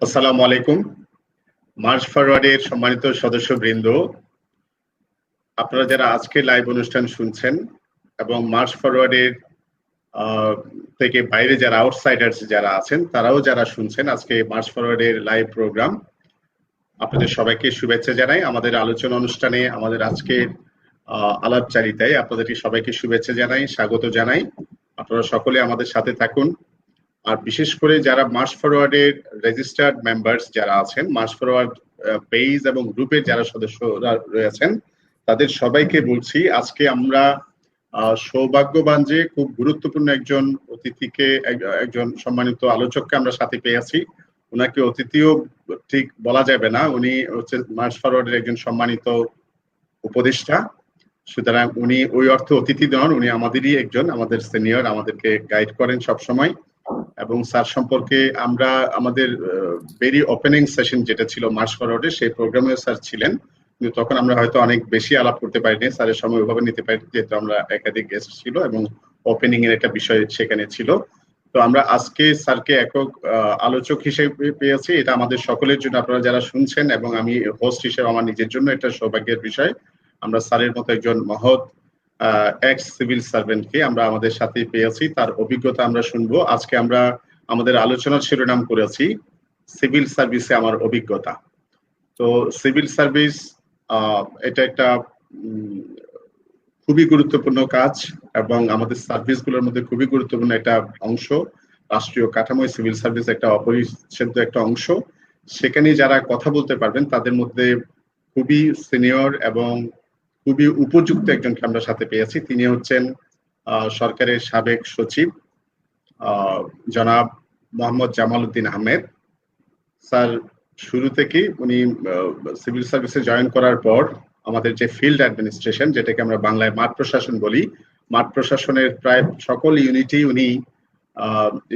আসসালামু আলাইকুম। মার্চ ফরওয়ার্ডের সম্মানিত সদস্যবৃন্দ, আপনারা যারা আজকে লাইভ অনুষ্ঠান শুনছেন এবং মার্চ ফরওয়ার্ডের থেকে বাইরে যারা আউটসাইডার্স যারা আছেন তারাও যারা শুনছেন আজকে মার্চ ফরওয়ার্ডের লাইভ প্রোগ্রাম, আপনাদের সবাইকে শুভেচ্ছা জানাই। আমাদের আলোচনা অনুষ্ঠানে আমাদের আজকের আলাপচারিতায় আপনাদেরকে সবাইকে শুভেচ্ছা জানাই, স্বাগত জানাই। আপনারা সকলে আমাদের সাথে থাকুন। আর বিশেষ করে যারা মার্চ ফরওয়ার্ডের রেজিস্টার্ড মেম্বার্স যারা আছেন, মার্চ ফরওয়ার্ড পেজ এবং গ্রুপের যারা সদস্যরা রয়েছেন, তাদের সবাইকে বলছি আজকে আমরা সৌভাগ্যবান যে খুব গুরুত্বপূর্ণ একজন অতিথিকে, একজন সম্মানিত আলোচককে আমরা সাথে পেয়েছি। ওনাকে অতিথিও ঠিক বলা যাবে না, উনি হচ্ছে মার্চ ফরওয়ার্ডের একজন সম্মানিত উপদেষ্টা। সুতরাং উনি ওই অর্থে অতিথি নন, উনি আমাদেরই একজন, আমাদের সিনিয়র, আমাদেরকে গাইড করেন সব সময়। এবং স্যার সম্পর্কে আমরা আমাদের ভেরি ওপেনিং সেশন যেটা ছিল মার্চ ফরওয়ার্ডে, সেই প্রোগ্রামেও স্যার ছিলেন, কিন্তু তখন আমরা হয়তো অনেক বেশি আলাপ করতে পারিনি, স্যারের সময় ওইভাবে নিতে পারিনি, যেহেতু আমরা একাধিক গেস্ট ছিল এবং ওপেনিং এর একটা বিষয় সেখানে ছিল। তো আমরা আজকে স্যারকে একক আলোচক হিসেবে পেয়েছি, এটা আমাদের সকলের জন্য, আপনারা যারা শুনছেন এবং আমি হোস্ট হিসেবে আমার নিজের জন্য এটা সৌভাগ্যের বিষয়। আমরা স্যারের মতো একজন মহৎ এক্স সিভিল সার্ভেন্টকে আমরা আমাদের সাথে পেয়েছি, তার অভিজ্ঞতা আমরা শুনবো। আজকে আমরা আমাদের আলোচনার শিরোনাম করেছি সিভিল সার্ভিসে আমার অভিজ্ঞতা। তো সিভিল সার্ভিস এটা একটা খুবই গুরুত্বপূর্ণ কাজ এবং আমাদের সার্ভিসগুলোর মধ্যে খুবই গুরুত্বপূর্ণ একটা অংশ। রাষ্ট্রীয় কাঠামোয় সিভিল সার্ভিস একটা অপরিচ্ছেদ্য একটা অংশ। সেখানে যারা কথা বলতে পারবেন তাদের মধ্যে খুবই সিনিয়র এবং খুবই উপযুক্ত একজনকে আমরা সাথে পেয়েছি। তিনি হচ্ছেন সরকারের সাবেক সচিব জনাব মোহাম্মদ জামাল উদ্দিন আহমেদ। স্যার শুরু থেকে উনি সিভিল সার্ভিসে জয়েন করার পর আমাদের যে ফিল্ড অ্যাডমিনিস্ট্রেশন, যেটাকে আমরা বাংলায় মাঠ প্রশাসন বলি, মাঠ প্রশাসনের প্রায় সকল ইউনিটেই উনি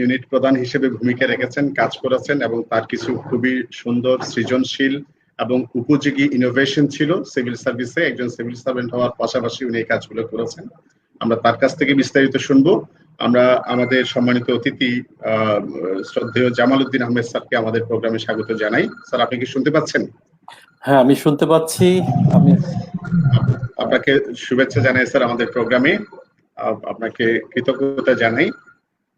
ইউনিট প্রধান হিসেবে ভূমিকা রেখেছেন, কাজ করেছেন এবং তার কিছু খুবই সুন্দর, সৃজনশীল এবং উপযোগী ইনোভেশন ছিল সিভিল সার্ভিসে। একজন সিভিল সার্ভেন্ট হওয়ার পাশাপাশি উনি এই কাজগুলো করেছেন। আমরা তার কাছ থেকে বিস্তারিত শুনবো। আমরা আমাদের সম্মানিত অতিথি শ্রদ্ধেয় জামাল উদ্দিন আহমেদ স্যারকে আমাদের প্রোগ্রামে স্বাগত জানাই। স্যার, আপনি কি শুনতে পাচ্ছেন? হ্যাঁ, আমি শুনতে পাচ্ছি। আমি আপনাকে শুভেচ্ছা জানাই স্যার আমাদের প্রোগ্রামে, আপনাকে কৃতজ্ঞতা জানাই।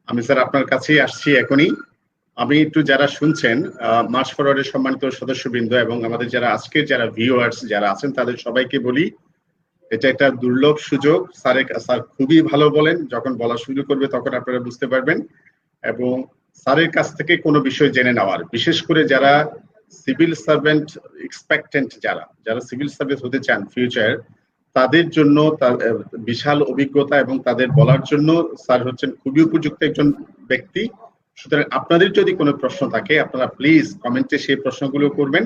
আমি স্যার আপনার কাছেই আসছি এখনই। আমি একটু যারা শুনছেন মার্চ ফরওয়ার্ডের সম্মানিত সদস্যবৃন্দ এবং আমাদের যারা আজকের যারা ভিউয়ার্স যারা আছেন তাদের সবাইকে বলি, এটা একটা দুর্লভ সুযোগ। স্যার খুবই ভালো বলেন, যখন বলা শুরু করবে তখন আপনারা বুঝতে পারবেন। এবং স্যারের কাছ থেকে কোনো বিষয় জেনে নেওয়ার, বিশেষ করে যারা সিভিল সার্ভেন্ট এক্সপেক্টেন্ট, যারা সিভিল সার্ভিস হতে চান ফিউচার, তাদের জন্য তার বিশাল অভিজ্ঞতা এবং তাদের বলার জন্য স্যার হচ্ছেন খুবই উপযুক্ত একজন ব্যক্তি। সুতরাং আপনাদের যদি কোনো প্রশ্ন থাকে আপনারা প্লিজ কমেন্টে সেই প্রশ্নগুলো করবেন।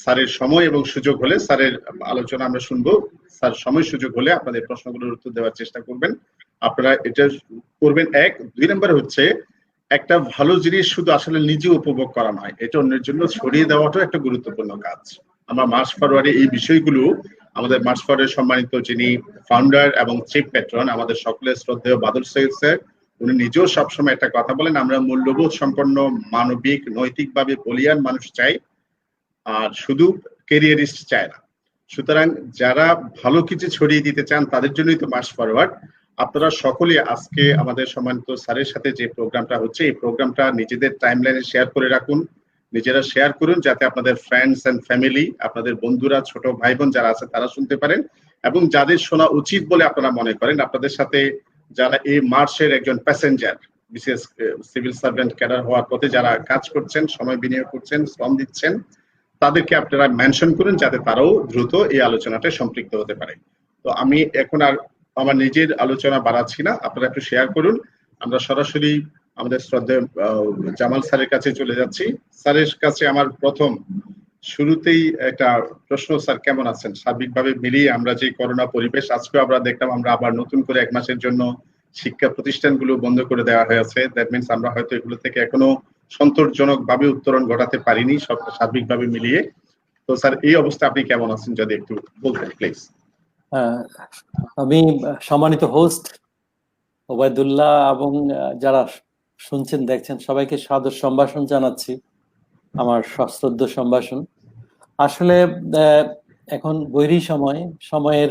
স্যারের সময় এবং সুযোগ হলে স্যারের আলোচনা আমরা শুনবো। স্যার সময় সুযোগ হলে আপনাদের প্রশ্নগুলোর উত্তর দেওয়ার চেষ্টা করবেন। আপনারা এটা করবেন। এক, দুই নম্বর হচ্ছে একটা ভালো জিনিস শুধু আসলে নিজে উপভোগ করা নয়, এটা অন্যের জন্য ছড়িয়ে দেওয়াটাও একটা গুরুত্বপূর্ণ কাজ। আমরা মার্চ ফরওয়ার্ডে এই বিষয়গুলো আমাদের মার্চ ফরওয়ার্ডের সম্মানিত যিনি ফাউন্ডার এবং চিফ প্যাট্রন, আমাদের সকলের শ্রদ্ধেয় বাদল সৈয়দ স্যার, উনি নিজেও সবসময় একটা কথা বলেন, আমরা মূল্যবোধ সম্পন্ন, মানবিক, নৈতিকভাবে বলিয়ান মানুষ চাই, আর শুধু ক্যারিয়ারিস্ট চায় না। সুতরাং যারা ভালো কিছু ছড়িয়ে দিতে চান তাদের জন্যই তো মার্চ ফরওয়ার্ড। আপনারা সকলে আজকে আমাদের সম্মানিত স্যারের সাথে যে প্রোগ্রামটা হচ্ছে, এই প্রোগ্রামটা নিজেদের টাইমলাইনে শেয়ার করে রাখুন, নিজেরা শেয়ার করুন, যাতে আপনাদের ফ্রেন্ডস এন্ড ফ্যামিলি, আপনাদের বন্ধুরা, ছোট ভাই বোন যারা আছে তারা শুনতে পারেন, এবং যাদের শোনা উচিত বলে আপনারা মনে করেন, আপনাদের সাথে যারা এই মার্চের একজন প্যাসেঞ্জার, বিশেষ সিভিল সার্ভেন্ট ক্যাডার হওয়ার পথে যারা কাজ করছেন, সময় বিনিয়োগ করছেন, শ্রম দিচ্ছেন, তাদেরকে আপনারা মেনশন করুন, যাতে তারাও দ্রুত এই আলোচনাটা সম্পৃক্ত হতে পারে। তো আমি এখন আর আমার নিজের আলোচনা বাড়াচ্ছি না, আপনারা একটু শেয়ার করুন। আমরা সরাসরি আমাদের শ্রদ্ধেয় জামাল স্যারের কাছে চলে যাচ্ছি। স্যারের কাছে আমার প্রথম শুরুতেই একটা প্রশ্ন, স্যার কেমন আছেন? সার্বিকভাবে মিলিয়ে আমরা যে করোনা পরিবেশ, আজকেও আমরা দেখলাম আমরা আবার নতুন করে 1 মাসের জন্য শিক্ষা প্রতিষ্ঠানগুলো বন্ধ করে দেওয়া হয়েছে। দ্যাট মিনস আমরা হয়তো এগুলো থেকে এখনো সন্তোষজনক ভাবে উত্তরণ ঘটাতে পারিনি সব সার্বিকভাবে মিলিয়ে। তো স্যার, এই অবস্থা আপনি কেমন আছেন যদি একটু বলতেন প্লিজ। আমি সম্মানিত হোস্ট ওবায়দুল্লাহ এবং যারা শুনছেন দেখছেন সবাইকে সাদর সম্ভাষণ জানাচ্ছি। আমার সশ্রদ্ধ সম্ভাষণ। আসলে এখন বৈরী সময়ের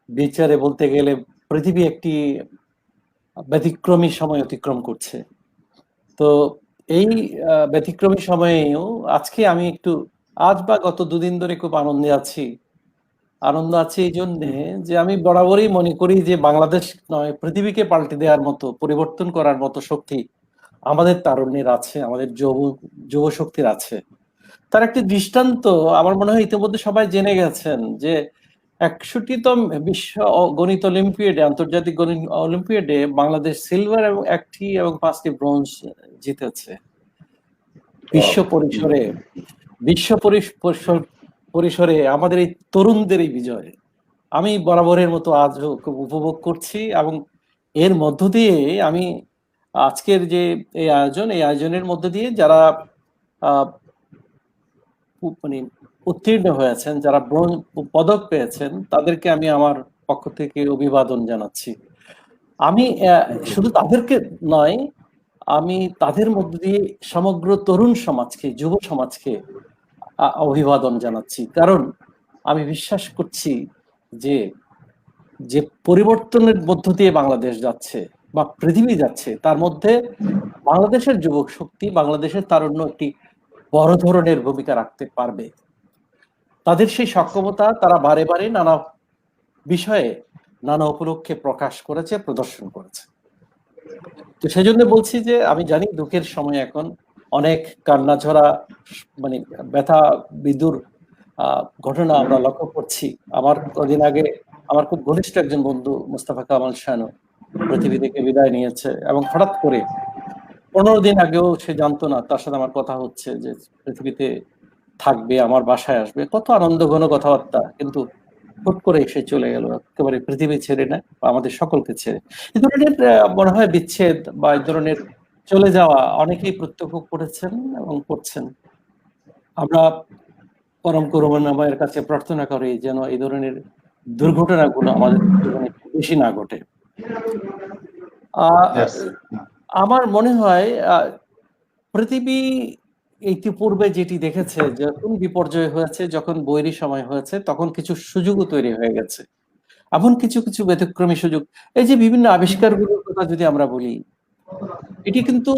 বিচারে বলতে গেলে পৃথিবী একটি ব্যতিক্রমী সময় অতিক্রম করছে। তো এই ব্যতিক্রমী সময়েও আজকে আমি একটু আজ বা গত দুদিন ধরে খুব আনন্দ আছি এই জন্যে যে আমি বরাবরই মনে করি যে বাংলাদেশ নয়, পৃথিবীকে পাল্টে দেওয়ার মতো, পরিবর্তন করার মতো শক্তি আমাদের তারুণ্যের আছে, আমাদের যুব শক্তির আছে। তার একটি দৃষ্টান্ত আমার মনে হয় ইতিমধ্যে সবাই জেনে গেছেন যে 61তম বিশ্ব গণিত অলিম্পিয়াডে, আন্তর্জাতিক গণিত অলিম্পিয়াডে বাংলাদেশ সিলভার এবং 1টি এবং 5টি ব্রোঞ্জ জিতেছে। বিশ্ব পরিসরে আমাদের এই তরুণদের এই বিজয় আমি বরাবরের মতো আজও খুব উপভোগ করছি, এবং এর মধ্য দিয়ে আমি আজকের যে এই আয়োজনের মধ্য দিয়ে যারা মানে উত্তীর্ণ হয়েছেন, যারা পদক পেয়েছেন, তাদেরকে আমি আমার পক্ষ থেকে অভিবাদন জানাচ্ছি। আমি শুধু তাদেরকে নয়, আমি তাদের মধ্য দিয়ে সমগ্র তরুণ সমাজকে, যুব সমাজকে অভিবাদন জানাচ্ছি। কারণ আমি বিশ্বাস করছি যে যে পরিবর্তনের মধ্য দিয়ে বাংলাদেশ যাচ্ছে বা পৃথিবী যাচ্ছে, তার মধ্যে বাংলাদেশের যুবক শক্তি, বাংলাদেশের তারুণ্য একটি বড় ধরনের ভূমিকা রাখতে পারবে। তাদের সেই সক্ষমতা তারা বারে বারে নানা বিষয়ে, নানা উপলক্ষে প্রকাশ করেছে, প্রদর্শন করেছে। তো সেজন্য বলছি যে আমি জানি দুঃখের সময় এখন, অনেক কান্না ঝরা, মানে ব্যথা বিদুর ঘটনা আমরা লক্ষ্য করছি। আমার কদিন আগে আমার খুব ঘনিষ্ঠ একজন বন্ধু মোস্তফা কামাল শানু পৃথিবী থেকে বিদায় নিয়েছে, এবং হঠাৎ করে 15 দিন আগেও সে জানতো না, তার সাথে আমার কথা হচ্ছে যে পৃথিবীতে থাকবে, আমার বাসায় আসবে, কত আনন্দ ঘন কথাবার্তা, কিন্তু হুট করে এসে চলে গেল একেবারে পৃথিবী ছেড়ে, না আমাদের সকলকে ছেড়ে। এই ধরনের মনে হয় বিচ্ছেদ বা এই ধরনের চলে যাওয়া অনেকেই প্রত্যক্ষ করেছেন এবং করছেন। আমরা পরম করুণাময়ের কাছে প্রার্থনা করি যেন এই ধরনের দুর্ঘটনাগুলো আমাদের জীবনে বেশি না ঘটে। আমার মনে হয় পৃথিবী ইতিপূর্বে যেটি দেখেছে, যখন বিপর্যয় হয়েছে, যখন বৈরী সময় হয়েছে, তখন কিছু সুযোগও তৈরি হয়ে গেছে। এমন কিছু কিছু ব্যতিক্রমী সুযোগ, এই যে বিভিন্ন আবিষ্কারগুলোর কথা যদি আমরা বলি, এটি কিন্তু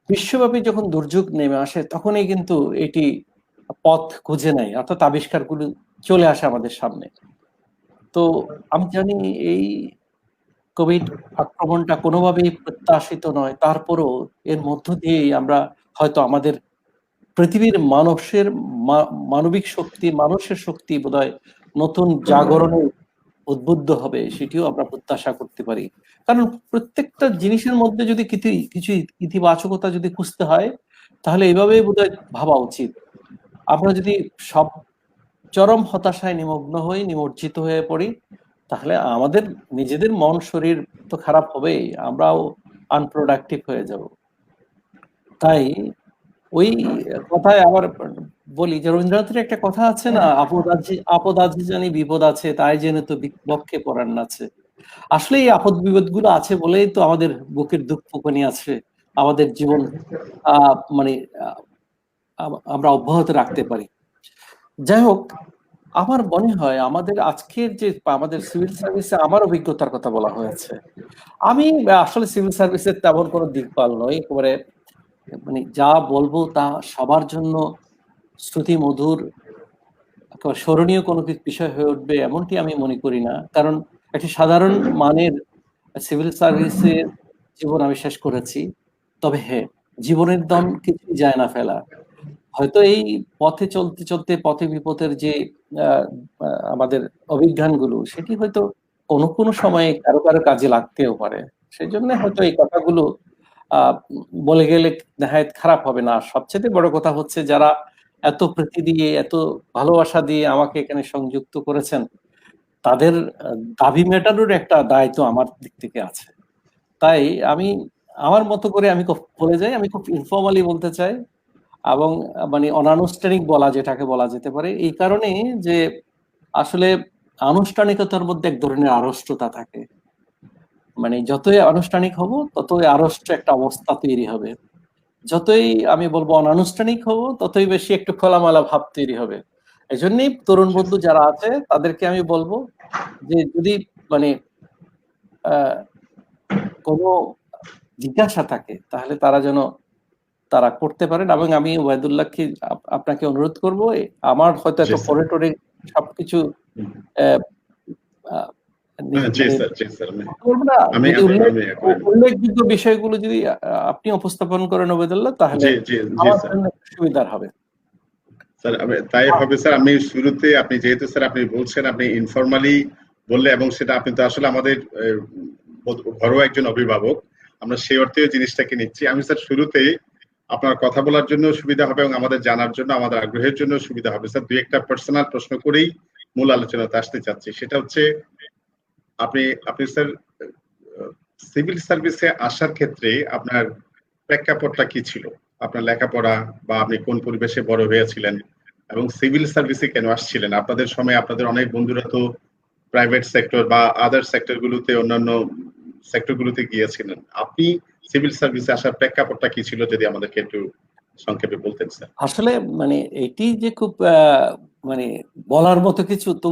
বিশ্বব্যাপী যখন দুর্যোগ নেমে আসে তখনই কিন্তু এটি পথ খুঁজে নেয়, অর্থাৎ আবিষ্কারগুলো চলে আসে আমাদের সামনে। তো আমি জানি এই কোভিড আক্রমণটা কোনোভাবেই প্রত্যাশিত নয়, তারপরও এর মধ্য দিয়েই আমরা হয়তো আমাদের পৃথিবীর মানবিক শক্তি, মানুষের শক্তি বোধহয় নতুন জাগরণে উদ্বুদ্ধ হবে, সেটিও আমরা প্রত্যাশা করতে পারি। কারণ প্রত্যেকটা জিনিসের মধ্যে যদি কিছু ইতিবাচকতা যদি খুঁজতে হয়, তাহলে এইভাবেই বোধহয় ভাবা উচিত। আমরা যদি সব চরম হতাশায় নিমজ্জিত হয়ে পড়ি, তাহলে আমাদের নিজেদের মন শরীর তো খারাপ হবেই, আমরাও আনপ্রোডাক্টিভ হয়ে যাব। তাই ওই কথায় আবার বলি যে রবীন্দ্রনাথের একটা কথা আছে না, আপদ আজি জানি বিপদ আছে, তাই জেনে তো বক্ষে পরাণ আছে। আসলে এই আপদ বিপদ গুলো আছে বলেই তো আমাদের বুকের দুঃখ ফোকনি আছে, আমাদের জীবন মানে আমরা অব্যাহত রাখতে পারি। যাই হোক, আমার মনে হয় আমাদের আজকের যে আমাদের সিভিল সার্ভিসে আমার অভিজ্ঞতার কথা বলা হয়েছে, আমি আসলে সিভিল সার্ভিসের তেমন কোনো দিকপাল নই, একেবারে মানে যা বলবো তা সবার জন্য শ্রুতি মধুর, স্মরণীয় কোনো বিষয় হয়ে উঠবে এমনটি আমি মনে করি না। কারণ একটি সাধারণ মানের সিভিল সার্ভিসের জীবন আমি শেষ করেছি। তবে হ্যাঁ, জীবনের দাম কিছুই যায় না ফেলা। হয়তো এই পথে চলতে চলতে পথে বিপথের যে আমাদের অভিজ্ঞানগুলো, সেটি হয়তো কোনো কোনো সময়ে কারো কারো কাজে লাগতেও পারে। সেই জন্য হয়তো এই কথাগুলো বলে গেলে নেহায়েত খারাপ হবে না। সবচেয়ে বড় কথা হচ্ছে যারা এত প্রীতি দিয়ে, এত ভালোবাসা দিয়ে আমাকে এখানে সংযুক্ত করেছেন, তাদের দাবি মেটানোর একটা দায়িত্ব আমার দিক থেকে আছে। তাই আমি আমার মতো করে আমি বলে যাই, আমি খুব ইনফর্মালি বলতে চাই, এবং মানে অনানুষ্ঠানিক যেটাকে বলা যেতে পারে, এই কারণে যে আসলে আনুষ্ঠানিকতার মধ্যে এক ধরনের আড়ষ্টতা থাকে। মানে যতই আনুষ্ঠানিক হব ততই আড়ষ্ট একটা অবস্থা তৈরি হবে। যতই আমি বলবো অনানুষ্ঠানিক হবো, ততই বেশি একটু খোলামেলা ভাব তৈরি হবে। এই জন্যই তরুণ বন্ধু যারা আছে তাদেরকে আমি বলবো যে যদি মানে কোনো জিজ্ঞাসা থাকে তাহলে তারা যেন তারা করতে পারেন, এবং আমি ওয়াহিদুল্লাহকে আপনাকে অনুরোধ করবো, আমার হয়তো এত পরে টরে সবকিছু উল্লেখযোগ্য বিষয়গুলো যদি আপনি উপস্থাপন করেন ওবায়দুল্লাহ, তাহলে আমার জন্য সুবিধার হবে। স্যার তাই হবে স্যার। আমি শুরুতে আপনি যেহেতু স্যার আপনি বলছেন আপনি ইনফরমালি বললে, এবং সেটা আপনি তো আসলে আমাদের ঘরোয়া একজন অভিভাবক, আমরা সেই অর্থে জিনিসটাকে নিচ্ছি। আমি স্যার শুরুতে আপনার কথা বলার জন্য সুবিধা হবে এবং আমাদের জানার জন্য, আমাদের আগ্রহের জন্য সুবিধা হবে স্যার, দুই একটা পার্সোনাল প্রশ্ন করেই মূল আলোচনাতে আসতে চাচ্ছি। সেটা হচ্ছে আপনি স্যার সিভিল সার্ভিসে আসার ক্ষেত্রে আপনার প্রেক্ষাপটটা কি ছিল? আপনার লেখাপড়া বা আপনি কোন পরিবেশে বড় হয়েছিলেন এবং সিভিল সার্ভিসে কেন আসছিলেন? আপনাদের সময় আপনাদের অনেক বন্ধুরা তো প্রাইভেট সেক্টর বা আদার সেক্টরগুলোতে, অন্যান্য সেক্টরগুলোতে গিয়েছিলেন। আপনি সিভিল সার্ভিসে আসার প্রেক্ষাপটটা কি ছিল, যদি আমাদেরকে একটু সংক্ষেপে বলতেন স্যার। আসলে মানে এটি যে খুব মানে বলার মতো কিছু তো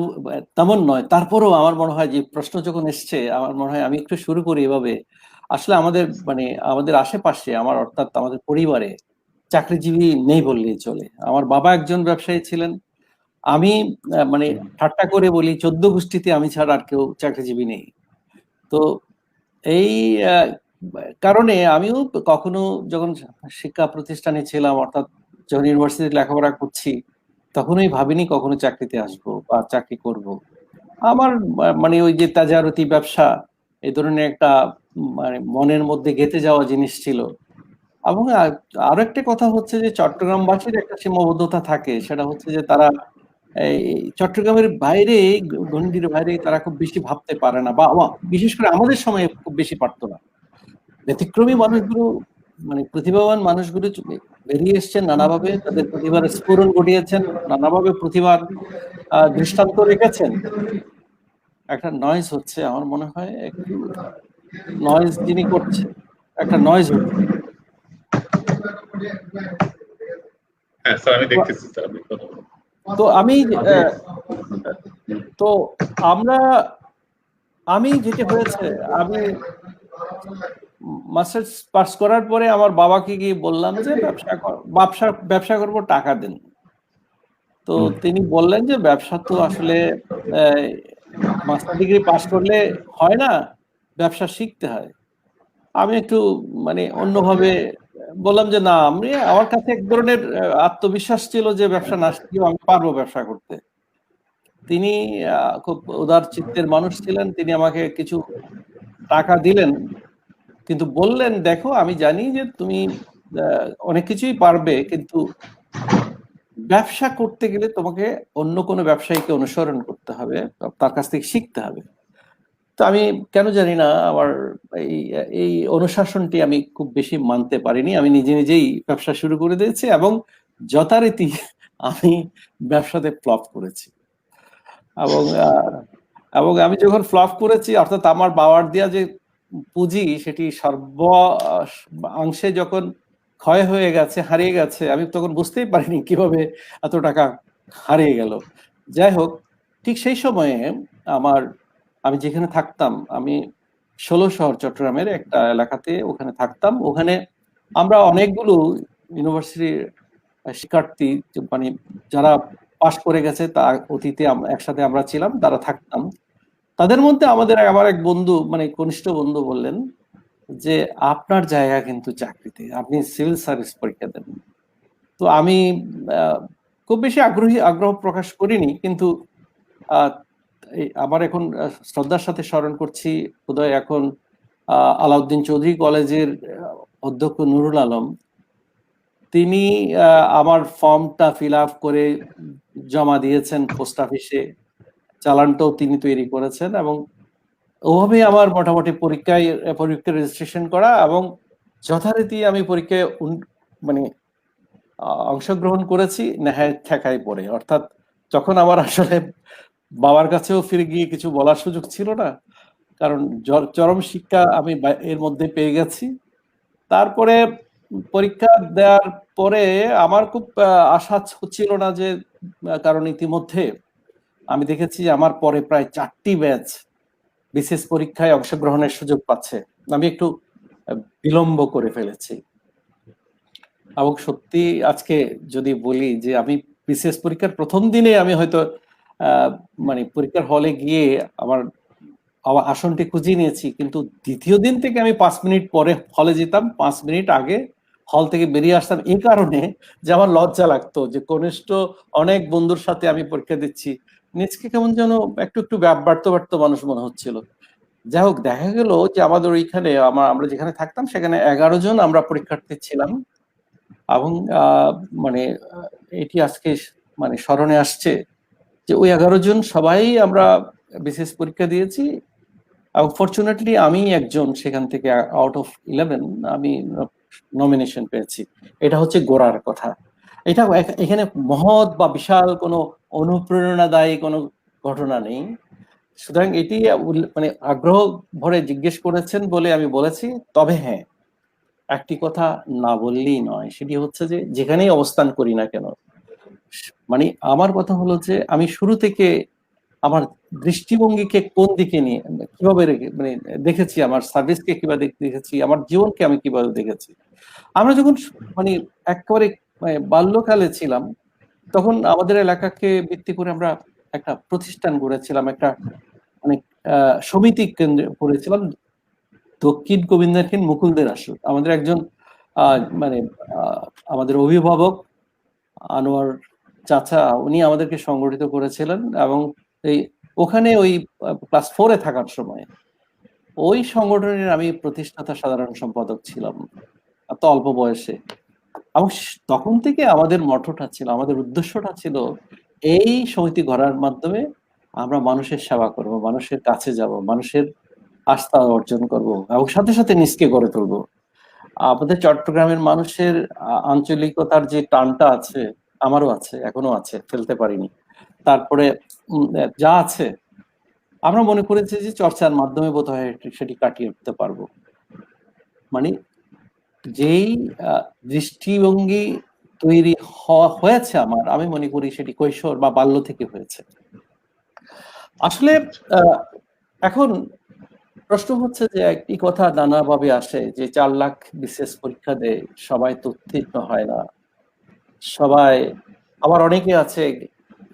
তেমন নয়, তারপরেও আমার মনে হয় যে প্রশ্ন যখন এসছে, আমার মনে হয় আমি একটু শুরু করি এভাবে। আসলে আমাদের মানে আমাদের আশেপাশে, আমার অর্থাৎ আমাদের পরিবারে চাকরিজীবী নেই বললেই চলে। আমার বাবা একজন ব্যবসায়ী ছিলেন। আমি মানে ঠাট্টা করে বলি 14 গোষ্ঠীতে আমি ছাড়া আর কেউ চাকরিজীবী নেই। তো এই কারণে আমিও কখনো যখন শিক্ষা প্রতিষ্ঠানে ছিলাম, অর্থাৎ যখন ইউনিভার্সিটি লেখাপড়া করছি, তখনই ভাবিনি কখনো চাকরিতে আসবো বা চাকরি করব। আমার মানে ওই যে তাজারতি ব্যবসা, এই ধরনের একটা মানে মনের মধ্যে গেঁথে যাওয়া জিনিস ছিল। এবং আরো একটা কথা হচ্ছে যে চট্টগ্রামবাসীর একটা সীমাবদ্ধতা থাকে, সেটা হচ্ছে যে তারা এই চট্টগ্রামের বাইরে, গণ্ডির বাইরে তারা খুব বেশি ভাবতে পারে না, বা বিশেষ করে আমাদের সময় খুব বেশি পারতো না। ব্যতিক্রমী মানুষগুলো, মানে প্রতিভাবান মানুষগুলো বেরিয়ে এসছেন নানাভাবে, তাদের প্রতিভার স্ফুরণ ঘটিয়েছেন, নানাভাবে প্রতিভার দৃষ্টান্ত রেখেছেন। একটা নয়েজ হচ্ছে, আমার মনে হয় একটু নয়েজ যিনি করছে, একটা নয়েজ হচ্ছে। হ্যাঁ স্যার, আমি দেখতেছি স্যার, আপনি কথা বলুন। তো আমি যেটা হয়েছে, আমি মাস্টার্স পাস করার পরে আমার বাবাকে গিয়ে বললাম যে ব্যবসা করবো, টাকা দেন। তো তিনি বললেন যে ব্যবসা তো আসলে মাস্টার ডিগ্রি পাস করলে হয় না, ব্যবসা শিখতে হয়। আমি একটু মানে অন্যভাবে বললাম যে না, আমার কাছে এক ধরনের আত্মবিশ্বাস ছিল যে ব্যবসা না শিখলেও আমি পারবো ব্যবসা করতে। তিনি খুব উদার চিত্তের মানুষ ছিলেন, তিনি আমাকে কিছু টাকা দিলেন, কিন্তু বললেন দেখো আমি জানি যে তুমি অনেক কিছুই পারবে, কিন্তু ব্যবসা করতে গেলে তোমাকে অন্য কোনো ব্যবসায়ীকে অনুসরণ করতে হবে, তার কাছ থেকে শিখতে হবে। তো আমি কেন জানি না আমার এই অনুশাসনটি আমি খুব বেশি মানতে পারিনি। আমি নিজে নিজেই ব্যবসা শুরু করে দিয়েছি এবং যথারীতি আমি ব্যবসাতে ফ্লপ করেছি। এবং আমি যখন ফ্লপ করেছি, অর্থাৎ আমার বাবার দেওয়া যে পুঁজি সেটি সর্বাংশে যখন ক্ষয় হয়ে গেছে, হারিয়ে গেছে, আমি তখন বুঝতেই পারিনি কিভাবে এত টাকা হারিয়ে গেল। যাই হোক, ঠিক সেই সময়ে আমি যেখানে থাকতাম, আমি 16 শহর চট্টগ্রামের একটা এলাকাতে ওখানে থাকতাম। ওখানে আমরা অনেকগুলো ইউনিভার্সিটির শিক্ষার্থী, মানে যারা পাশ করে গেছে, তা অতীতে একসাথে আমরা ছিলাম, তারা থাকতাম। তাদের মধ্যে আমার এক বন্ধু, মানে ঘনিষ্ঠ বন্ধু বললেন যে আপনার জায়গা কিন্তু চাকরিতে, আপনি সিভিল সার্ভিস পরীক্ষা দেন। তো আমি খুব বেশি আগ্রহ প্রকাশ করিনি, কিন্তু আবার এখন শ্রদ্ধার সাথে স্মরণ করছি, বোধহয় এখন আলাউদ্দিন চৌধুরী কলেজের অধ্যক্ষ নুরুল আলম, তিনি আমার ফর্মটা ফিল আপ করে জমা দিয়েছেন পোস্ট অফিসে, চালানটাও তিনি তৈরি করেছেন, এবং ওভাবে আমার মোটামুটি পরীক্ষা রেজিস্ট্রেশন করা, এবং যথারীতি আমি পরীক্ষায় মানে অংশগ্রহণ করেছি নেহায় ঠেকায় পড়ে। অর্থাৎ যখন আমার আসলে বাবার কাছেও ফিরে গিয়ে কিছু বলার সুযোগ ছিল না, কারণ চরম শিক্ষা আমি এর মধ্যে পেয়ে গেছি। তারপরে পরীক্ষা দেওয়ার পরে আমার খুব আশা হচ্ছিল না যে, কারণ ইতিমধ্যে আমি দেখেছি যে আমার পরে প্রায় 4টি ব্যাচ বিশেষ পরীক্ষায় অংশগ্রহণের সুযোগ পাচ্ছে। আমি একটু বিলম্ব করে ফেলেছি এবং সত্যি আজকে যদি বলি যে আমি বিশেষ পরীক্ষার প্রথম দিনে আমি হয়তো মানে পরীক্ষার হলে গিয়ে আমার আসনটি খুঁজে নিয়েছি, কিন্তু দ্বিতীয় দিন থেকে আমি 5 মিনিট পরে হলে যেতাম, 5 মিনিট আগে হল থেকে বেরিয়ে আসতাম, এই কারণে যে আমার লজ্জা লাগতো যে কনিষ্ঠ অনেক বন্ধুর সাথে আমি পরীক্ষা দিচ্ছি, নিজকে কেমন যেন একটু একটু ব্যর্থ মানুষ মনে হচ্ছিল। যাই হোক, দেখা গেল যে আমাদের ওইখানে আমরা যেখানে থাকতাম সেখানে 11 জন আমরা পরীক্ষার্থী ছিলাম এবং মানে এটি আজকে মানে স্মরণে আসছে যে ওই 11 জন সবাই আমরা বিশেষ পরীক্ষা দিয়েছি। ফরচুনেটলি আমি একজন সেখান থেকে আউট অফ 11 আমি নমিনেশন পেয়েছি। এটা হচ্ছে গোড়ার কথা। এটা এখানে মহৎ বা বিশাল কোনো অনুপ্রেরণাদায়ী কোনো ঘটনা নেই, সুতরাং এটি মানে আগ্রহ ভরে জিজ্ঞেস করেছেন বলে আমি বলেছি। তবে হ্যাঁ, একটি কথা না বললেই নয়, সেটি হচ্ছে যে যেখানেই অবস্থান করি না কেন, মানে আমার কথা হলো যে আমি শুরু থেকে আমার দৃষ্টিভঙ্গিকে কোন দিকে নিয়ে কিভাবে মানে দেখেছি, আমার সার্ভিসকে কিভাবে দেখেছি, আমার জীবনকে আমি কিভাবে দেখেছি। আমরা যখন মানে একেবারে বাল্যকালে ছিলাম, তখন আমাদের এলাকাকে ভিত্তি করে আমরা একটা প্রতিষ্ঠান গড়েছিলাম, একটা মানে সমিতি কেন্দ্র করেছিলাম, দক্ষিণ গোবিন্দারখিন মুকুলদের আসর। আমাদের একজন মানে আমাদের অভিভাবক আনোয়ার চাচা, উনি আমাদেরকে সংগঠিত করেছিলেন এবং এই ওখানে ওই ক্লাস 4-এ থাকার সময় ওই সংগঠনের আমি প্রতিষ্ঠাতা সাধারণ সম্পাদক ছিলাম, এত অল্প বয়সে। এবং তখন থেকে আমাদের মটোটা ছিল, আমাদের উদ্দেশ্যটা ছিল এই সমিতি গড়ার মাধ্যমে আমরা মানুষের সেবা করব, মানুষের কাছে যাব, মানুষের আস্থা অর্জন করব এবং সাথে সাথে নিজকে গড়ে তুলব। আমাদের চট্টগ্রামের মানুষের আঞ্চলিকতার যে টানটা আছে, আমারও আছে, এখনো আছে, ফেলতে পারিনি। তারপরে যা আছে আমরা মনে করেছি যে চর্চার মাধ্যমে বোধহয় সেটি কাটিয়ে উঠতে পারবো। মানে যেই দৃষ্টিভঙ্গি তৈরি হয়েছে আমার, আমি মনে করি সেটি কৈশোর বা বাল্য থেকে হয়েছে। আসলে এখন প্রশ্ন হচ্ছে যে একটি কথা নানাভাবে আসে যে 4 লাখ বিশেষ পরীক্ষা দেয়, সবাই তো উত্তীর্ণ হয় না, সবাই, আবার অনেকে আছে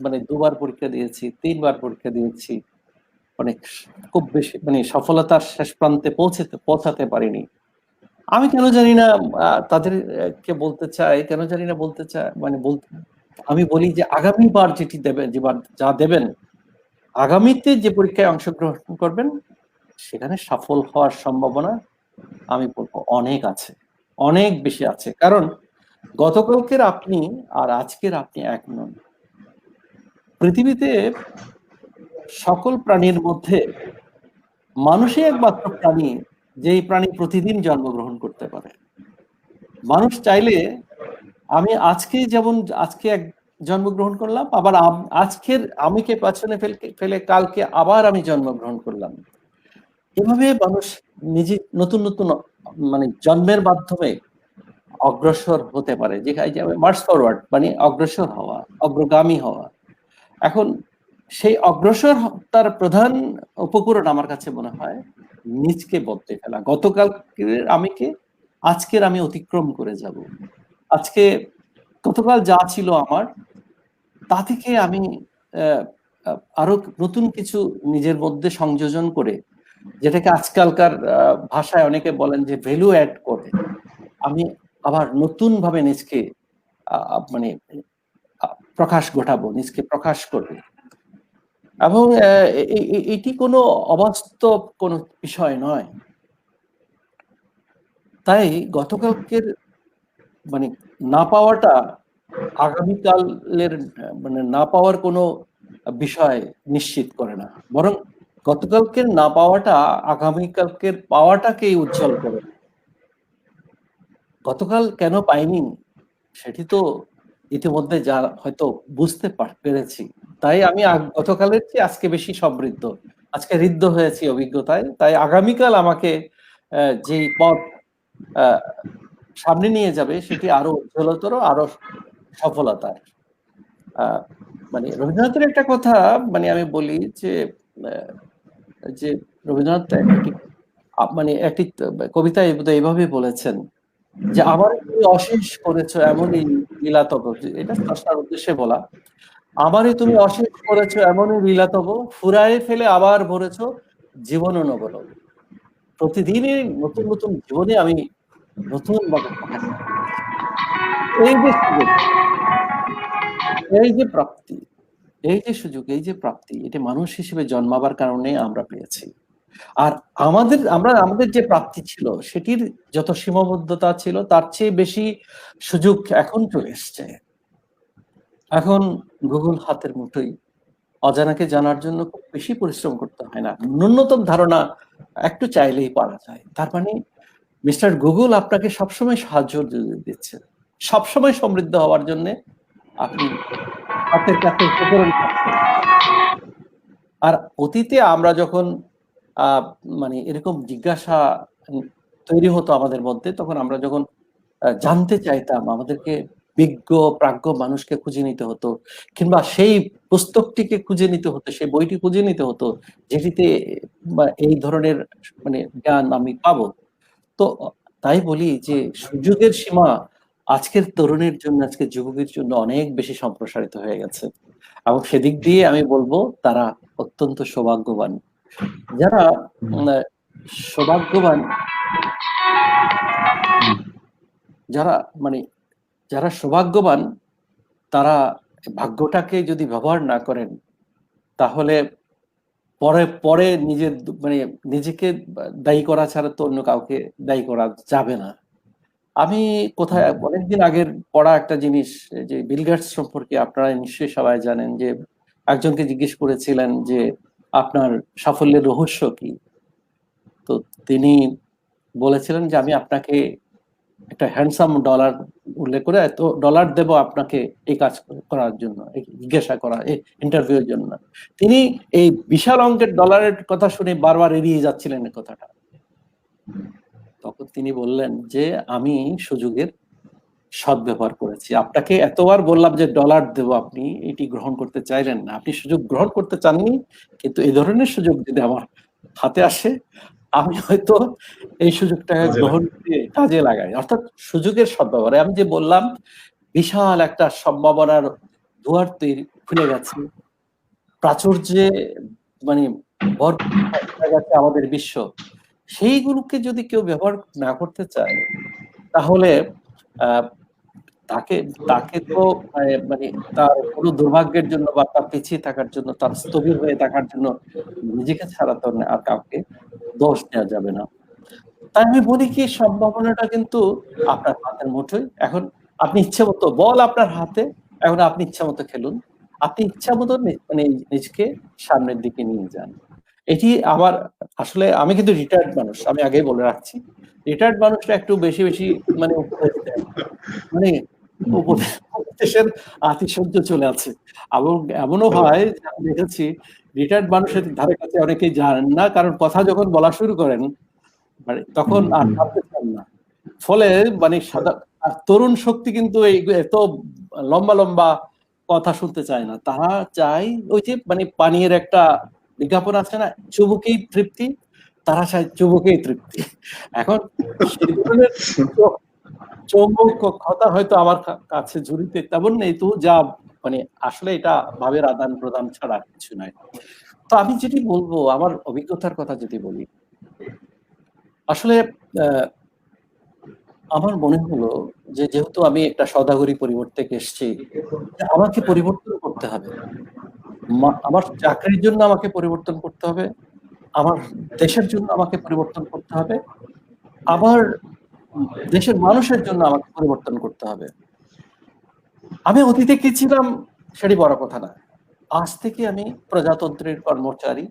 মানে 2বার পরীক্ষা দিয়েছি, 3বার পরীক্ষা দিয়েছি, অনেক খুব বেশি মানে সফলতার শেষ প্রান্তে পৌঁছাতে পারিনি। আমি কেন জানি না তাদেরকে বলতে চাই, কেন জানি না বলতে চাই, মানে আমি বলি যে আগামীবার যেটি দেবেন, যা দেবেন, আগামীতে যে পরীক্ষায় অংশগ্রহণ করবেন সেখানে সফল হওয়ার সম্ভাবনা আমি বলবো অনেক আছে, অনেক বেশি আছে। কারণ গতকালকের আপনি আর আজকের আপনি এক নন। পৃথিবীতে সকল প্রাণীর মধ্যে মানুষই একমাত্র প্রাণী যেই প্রাণী প্রতিদিন জন্মগ্রহণ করতে পারে। মানুষ চাইলে আমি আজকে যেমন আজকে এক জন্মগ্রহণ করলাম, আবার আজকের আমিকে পেছনে ফেলে কালকে আবার আমি জন্মগ্রহণ করলাম। এভাবে মানুষ নিজে নতুন নতুন মানে জন্মের মাধ্যমে অগ্রসর হতে পারে, যেখানে মার্চ ফরওয়ার্ড মানে অগ্রসর হওয়া, অগ্রগামী হওয়া। এখন সেই অগ্রসর তার প্রধান উপকরণ আমার কাছে মনে হয় নিজকে বদলে ফেলা। গতকালকের আমিকে আজকের আমি অতিক্রম করে যাব। আজকে গতকাল যা ছিল আমার, তা থেকে আমি আরো নতুন কিছু নিজের মধ্যে সংযোজন করে, যেটাকে আজকালকার ভাষায় অনেকে বলেন যে ভ্যালু অ্যাড করে, আমি আবার নতুন ভাবে নিজকে মানে প্রকাশ ঘটাবো, নিজকে প্রকাশ করবে। এবং এটি কোনো অবাস্তব কোনো বিষয় নয়। তাই গতকালকের মানে না পাওয়াটা আগামীকালের মানে না পাওয়ার কোনো বিষয় নিশ্চিত করে না, বরং গতকালকের না পাওয়াটা আগামীকালকের পাওয়াটাকেই উজ্জ্বল করে। গতকাল কেন পাইনি সেটি তো ইতিমধ্যে যা হয়তো বুঝতে পেরেছি, তাই আমি গতকালের চেয়ে আজকে বেশি সমৃদ্ধ, আজকে ঋদ্ধ হয়েছি অভিজ্ঞতায়। তাই আগামীকাল আমাকে যেই পথ সামনে নিয়ে যাবে সেটি আরো উজ্জ্বলতর, আরো সফলতার। মানে রবীন্দ্রনাথের একটা কথা মানে আমি বলি যে রবীন্দ্রনাথ একটি মানে একটি কবিতায় এইভাবে বলেছেন যে আমারে তুমি অশেষ করেছো এমনই লীলাতব, এটা স্রষ্টার উদ্দেশ্যে বলা। আমারে তুমি অশেষ করেছো এমনই লীলাতব, ফুরায়ে ফেলে আবার ভরেছো জীবন নবল। প্রতিদিনই নতুন নতুন জীবনে আমি নতুন ভাবে প্রকাশ করছি। এই যে সুযোগ, এই যে প্রাপ্তি, এই যে সুযোগ, এই যে প্রাপ্তি, এটা মানুষ হিসেবে জন্মাবার কারণে আমরা পেয়েছি। আর আমাদের যে প্রাপ্তি ছিল সেটির যত সীমাবদ্ধতা ছিল তার চেয়ে বেশি সুযোগ এখন চলে এসছে। এখন গুগল হাতের মুঠোয়, অজানাকে জানার জন্য খুব বেশি পরিশ্রম করতে হয় না, ন্যূনতম ধারণা একটু চাইলেই পাওয়া যায়। তার মানে মিস্টার গুগল আপনাকে সবসময় সাহায্য দিচ্ছে, সবসময় সমৃদ্ধ হওয়ার জন্য আপনি হাতের কাছে উপকরণ পাচ্ছেন। আর অতীতে আমরা যখন মানে এরকম জিজ্ঞাসা তৈরি হতো আমাদের মধ্যে, তখন আমরা যখন জানতে চাইতাম আমাদেরকে বিজ্ঞ প্রাজ্ঞ মানুষকে খুঁজে নিতে হতো, কিংবা সেই পুস্তকটিকে খুঁজে নিতে হতো, সেই বইটি খুঁজে নিতে হতো যেটিতে এই ধরনের মানে জ্ঞান আমি পাবো। তো তাই বলি যে সুযোগের সীমা আজকের তরুণের জন্য, আজকের যুবকের জন্য অনেক বেশি সম্প্রসারিত হয়ে গেছে, এবং সেদিক দিয়ে আমি বলবো তারা অত্যন্ত সৌভাগ্যবান। যারা সৌভাগ্যবান, যারা মানে যারা সৌভাগ্যবান, তারা ভাগ্যটাকে যদি ব্যবহার না করেন তাহলে পরে পরে মানে নিজেকে দায়ী করা ছাড়া তো অন্য কাউকে দায়ী করা যাবে না। আমি কোথায় অনেকদিন আগের পড়া একটা জিনিস, যে বিল গেটস সম্পর্কে আপনারা নিশ্চয়ই সবাই জানেন, যে একজনকে জিজ্ঞেস করেছিলেন যে আপনার সাফল্যের রহস্য কি। তো তিনি বলেছিলেন যে আমি আপনাকে একটা হ্যান্ডসাম ডলার উল্লেখ করে এত ডলার দেব আপনাকে এই কাজ করার জন্য, জিজ্ঞাসা করা, ইন্টারভিউর জন্য। তিনি এই বিশাল অঙ্কের ডলারের কথা শুনে বারবার এড়িয়ে যাচ্ছিলেন এই কথাটা। তখন তিনি বললেন যে আমি সুযোগের সদ্ব্যবহার করেছি। আপনাকে এতবার বললাম যে ডলার দেব, আপনি এটি গ্রহণ করতে চাইলেন না, আপনি সুযোগ গ্রহণ করতে চাননি, কিন্তু এই ধরনের সুযোগ যদি আমার হাতে আসে আমি হয়তো এই সুযোগটাকে গ্রহণ করে কাজে লাগাই। অর্থাৎ সুযোগের সদ্ব্যবহার। আমি যে বললাম বিশাল একটা সম্ভাবনার দুয়ার খুলে গেছে, প্রাচুর্যে মানে ভরপুর হয়ে গেছে আমাদের বিশ্ব। সেইগুলোকে যদি কেউ ব্যবহার না করতে চায় তাহলে তাকে তাকে তো মানে তার কোনো দুর্ভাগ্যের জন্য বা তার পিছিয়ে থাকার জন্য, তার স্থবির হয়ে থাকার জন্য নিজেকে ছাড়া তো আর কাউকে দোষ দেওয়া যাবে না। তাই আমি বলি কি সম্ভাবনাটা কিন্তু আপনার হাতের মুঠোয়। এখন আপনি ইচ্ছে মতো, বল আপনার হাতে, এখন আপনি ইচ্ছা মতো খেলুন, আপনি ইচ্ছা মতো মানে নিজকে সামনের দিকে নিয়ে যান। এটি আমার আসলে, আমি কিন্তু রিটায়ার্ড মানুষ, আমি আগেই বলে রাখছি, রিটায়ার্ড মানুষরা একটু বেশি বেশি মানে উপদেশ দেয়, মানে উপদেশের আতিশয্য চলে আছে। এবং এমনও হয় আমি দেখেছি রিটায়ার্ড মানুষের ধারে কাছে অনেকেই যান না, কারণ কথা যখন বলা শুরু করেন মানে তখন আর ভাবতে চান না। ফলে মানে তরুণ শক্তি কিন্তু এই এত লম্বা লম্বা কথা শুনতে চায় না, তারা চায় ওই যে মানে পানীয়ের একটা বিজ্ঞাপন আছে না, চুবুকেই তৃপ্তি, তারা চায় চুবুকেই তৃপ্তি। এখন সেই ধরনের চৌম্বকতা হয়তো আমার কাছে ঝুড়িতে তেমন নেই, তো যা মানে আসলে এটা ভাবের আদান প্রদান ছাড়া কিছু নয়। তো আমি যেটি বলবো, আমার অভিজ্ঞতার কথা যদি বলি, আসলে আমার মনে হলো যে যেহেতু আমি একটা সওদাগরি পরিবার থেকে এসেছি, আমাকে পরিবর্তন করতে হবে। আমার চাকরির জন্য আমাকে পরিবর্তন করতে হবে, আমার দেশের জন্য আমাকে পরিবর্তন করতে হবে, আমার দেশের মানুষের জন্য আমাকে পরিবর্তন করতে হবে। আমি অতীতে কি ছিলাম সেটি বড় কথা না। আজ থেকে আমি প্রজাতন্ত্রের কর্মচারী,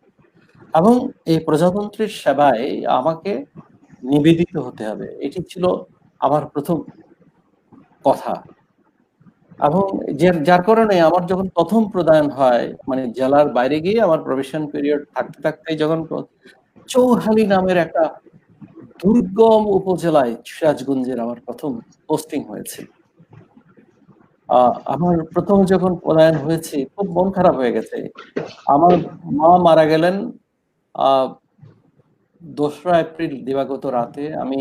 এবং এই প্রজাতন্ত্রের সেবায় আমাকে নিবেদিত হতে হবে। এটি ছিল আমার প্রথম কথা। এবং যার কারণে আমার যখন প্রথম প্রদান হয়, মানে জেলার বাইরে গিয়ে আমার প্রবেশন পিরিয়ড থাকতে থাকতে যখন চৌহালি নামের একটা দুর্গম উপজেলায় সিরাজগঞ্জের আমার প্রথম পোস্টিং হয়েছে। আমার প্রথম যখন পলায়ন হয়েছে খুব মন খারাপ হয়ে গেছে। আমার মা মারা গেলেন 2রা এপ্রিল দিবাগত রাতে। আমি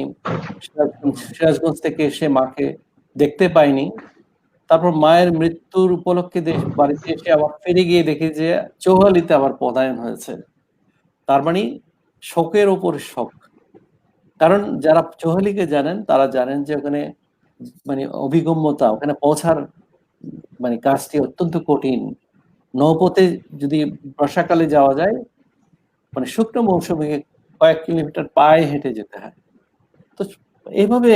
সিরাজগঞ্জ থেকে এসে মাকে দেখতে পাইনি। তারপর মায়ের মৃত্যুর উপলক্ষে বাড়িতে এসে আবার ফিরে গিয়ে দেখি যে চৌহালিতে আবার পদায়ন হয়েছে। তার মানে শোকের উপর শোক। কারণ যারা চৌহালিকে জানেন তারা জানেন যে ওখানে মানে অভিগম্যতা, ওখানে পৌঁছার মানে কাজটি অত্যন্ত কঠিন। নৌপথে যদি বর্ষাকালে যাওয়া যায়, মানে শুকনো মৌসুমে কয়েক কিলোমিটার পায়ে হেঁটে যেতে হয়। তো এইভাবে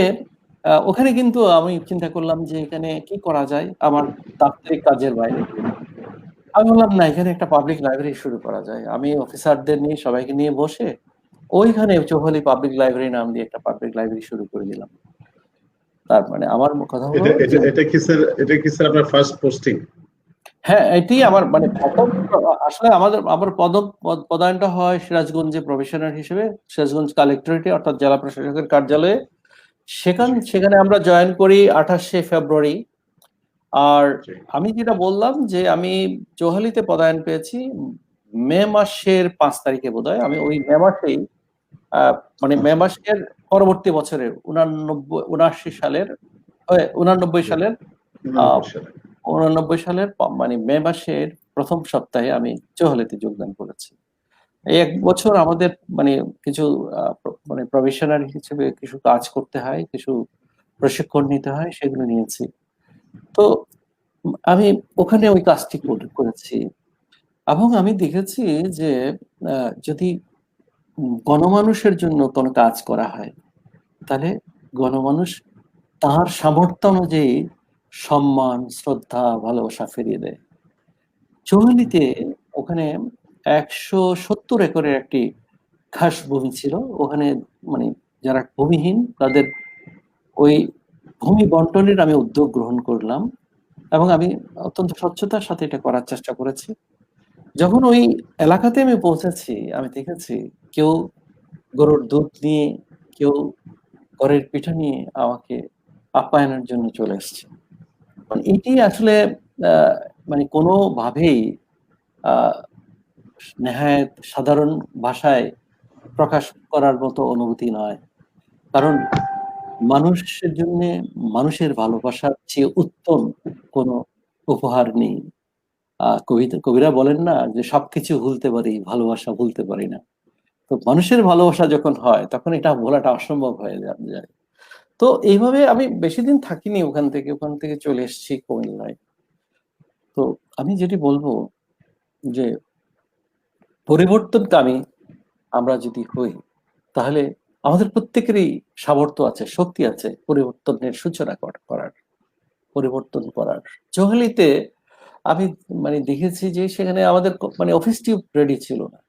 ওখানে কিন্তু আমি চিন্তা করলাম যে এখানে কি করা যায় আমার দাপ্তরিক কাজের বাইরে। আমি বললাম না, এখানে একটা পাবলিক লাইব্রেরি শুরু করা যায়। আমি অফিসারদের নিয়ে সবাইকে নিয়ে বসে ওইখানে চৌহালি পাবলিক লাইব্রেরি নাম দিয়ে একটা পাবলিক লাইব্রেরি শুরু করে দিলাম। তার মানে আমার কথা হলো যে এটা কি স্যার আপনার ফার্স্ট পোস্টিং? হ্যাঁ, এটি আমার মানে আসলে আমার পদায়নটা হয় সিরাজগঞ্জে প্রফেশনাল হিসেবে সিরাজগঞ্জ কালেক্টরেটে, অর্থাৎ জেলা প্রশাসকের কার্যালয়ে। সেখানে আমরা জয়েন করি 28শে ফেব্রুয়ারি। আর আমি যেটা বললাম যে আমি চৌহালিতে পদায়ন পেয়েছি মে মাসের 5 তারিখে বোধহয়। আমি ওই মে মাসেই মানে মে মাসের পরবর্তী বছরের 89 সালের 89 সালের মানে মে মাসের প্রথম সপ্তাহে আমি চৌহালিতে যোগদান করেছি। এই 1 বছর আমাদের মানে কিছু মানে প্রফেশনাল হিসেবে কিছু কাজ করতে হয়, কিছু প্রশিক্ষণ নিতে হয়, সেগুলো নিয়েছি। তো আমি ওখানে ওই কাজটি করেছি এবং আমি দেখেছি যে যদি গণমানুষের জন্য কোনো কাজ করা হয় তাহলে গণমানুষ তার সামর্থ্য অনুযায়ী সম্মান, শ্রদ্ধা, ভালোবাসা ফিরিয়ে দেয়। চৌহালিতে ওখানে 170 একরের একটি খাস ভূমি ছিল। ওখানে মানে যারা ভূমিহীন তাদের ওই ভূমি বন্টনের আমি উদ্যোগ গ্রহণ করলাম এবং আমি অত্যন্ত স্বচ্ছতার সাথে এটা করার চেষ্টা করেছি। যখন ওই এলাকাতে আমি পৌঁছেছি, আমি দেখেছি কেউ গরুর দুধ নিয়ে, কেউ ঘরের পিঠা নিয়ে আমাকে আপ্যায়নের জন্য চলে এসছে। মানে এটি আসলে মানে কোনোভাবেই নেহায়েত সাধারণ ভাষায় প্রকাশ করার মতো অনুভূতি নয়। কারণ মানুষের জন্য মানুষের ভালোবাসার চেয়ে উত্তম কোনো উপহার নেই। কবিরা বলেন না যে সবকিছু ভুলতে পারি, ভালোবাসা ভুলতে পারি না। তো মানুষের ভালোবাসা যখন হয় তখন এটা ভোলাটা অসম্ভব হয়ে যায়। তো এইভাবে আমি বেশি দিন থাকিনি ওখান থেকে চলে এসেছি কুমিল্লায়। তো আমি যেটি বলবো যে পরিবর্তনকামী আমরা যদি হই তাহলে আমাদের প্রত্যেকেরই সামর্থ্য আছে, শক্তি আছে পরিবর্তনের সূচনা করার, পরিবর্তন করার। চৌহালিতে আমি মানে দেখেছি যে সেখানে আমাদের মানে অফিসটি রেডি ছিল না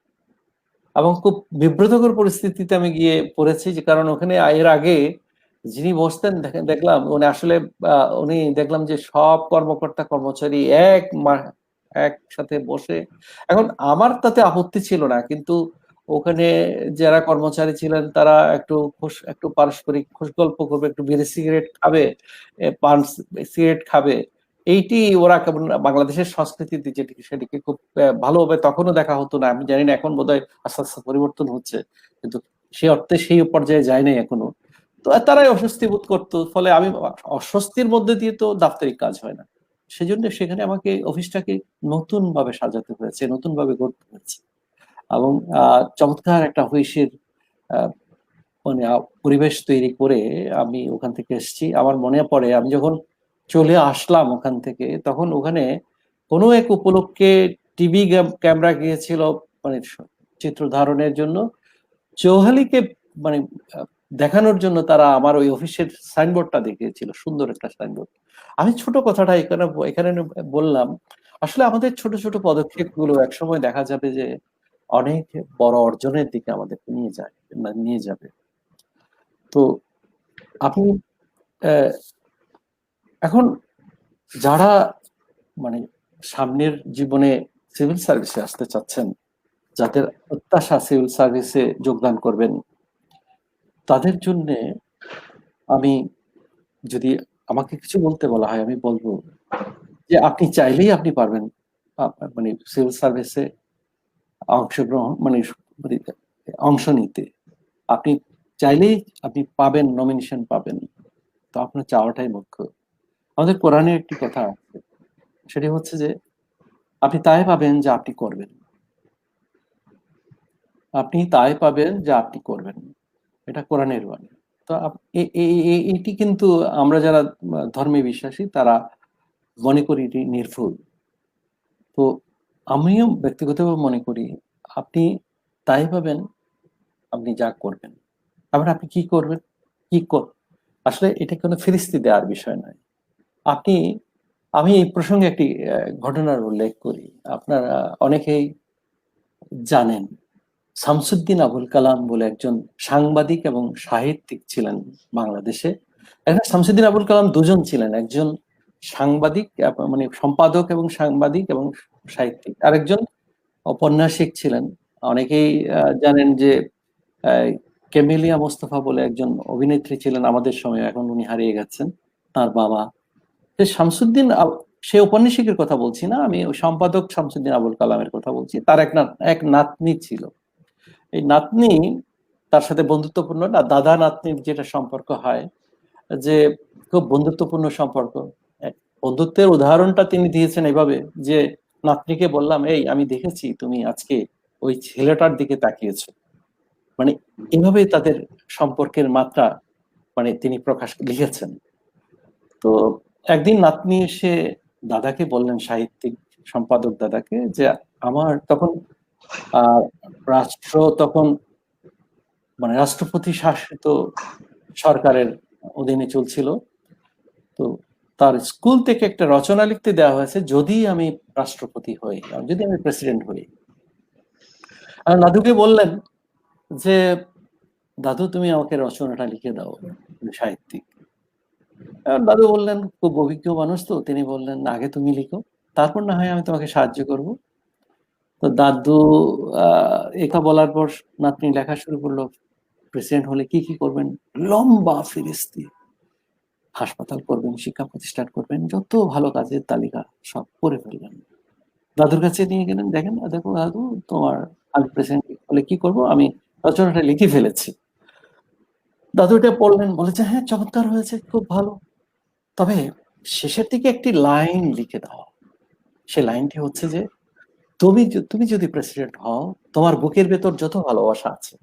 এবং খুব বিব্রতকর পরিস্থিতিতে আমি গিয়ে পড়েছি, যে কারণ ওখানে এর আগে যিনি বসতেন দেখলাম উনি আসলে উনি দেখলাম যে সব কর্মকর্তা কর্মচারী একসাথে বসে। এখন আমার তাতে আপত্তি ছিল না, কিন্তু ওখানে যারা কর্মচারী ছিলেন তারা একটু পারস্পরিক খোশ গল্প করবে, একটু বিড়ি সিগারেট খাবে, পান সিগারেট খাবে। এইটি ওরা কেমন বাংলাদেশের সংস্কৃতিতে সেটিকে খুব ভালোভাবে তখনও দেখা হতো না। আমি জানি না এখন বোধহয় আস্তে আস্তে পরিবর্তন হচ্ছে, কিন্তু সে অর্থে সেই পর্যায়ে যায় নাই এখনো। তো তারাই অস্বস্তি বোধ করতো, ফলে আমি অস্বস্তির মধ্যে দিয়ে তো দাপ্তরিক কাজ হয় না। সেজন্য সেখানে আমাকে অফিসটাকে নতুন ভাবে সাজাতে হয়েছে, নতুন ভাবে গড়তে হয়েছে এবং চমৎকার একটা অফিসের মানে পরিবেশ তৈরি করে আমি ওখান থেকে এসেছি। আমার মনে পড়ে আমি যখন চলে আসলাম ওখান থেকে, তখন ওখানে কোনো এক উপলক্ষে টিভি ক্যামেরা গিয়েছিল মানে চিত্র ধারণের জন্য। চৌহালিকে মানে দেখানোর জন্য তারা আমার ওই অফিসের সাইনবোর্ডটা দেখিয়েছিল, সুন্দর একটা সাইনবোর্ড। আমি ছোট কথাটা এখানে বললাম, আসলে আমাদের ছোট ছোট পদক্ষেপ গুলো একসময় দেখা যাবে যে অনেক বড় অর্জনের দিকে আমাদেরকে নিয়ে যাবে। তো আপনি এখন যারা মানে সামনের জীবনে সিভিল সার্ভিসে আসতে চাচ্ছেন, যাদের প্রত্যাশা সিভিল সার্ভিসে যোগদান করবেন, তাদের জন্য আমি, যদি আমাকে কিছু বলতে বলা হয়, আমি বলবো যে আপনি চাইলেই আপনি পারবেন মানে সিভিল সার্ভিসে অংশগ্রহণ, মানে অংশ নিতে। আপনি চাইলেই আপনি পাবেন, নমিনেশন পাবেন। তো আপনার চাওয়াটাই মুখ্য। আমাদের কোরআনে একটি কথা আছে, সেটি হচ্ছে যে আপনি তাই পাবেন যা আপনি করবেন। আপনি তাই পাবেন যা আপনি করবেন, এটা কোরআনের বাণী। তো এটি কিন্তু আমরা যারা ধর্মে বিশ্বাসী তারা মনে করি এটি নির্ভুল। তো আমিও ব্যক্তিগতভাবে মনে করি আপনি তাই পাবেন আপনি যা করবেন। আবার আপনি কি করবেন, আসলে এটা কোনো ফিরিস্তি দেওয়ার বিষয় নয়। আপনি, আমি এই প্রসঙ্গে একটি ঘটনার উল্লেখ করি। আপনারা অনেকেই জানেন শামসুদ্দিন আবুল কালাম বলে একজন সাংবাদিক এবং সাহিত্যিক ছিলেন বাংলাদেশে। শামসুদ্দিন আবুল কালাম দুজন ছিলেন, একজন সাংবাদিক মানে সম্পাদক এবং সাংবাদিক এবং সাহিত্যিক, আরেকজন ঔপন্যাসিক ছিলেন। অনেকেই জানেন যে ক্যামেলিয়া মোস্তফা বলে একজন অভিনেত্রী ছিলেন আমাদের সময়, এখন উনি হারিয়ে গেছেন, তার বাবা। শামসুদ্দিন সে ঔপন্যাসিকের কথা বলছি না, আমি সম্পাদক শামসুদ্দিন আবুল কালামের কথা বলছি। তার এক নাতনি ছিল। এই নাতনি তার সাথে বন্ধুত্বপূর্ণ, না দাদা নাতনির যেটা সম্পর্ক হয়, যে খুব বন্ধুত্বপূর্ণ সম্পর্ক। বন্ধুত্বের উদাহরণটা তিনি দিয়েছেন এভাবে যে নাতনিকে বললাম, এই আমি দেখেছি তুমি আজকে ওই ছেলেটার দিকে তাকিয়েছো। মানে এভাবে তাদের সম্পর্কের মাত্রা মানে তিনি লিখেছেন। তো একদিন নাতনি এসে দাদাকে বললেন, সাহিত্যিক সম্পাদক দাদাকে, যে আমার তখন রাষ্ট্র তখন মানে রাষ্ট্রপতি শাসিত সরকারের অধীনে চলছিল। তো তার স্কুল থেকে একটা রচনা লিখতে দেওয়া হয়েছে, যদি আমি রাষ্ট্রপতি হই, যদি আমি প্রেসিডেন্ট হই। আর দাদুকে বললেন যে দাদু তুমি আমাকে রচনাটা লিখে দাও, সাহিত্যিক। দাদু বললেন, খুব অভিজ্ঞ মানুষ তো, তিনি বললেন আগে তুমি লিখো, তারপর না হয় আমি তোমাকে সাহায্য করব। তো দাদু এটা বলার পর নাতনি লেখা শুরু করলো, প্রেসিডেন্ট হলে কি কি করবেন, লম্বা ফিরিস্তি, হাসপাতাল করবেন, শিক্ষা প্রতিষ্ঠান করবেন, যত ভালো কাজের তালিকা সব করে ফেললেন। দাদুর কাছে নিয়ে গেলেন, দেখেন দেখো দাদু, তোমার আমি প্রেসিডেন্ট হলে কি করব, আমি রচনাটা লিখে ফেলেছি। দাদু এটা পড়লেন, বলেছে হ্যাঁ চমৎকার হয়েছে, খুব ভালো, তবে শেষের দিকে একটি লাইন লিখে দাও। সে লাইনটি হচ্ছে যে তুমি যদি প্রেসিডেন্ট হও, তোমার বুকের ভেতর যত ভালোবাসা আছে,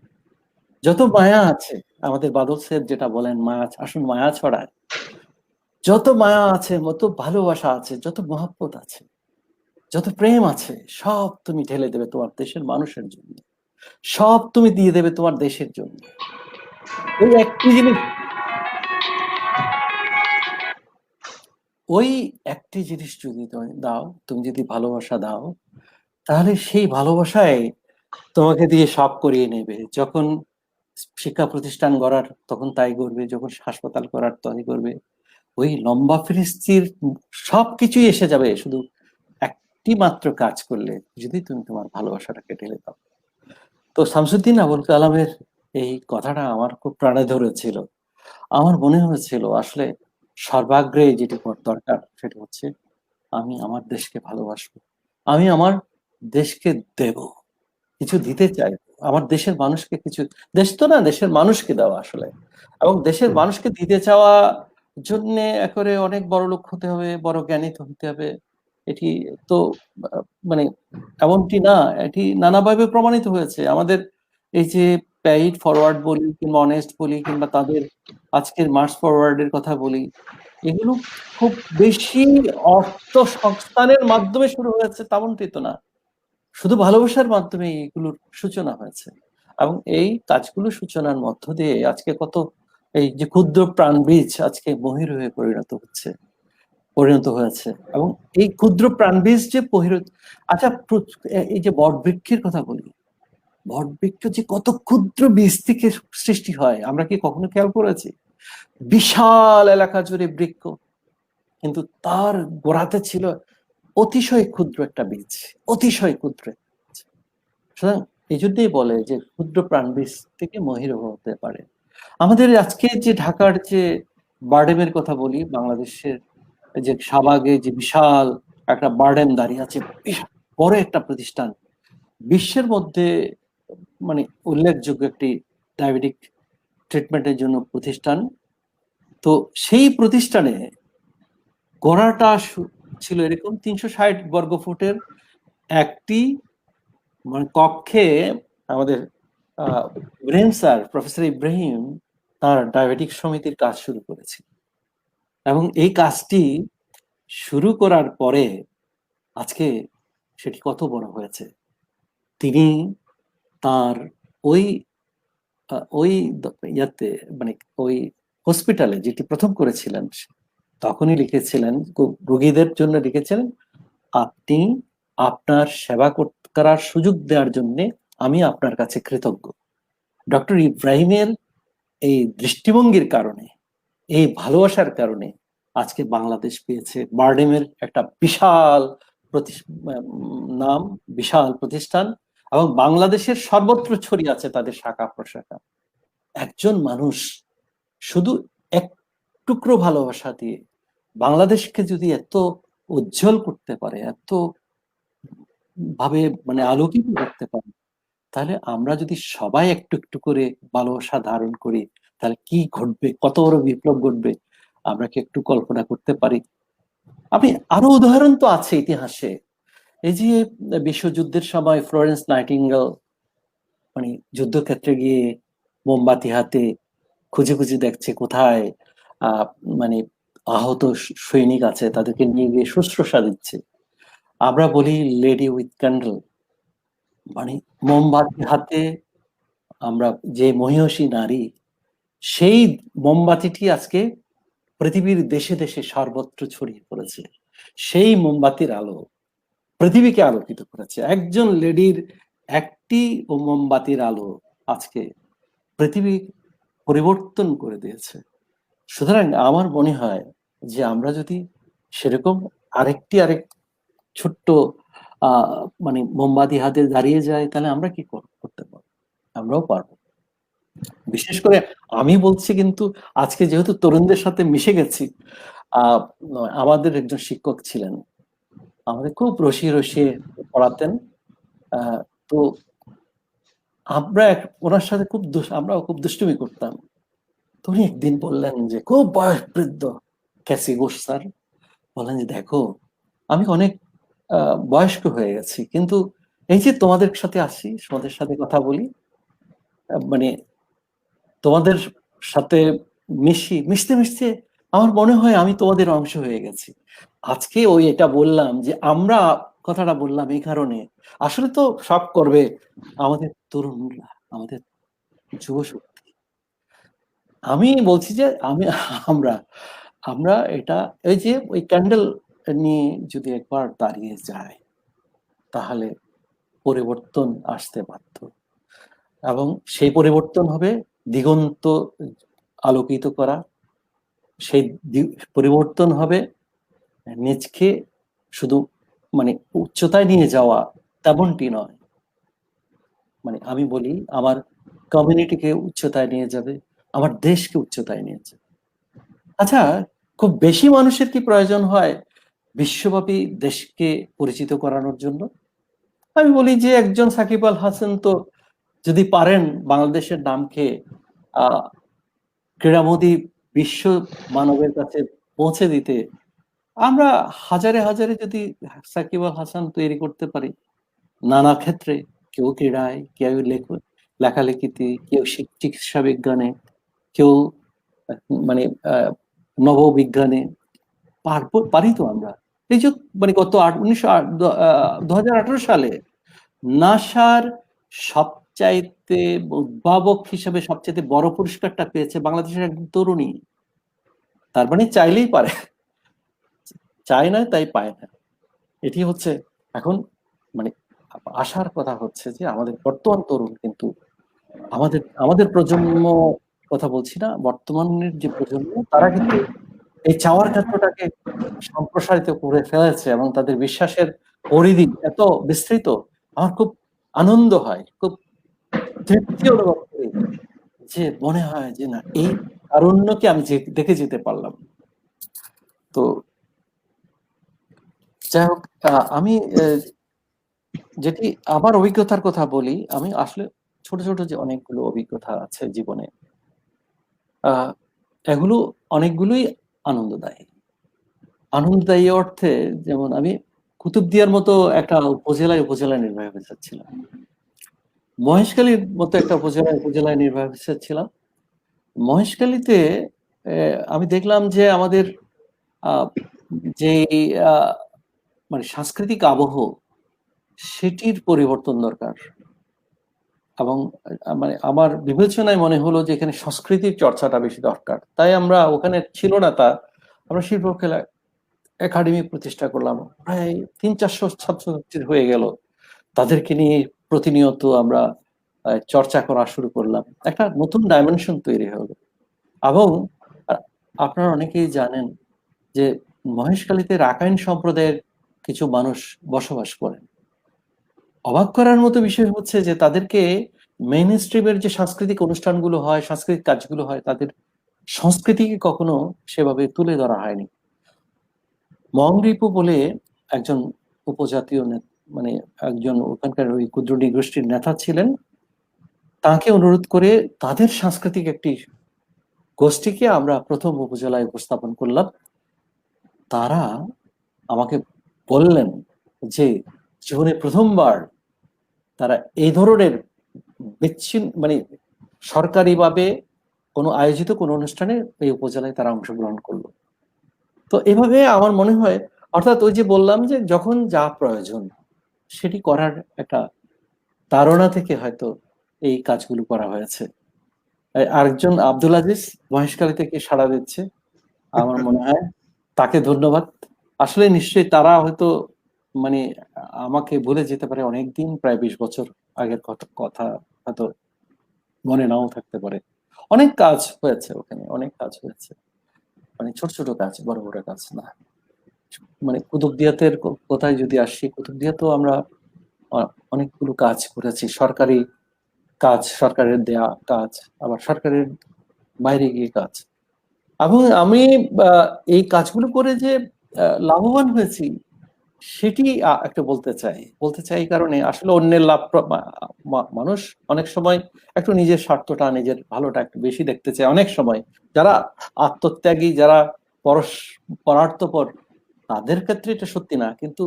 যত মায়া আছে, আমাদের বাদল স্যার যেটা বলেন, মায়া আসুন মায়া ছড়ায়, যত মায়া আছে, যত ভালোবাসা আছে, যত মহব্বত আছে, যত প্রেম আছে, সব তুমি ঢেলে দেবে তোমার দেশের মানুষের জন্য, সব তুমি দিয়ে দেবে তোমার দেশের জন্য। ওই একটি জিনিস, ওই একটি জিনিস যদি তুমি দাও, তুমি যদি ভালোবাসা দাও, তাহলে সেই ভালোবাসায় তোমাকে দিয়ে সব করিয়ে নেবে। যখন শিক্ষা প্রতিষ্ঠান গড়ার তখন তাই করবে, যখন হাসপাতাল করার তাই করবে। ওই লম্বা ফিরিস্তির সবকিছুই এসে যাবে, শুধু একটি মাত্র কাজ করলে, যদি তুমি তোমার ভালোবাসাটাকে ঢেলে দাও। তো শামসুদ্দিন আবুল কালামের এই কথাটা আমার খুব প্রাণে ধরেছিল। আমার মনে হয়েছিল আসলে সর্বাগ্রে যেটি দরকার সেটা হচ্ছে আমি আমার দেশকে ভালোবাসবো, আমি আমার দেশকে দেব, কিছু দিতে চাই, আমার দেশের মানুষকে কিছু, দেশ তো না, দেশের মানুষকে দেওয়া আসলে। এবং দেশের মানুষকে দিতে চাওয়া জন্য একেবারে অনেক বড় লোক হতে হবে, বড় জ্ঞানী হতে হবে, এটি তো মানে এমনটি না। এটি নানাভাবে প্রমাণিত হয়েছে। আমাদের এই যে পেইড ফরওয়ার্ড বলি কিংবা অনেস্ট বলি, কিংবা তাদের আজকের মার্চ ফরওয়ার্ডের কথা বলি, এগুলো খুব বেশি অর্থ সংস্থানের মাধ্যমে শুরু হয়েছে তেমনটি তো না, শুধু ভালোবাসার মাধ্যমে এগুলোর সূচনা হয়েছে। এবং এই কাজগুলো সূচনার মধ্য দিয়ে আজকে কত এই যে ক্ষুদ্র প্রাণ বীজ আজকে মহির হয়ে পরিণত হয়েছে। এবং এই ক্ষুদ্র প্রাণ বীজ যে আচ্ছা, এই যে বট বৃক্ষের কথা বলি, বট বৃক্ষ যে কত ক্ষুদ্র বীজ থেকে সৃষ্টি হয়, আমরা কি কখনো খেয়াল করেছি? বিশাল এলাকা জুড়ে বৃক্ষ, কিন্তু তার গোড়াতে ছিল অতিশয় ক্ষুদ্র একটা বীজ, অতিশয় ক্ষুদ্র। সুতরাং এই জন্যই বলে যে ক্ষুদ্র প্রাণ বীজ থেকে মহির হতে পারে। আমাদের আজকে যে ঢাকার যে বারডেমের কথা বলি, বাংলাদেশের যে শাহবাগে যে বিশাল একটা বারডেম দাঁড়িয়ে আছে, বিশাল বড় একটা প্রতিষ্ঠান, বিশ্বের মধ্যে মানে উল্লেখযোগ্য একটি ডায়াবেটিক ট্রিটমেন্টের জন্য প্রতিষ্ঠান। তো সেই প্রতিষ্ঠানে গড়াটা ছিল এরকম 360 বর্গ ফুটের একটি মানে কক্ষে আমাদের ইব্রাহিম স্যার, প্রফেসর ইব্রাহিম তার ডায়াবেটিক সমিতির কাজ শুরু করেছে, এবং এই কাজটি শুরু করার পরে আজকে সেটি কত বড় হয়েছে। তিনি তার ওই ওই ইয়াতে মানে ওই হসপিটালে যেটি প্রথম করেছিলেন তখনই লিখেছিলেন, রোগীদের জন্য লিখেছিলেন, আপনি আপনার সেবা করার সুযোগ দেওয়ার জন্য আমি আপনার কাছে কৃতজ্ঞ। ডক্টর ইব্রাহিমের এই দৃষ্টিভঙ্গির কারণে, এই ভালোবাসার কারণে আজকে বাংলাদেশ পেয়েছে বারডেমের একটা বিশাল নাম, বিশাল প্রতিষ্ঠান, এবং বাংলাদেশের সর্বত্র ছড়িয়ে আছে তাদের শাখা প্রশাখা। একজন মানুষ শুধু এক টুকরো ভালোবাসা দিয়ে বাংলাদেশকে যদি এত উজ্জ্বল করতে পারে, এত ভাবে মানে আলোকিত করতে পারে, তাহলে আমরা যদি সবাই একটু একটু করে ভালোবাসা ধারণ করি, তাহলে কি ঘটবে, কত বড় বিপ্লব ঘটবে আমরা কি একটু কল্পনা করতে পারি? আপনি আরো উদাহরণ তো আছে ইতিহাসে। এই যে বিশ্বযুদ্ধের সময় ফ্লোরেন্স নাইটিঙ্গেল মানে যুদ্ধক্ষেত্রে গিয়ে মোমবাতি হাতে খুঁজে খুঁজে দেখছে কোথায় মানে আহত সৈনিক আছে, তাদেরকে নিয়ে গিয়ে শুশ্রূষা দিচ্ছে। আমরা বলি লেডি উইথ ক্যান্ডেল, মানে মোমবাতি হাতে আমরা যে মহিষী নারী, সেই মোমবাতিটি আজকে পৃথিবীর দেশে দেশে সর্বত্র ছড়িয়ে পড়েছে। সেই মোমবাতির আলো পৃথিবীকে আলোকিত করেছে। একজন লেডির একটি মোমবাতির আলো আজকে পৃথিবী পরিবর্তন করে দিয়েছে। সুতরাং আমার মনে হয় যে আমরা যদি সেরকম আরেক ছোট্ট মানে মোমবাতি হাতে দাঁড়িয়ে যায়, তাহলে আমরা কি করতে পারবো? আমরাও পারবো। বিশেষ করে আমি বলছি, কিন্তু আজকে যেহেতু তরুণদের সাথে মিশে গেছি, আমাদের একজন শিক্ষক ছিলেন, আমাদের খুব রসিয়ে রসিয়ে পড়াতেন। তো আমরা ওনার সাথে আমরাও খুব দুষ্টুমি করতাম। তো উনি একদিন বললেন যে, খুব বয়স বৃদ্ধ ক্যাসি ঘোষ স্যার বললেন যে, দেখো আমি অনেক বয়স্ক হয়ে গেছি, কিন্তু এই যে তোমাদের সাথে আসি, তোমাদের সাথে কথা বলি, মানে তোমাদের সাথে মিশতে মিশতে আমার মনে হয় আমি তোমাদের অংশ হয়ে গেছি। আজকে ওই এটা বললাম যে আমরা কথাটা বললাম এই কারণে, আসলে তো সব করবে আমাদের তরুণরা, আমাদের যুব শক্তি। আমি বলছি যে আমরা আমরা এটা এই যে ওই ক্যান্ডেল নিয়ে যদি একবার দাঁড়িয়ে যায়, তাহলে পরিবর্তন আসতে বাধ্য, এবং সেই পরিবর্তন হবে দিগন্ত আলোকিত করা। সেই পরিবর্তন হবে নিজকে শুধু মানে উচ্চতায় নিয়ে যাওয়া, তেমনটি নয়। মানে আমি বলি আমার কমিউনিটিকে উচ্চতায় নিয়ে যাবে, আমার দেশকে উচ্চতায় নিয়ে যাবে। আচ্ছা, খুব বেশি মানুষের কি প্রয়োজন হয় বিশ্বব্যাপী দেশকে পরিচিত করানোর জন্য? আমি বলি যে একজন সাকিব আল হাসান তো যদি পারেন বাংলাদেশের নামকে ক্রীড়ামোদী বিশ্ব মানবের কাছে পৌঁছে দিতে, আমরা হাজারে হাজারে যদি সাকিব আল হাসান তৈরি করতে পারি নানা ক্ষেত্রে, কেউ ক্রীড়ায়, কেউ লেখালেখিতে, কেউ চিকিৎসা বিজ্ঞানে, কেউ মানে নববিজ্ঞানে, পারি তো আমরা। এই যে মানে গত 2018 সালে নাসার সবচাইতে উদ্ভাবক হিসেবে সবচাইতে বড় পুরস্কারটা পেয়েছে বাংলাদেশের একজন তরুণী। তার মানে চাইলেই পারে, চায় না তাই পায় না। এটি হচ্ছে এখন মানে আশার কথা হচ্ছে যে আমাদের বর্তমান তরুণ কিন্তু আমাদের প্রজন্ম কথা বলছি না, বর্তমানের যে প্রজন্ম, তারা কিন্তু এই চাওয়ার ক্ষেত্রটাকে সম্প্রসারিত করে ফেলেছে, এবং তাদের বিশ্বাসের পরিধি এত বিস্তৃত, আমার খুব আনন্দ হয়, খুব তৃপ্তি অনুভব করি যে মনে হয় যে না এই তারুণ্যকে আমি দেখে যেতে পারলাম। তো যাই হোক, আমি যেটি আমার অভিজ্ঞতার কথা বলি, আমি আসলে ছোট ছোট যে অনেকগুলো অভিজ্ঞতা আছে জীবনে, এগুলো অনেকগুলোই আনন্দদায়ী। আনন্দদায়ী অর্থে যেমন আমি কুতুবদিয়ার মতো একটা উপজেলায় নির্বাহী অফিসার ছিলাম, মহেশখালীর মতো একটা উপজেলায় নির্বাহী অফিসার ছিলাম। মহেশখালীতে আমি দেখলাম যে আমাদের যে মানে সাংস্কৃতিক আবহ, সেটির পরিবর্তন দরকার। এবং মানে আমার বিবেচনায় মনে হলো যে এখানে সংস্কৃতির চর্চাটা বেশি দরকার। তাই আমরা ওখানে ছিল না তা আমরা শিল্পকলা একাডেমি প্রতিষ্ঠা করলাম। প্রায় 300-400 ছাত্রছাত্রীর হয়ে গেল। তাদেরকে নিয়ে প্রতিনিয়ত আমরা চর্চা করা শুরু করলাম। একটা নতুন ডাইমেনশন তৈরি হলো। এবং আপনারা অনেকেই জানেন যে মহেশখালীতে রাখাইন সম্প্রদায়ের কিছু মানুষ বসবাস করেন। অবাক করার মতো বিষয় হচ্ছে যে তাদেরকে মেইন স্ট্রিমের যে সাংস্কৃতিক অনুষ্ঠানগুলো হয়, সাংস্কৃতিক কাজগুলো হয়, তাদের সংস্কৃতিকে কখনো সেভাবে তুলে ধরা হয়নি। মংরিপু বলে একজন উপজাতীয় মানে একজন ওখানকার ওই ক্ষুদ্র নৃগোষ্ঠীর নেতা ছিলেন। তাকে অনুরোধ করে তাদের সাংস্কৃতিক একটি গোষ্ঠীকে আমরা প্রথম উপজেলায় উপস্থাপন করলাম। তারা আমাকে বললেন যে জীবনে প্রথমবার তারা এই ধরনের মানে সরকারিভাবে কোনো আয়োজিত কোনো অনুষ্ঠানে এই উপজেলায় তারা অংশগ্রহণ করলো। তো এভাবে আমার মনে হয়, অর্থাৎ ওই যে বললাম যে যখন যা প্রয়োজন সেটি করার একটা ধারণা থেকে হয়তো এই কাজগুলো করা হয়েছে। আরেকজন আব্দুল আজিজ মহেশখালী থেকে সাড়া দিচ্ছে, আমার মনে হয় তাকে ধন্যবাদ। আসলে নিশ্চয়ই তারা হয়তো মানে আমাকে বলে যেতে পারে অনেকদিন, প্রায় 20 বছর আগের কথা হয়তো মনে নাও থাকতে পারে। অনেক কাজ হয়েছে ওখানে, অনেক কাজ হয়েছে, মানে ছোট ছোট কাজ, বড় বড় কাজ না। মানে কুতুবদিয়াতের কোথায় যদি আসি, কুতুবদিয়াতেও আমরা অনেকগুলো কাজ করেছি, সরকারি কাজ, সরকারের দেয়া কাজ, আবার সরকারের বাইরে গিয়ে কাজ। এবং আমি এই কাজগুলো করে যে লাভবান হয়েছি সেটি একটা বলতে চাই কারণে আসলে অন্যের লাভ মানুষ অনেক সময় একটু নিজের স্বার্থটা, নিজের ভালোটা একটু বেশি দেখতে চায়। অনেক সময় যারা আত্মত্যাগী, যারা পরার্থপর, তাদের ক্ষেত্রে এটা সত্যি না, কিন্তু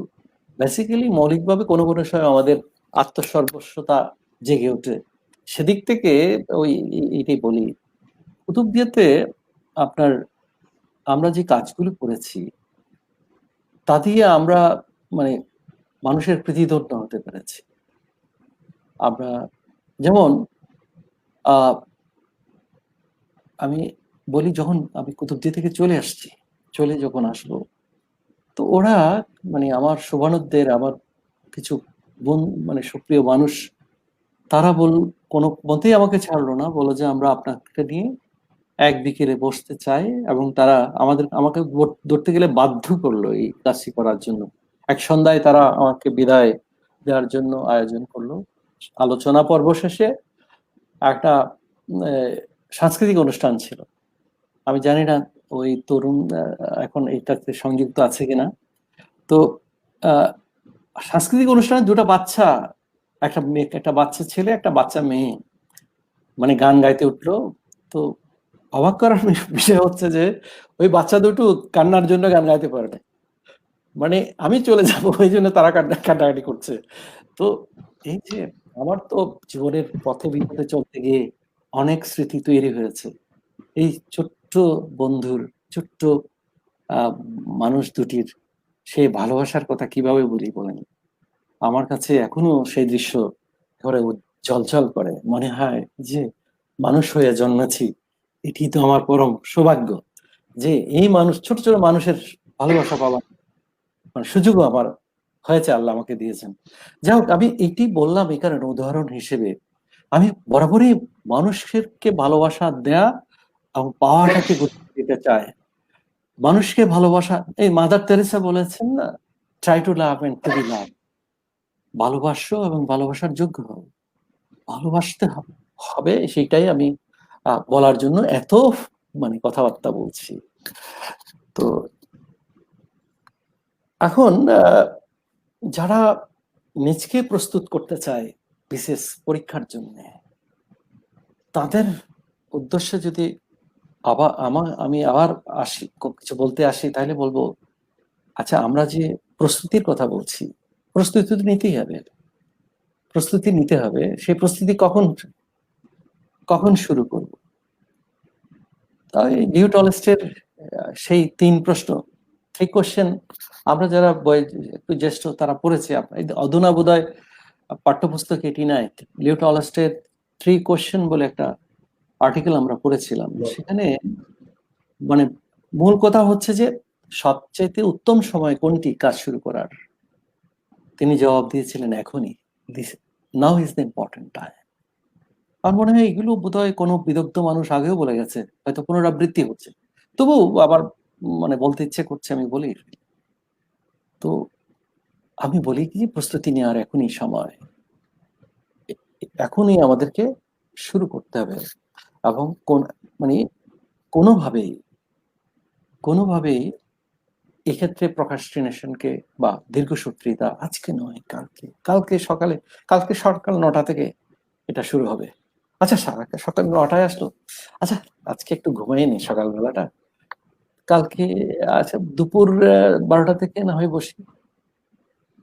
বেসিক্যালি মৌলিকভাবে কোনো কোনো সময় আমাদের আত্মসর্বস্বতা জেগে ওঠে। সেদিক থেকে ওই এটাই বলি, কুতুবদিয়াতে আপনার আমরা যে কাজগুলো করেছি তা দিয়ে আমরা মানে মানুষের প্রতিধন্য হতে পেরেছি। আমরা যেমন আমি বলি, যখন আমি কুতুবদিয়া থেকে চলে যখন আসলো, তো ওরা মানে আমার শোভানুদ্দের, আমার কিছু মানে সুপ্রিয় মানুষ, তারা কোনো মতেই আমাকে ছাড়লো না, বলো যে আমরা আপনাকে নিয়ে এক বিকেলে বসতে চাই। এবং তারা আমাকে ধরতে গেলে বাধ্য করলো এই কাজটি করার জন্য। এক সন্ধ্যায় তারা আমাকে বিদায় দেওয়ার জন্য আয়োজন করলো। আলোচনা পর্ব শেষে একটা সাংস্কৃতিক অনুষ্ঠান ছিল। আমি জানি না ওই তরুণ এখন এটাতে সংযুক্ত আছে কিনা। তো সাংস্কৃতিক অনুষ্ঠানে দুটো বাচ্চা, একটা বাচ্চা ছেলে, একটা বাচ্চা মেয়ে, মানে গান গাইতে উঠলো। তো অবাক করার বিষয় হচ্ছে যে ওই বাচ্চা দুটো কান্নার জন্য গান গাইতে পারে না, মানে আমি চলে যাব ওই জন্য তারা কান্নাকাটি করছে। তো এই যে আমার তো জীবনের পথে বিপথে চলতে গিয়ে অনেক স্মৃতি তৈরি হয়েছে এই ছোট্ট বন্ধুর, ছোট্ট মানুষ দুটির সেই ভালোবাসার কথা কিভাবে বলি বলেন। আমার কাছে এখনো সেই দৃশ্য ধরে ঝলঝল করে। মনে হয় যে মানুষ হয়ে জন্মেছি, এটি তো আমার পরম সৌভাগ্য যে এই ছোট ছোট মানুষের ভালোবাসা পাওয়ার মানে সুযোগও আমার হয়েছে, আল্লাহ আমাকে দিয়েছেন। যাই হোক, আমি এটি বললাম এই কারণে উদাহরণ হিসেবে, আমি বরাবরই মানুষকে ভালোবাসা দেয়া এবং পাওয়াটাকে গুরুত্ব দিতে চাই। মানুষকে ভালোবাসা, এই মাদার তেরেসা বলেছেন না, try to love and to be love. ভালোবাসো এবং ভালোবাসার যোগ্য হও, ভালোবাসতে হবে, সেটাই আমি বলার জন্য এত কথাবার্তা বলছি। তো এখন যারা নিজকে প্রস্তুত করতে চায় বিশেষ পরীক্ষার জন্য, তাদের উদ্দেশ্যে যদি আমি আবার কিছু বলতে আসি, তাহলে বলবো, আচ্ছা, আমরা যে প্রস্তুতির কথা বলছি, প্রস্তুতি তো নিতেই হবে, প্রস্তুতি নিতে হবে। সেই প্রস্তুতি কখন শুরু করব? তাই লিও টলস্টয়ের সেই 3 প্রশ্ন, 3 কোশ্চেন, আমরা যারা একটু জ্যেষ্ঠ তারা পড়েছি। অধুনা বোধহয় পাঠ্যপুস্তক এটি নাই। লিও টলস্টয়ের 3 কোশ্চেন বলে একটা আর্টিকেল আমরা পড়েছিলাম। সেখানে মূল কথা হচ্ছে যে সবচেয়ে উত্তম সময় কোনটি কাজ শুরু করার। তিনি জবাব দিয়েছিলেন, এখনই, now is the important time. আমার মনে হয় এগুলো বোধহয় কোনো বিদগ্ধ মানুষ আগেও বলে গেছে, হয়তো পুনরাবৃত্তি হচ্ছে, তবু আবার বলতে ইচ্ছে করছে, আমি বলি। তো আমি বলি কি, প্রস্তুতি নেওয়ার এখনই সময়, এখনই আমাদেরকে শুরু করতে হবে। এবং কোনোভাবেই এক্ষেত্রে প্রক্রাস্টিনেশনকে বা দীর্ঘসূত্রিতা আজকে নয়, কালকে সকাল 9টা থেকে এটা শুরু হবে। আচ্ছা, সকাল 9টায় আসলো, আচ্ছা আজকে একটু ঘুমাই নি সকালবেলাটা, কালকে আচ্ছা দুপুর 12টা থেকে না হয় বসি।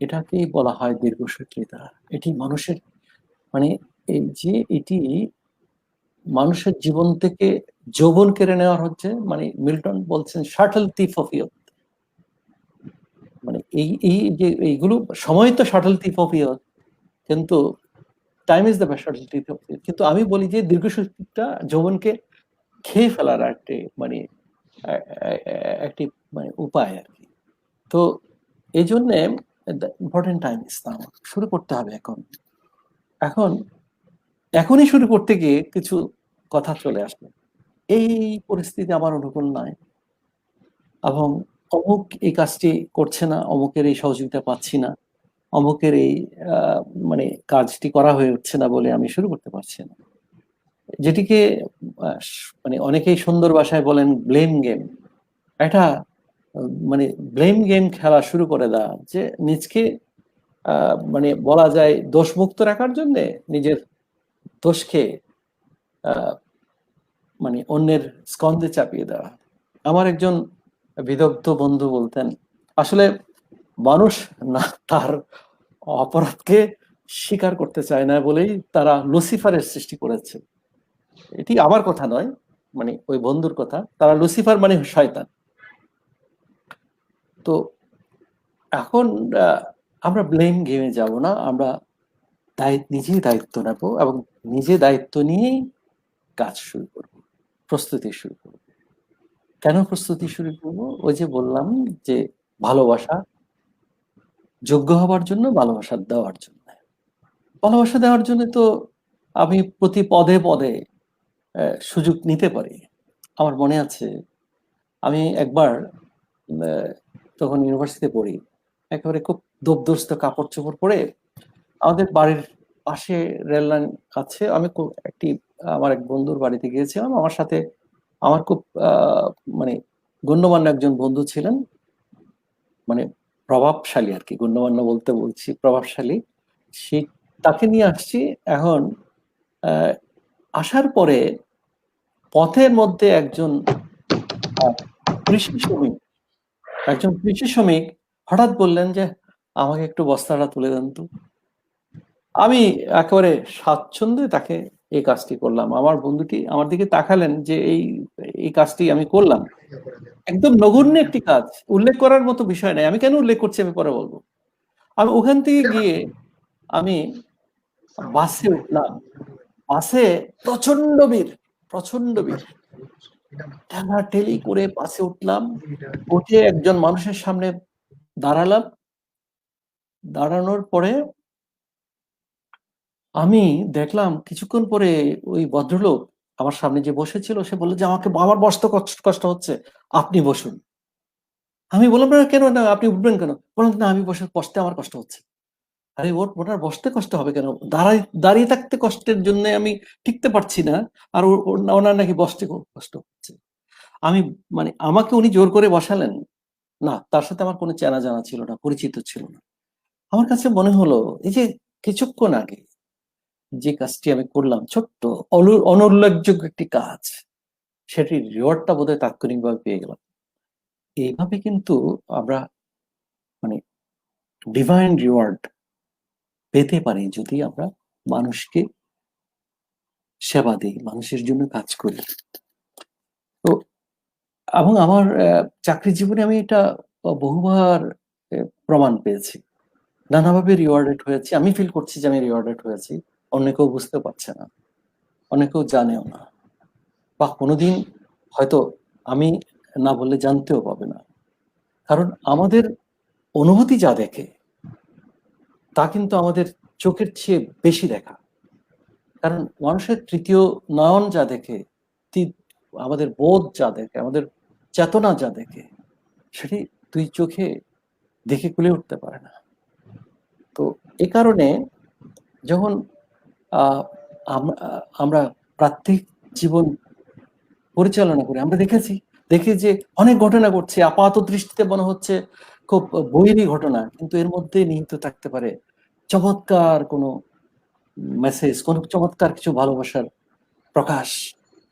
এটাকেই বলা হয় দীর্ঘসূত্রিতা। এটি মানুষের এটি মানুষের জীবন থেকে যৌবন কেড়ে নেওয়ার হচ্ছে, মিল্টন বলছেন শাটল থিফ অফ ইয়ুথ। এই যে এইগুলো সময় তো শাটল থিফ অফ ইয়ুথ, কিন্তু time is the best shuttle thief of youth. কিন্তু আমি বলি যে দীর্ঘসূত্রিতা যৌবনকে খেয়ে ফেলার একটি একটি উপায় আর কি। তো এই জন্যে ইম্পর্টেন্ট টাইম ইজ নাও, শুরু করতে হবে এখনই শুরু করতে গিয়ে কিছু কথা চলে আসবে, এই পরিস্থিতি আমার অনুকূল নয়, এবং অমুক এই কাজটি করছে না, অমুকের এই সহযোগিতা পাচ্ছি না, অমুকের এই কাজটি করা হয়ে উঠছে না বলে আমি শুরু করতে পারছি না। যেটিকে অনেকেই সুন্দর ভাষায় বলেন ব্লেম গেম। এটা ব্লেম গেম খেলা শুরু করে দেওয়া, যে নিজকে বলা যায় দোষমুক্ত রাখার জন্য নিজের দোষকে অন্যের স্কন্ধে চাপিয়ে দেওয়া। আমার একজন বিদগ্ধ বন্ধু বলতেন, আসলে মানুষ না তার অপরাধকে স্বীকার করতে চায় না বলেই তারা লুসিফারের সৃষ্টি করেছে। এটি আমার কথা নয়, ওই বন্ধুর কথা। তারা লুসিফার শয়তান। তো এখন আমরা ব্লেম গেমে যাব না, আমরা নিজেই দায়িত্ব নেব এবং নিজে দায়িত্ব নিয়েই কাজ শুরু করব, প্রস্তুতি শুরু করব। কেন প্রস্তুতি শুরু করব? ওই যে বললাম যে ভালোবাসা, যোগ্য হবার জন্য, ভালোবাসা দেওয়ার জন্য। ভালোবাসা দেওয়ার জন্য তো আমি প্রতি পদে পদে সুযোগ নিতে পারি। আমার মনে আছে, আমি একবার তখন ইউনিভার্সিটিতে পড়ি, একেবারে খুব দোবদস্ত কাপড় চোপড় পরে আমাদের বাড়ির পাশে রেল লাইন আছে, আমি আমার এক বন্ধুর বাড়িতে গিয়েছিলাম। আমার সাথে আমার খুব গণ্যমান্য একজন বন্ধু ছিলেন, প্রভাবশালী আর কি, গণ্যমান্য বলতে বলছি প্রভাবশালী, তাকে নিয়ে আসছি। এখন আসার পরে পথের মধ্যে একজন কৃষি শ্রমিক হঠাৎ বললেন যে, আমাকে একটু বস্তাটা তুলে দেন তো। আমি একেবারে স্বাচ্ছন্দ্যে তাকে এই কাজটি করলাম। আমার বন্ধুটি আমার দিকে তাকালেন যে এই কাজটি আমি করলাম, একদম নগণ্য একটি কাজ, উল্লেখ করার মতো বিষয় নাই। আমি কেন উল্লেখ করছি আমি পরে বলবো। আমি ওখান থেকে গিয়ে আমি বাসে উঠলাম। বাসে প্রচন্ড ভিড়, ঠেলাঠেলি করে বাসে উঠলাম। উঠে একজন মানুষের সামনে দাঁড়ালাম। দাঁড়ানোর পরে আমি দেখলাম কিছুক্ষণ পরে ওই ভদ্রলোক আমার সামনে যে বসেছিল, সে বলল যে, আমাকে আমার বসতে কষ্ট হচ্ছে, আপনি বসুন। আমি বললাম, না কেন, না আপনি উঠবেন কেন? বললাম, না আমি বসতে আমার কষ্ট হচ্ছে। আরে ওনার বসতে কষ্ট হবে কেন? দাঁড়িয়ে থাকতে কষ্টের জন্য আমি টিকতে পারছি না, আর ওনার নাকি বসতে কষ্ট হচ্ছে। আমি মানে আমাকে উনি জোর করে বসালেন না, তার সাথে আমার কোনো চেনা জানা ছিল না, পরিচিত ছিল না। আমার কাছে মনে হলো এই যে কিছুক্ষণ আগে যে কাজটি আমি করলাম, ছোট্ট অনুল্লেখযোগ্য একটি কাজ, সেটির রিওয়ার্ডটা বোধহয় তাৎক্ষণিকভাবে পেয়ে গেলাম। এইভাবে কিন্তু আমরা মানে ডিভাইন রিওয়ার্ড পেতে পারি যদি আমরা মানুষকে সেবা দিই, মানুষের জন্য কাজ করি। তো এবং আমার চাকরি জীবনে আমি এটা বহুবার প্রমাণ পেয়েছি, নানাভাবে রিওয়ার্ডেড হয়েছি। আমি ফিল করছি যে আমি রিওয়ার্ডেড হয়েছি, অন্য কেউ বুঝতে পারছে না, অন্য কেউ জানেও না, বা কোনোদিন হয়তো আমি না বললে জানতেও পাবে না। কারণ আমাদের অনুভূতি যা দেখে তা কিন্তু আমাদের চোখের চেয়ে বেশি দেখা। কারণ মানুষের তৃতীয় নয়ন যা দেখে, আমাদের বোধ যা দেখে, আমাদের চেতনা যা দেখে, সেটি দুই চোখে দেখে কুলে উঠতে পারে না। তো এ কারণে যখন আমরা প্রাত্যহিক জীবন পরিচালনা করি, আমরা দেখি যে অনেক ঘটনা ঘটছে, আপাত দৃষ্টিতে মনে হচ্ছে খুব বৈরী ঘটনা, কিন্তু এর মধ্যে নিহিত থাকতে পারে চমৎকার কোনো মেসেজ, কোন চমৎকার কিছু ভালোবাসার প্রকাশ।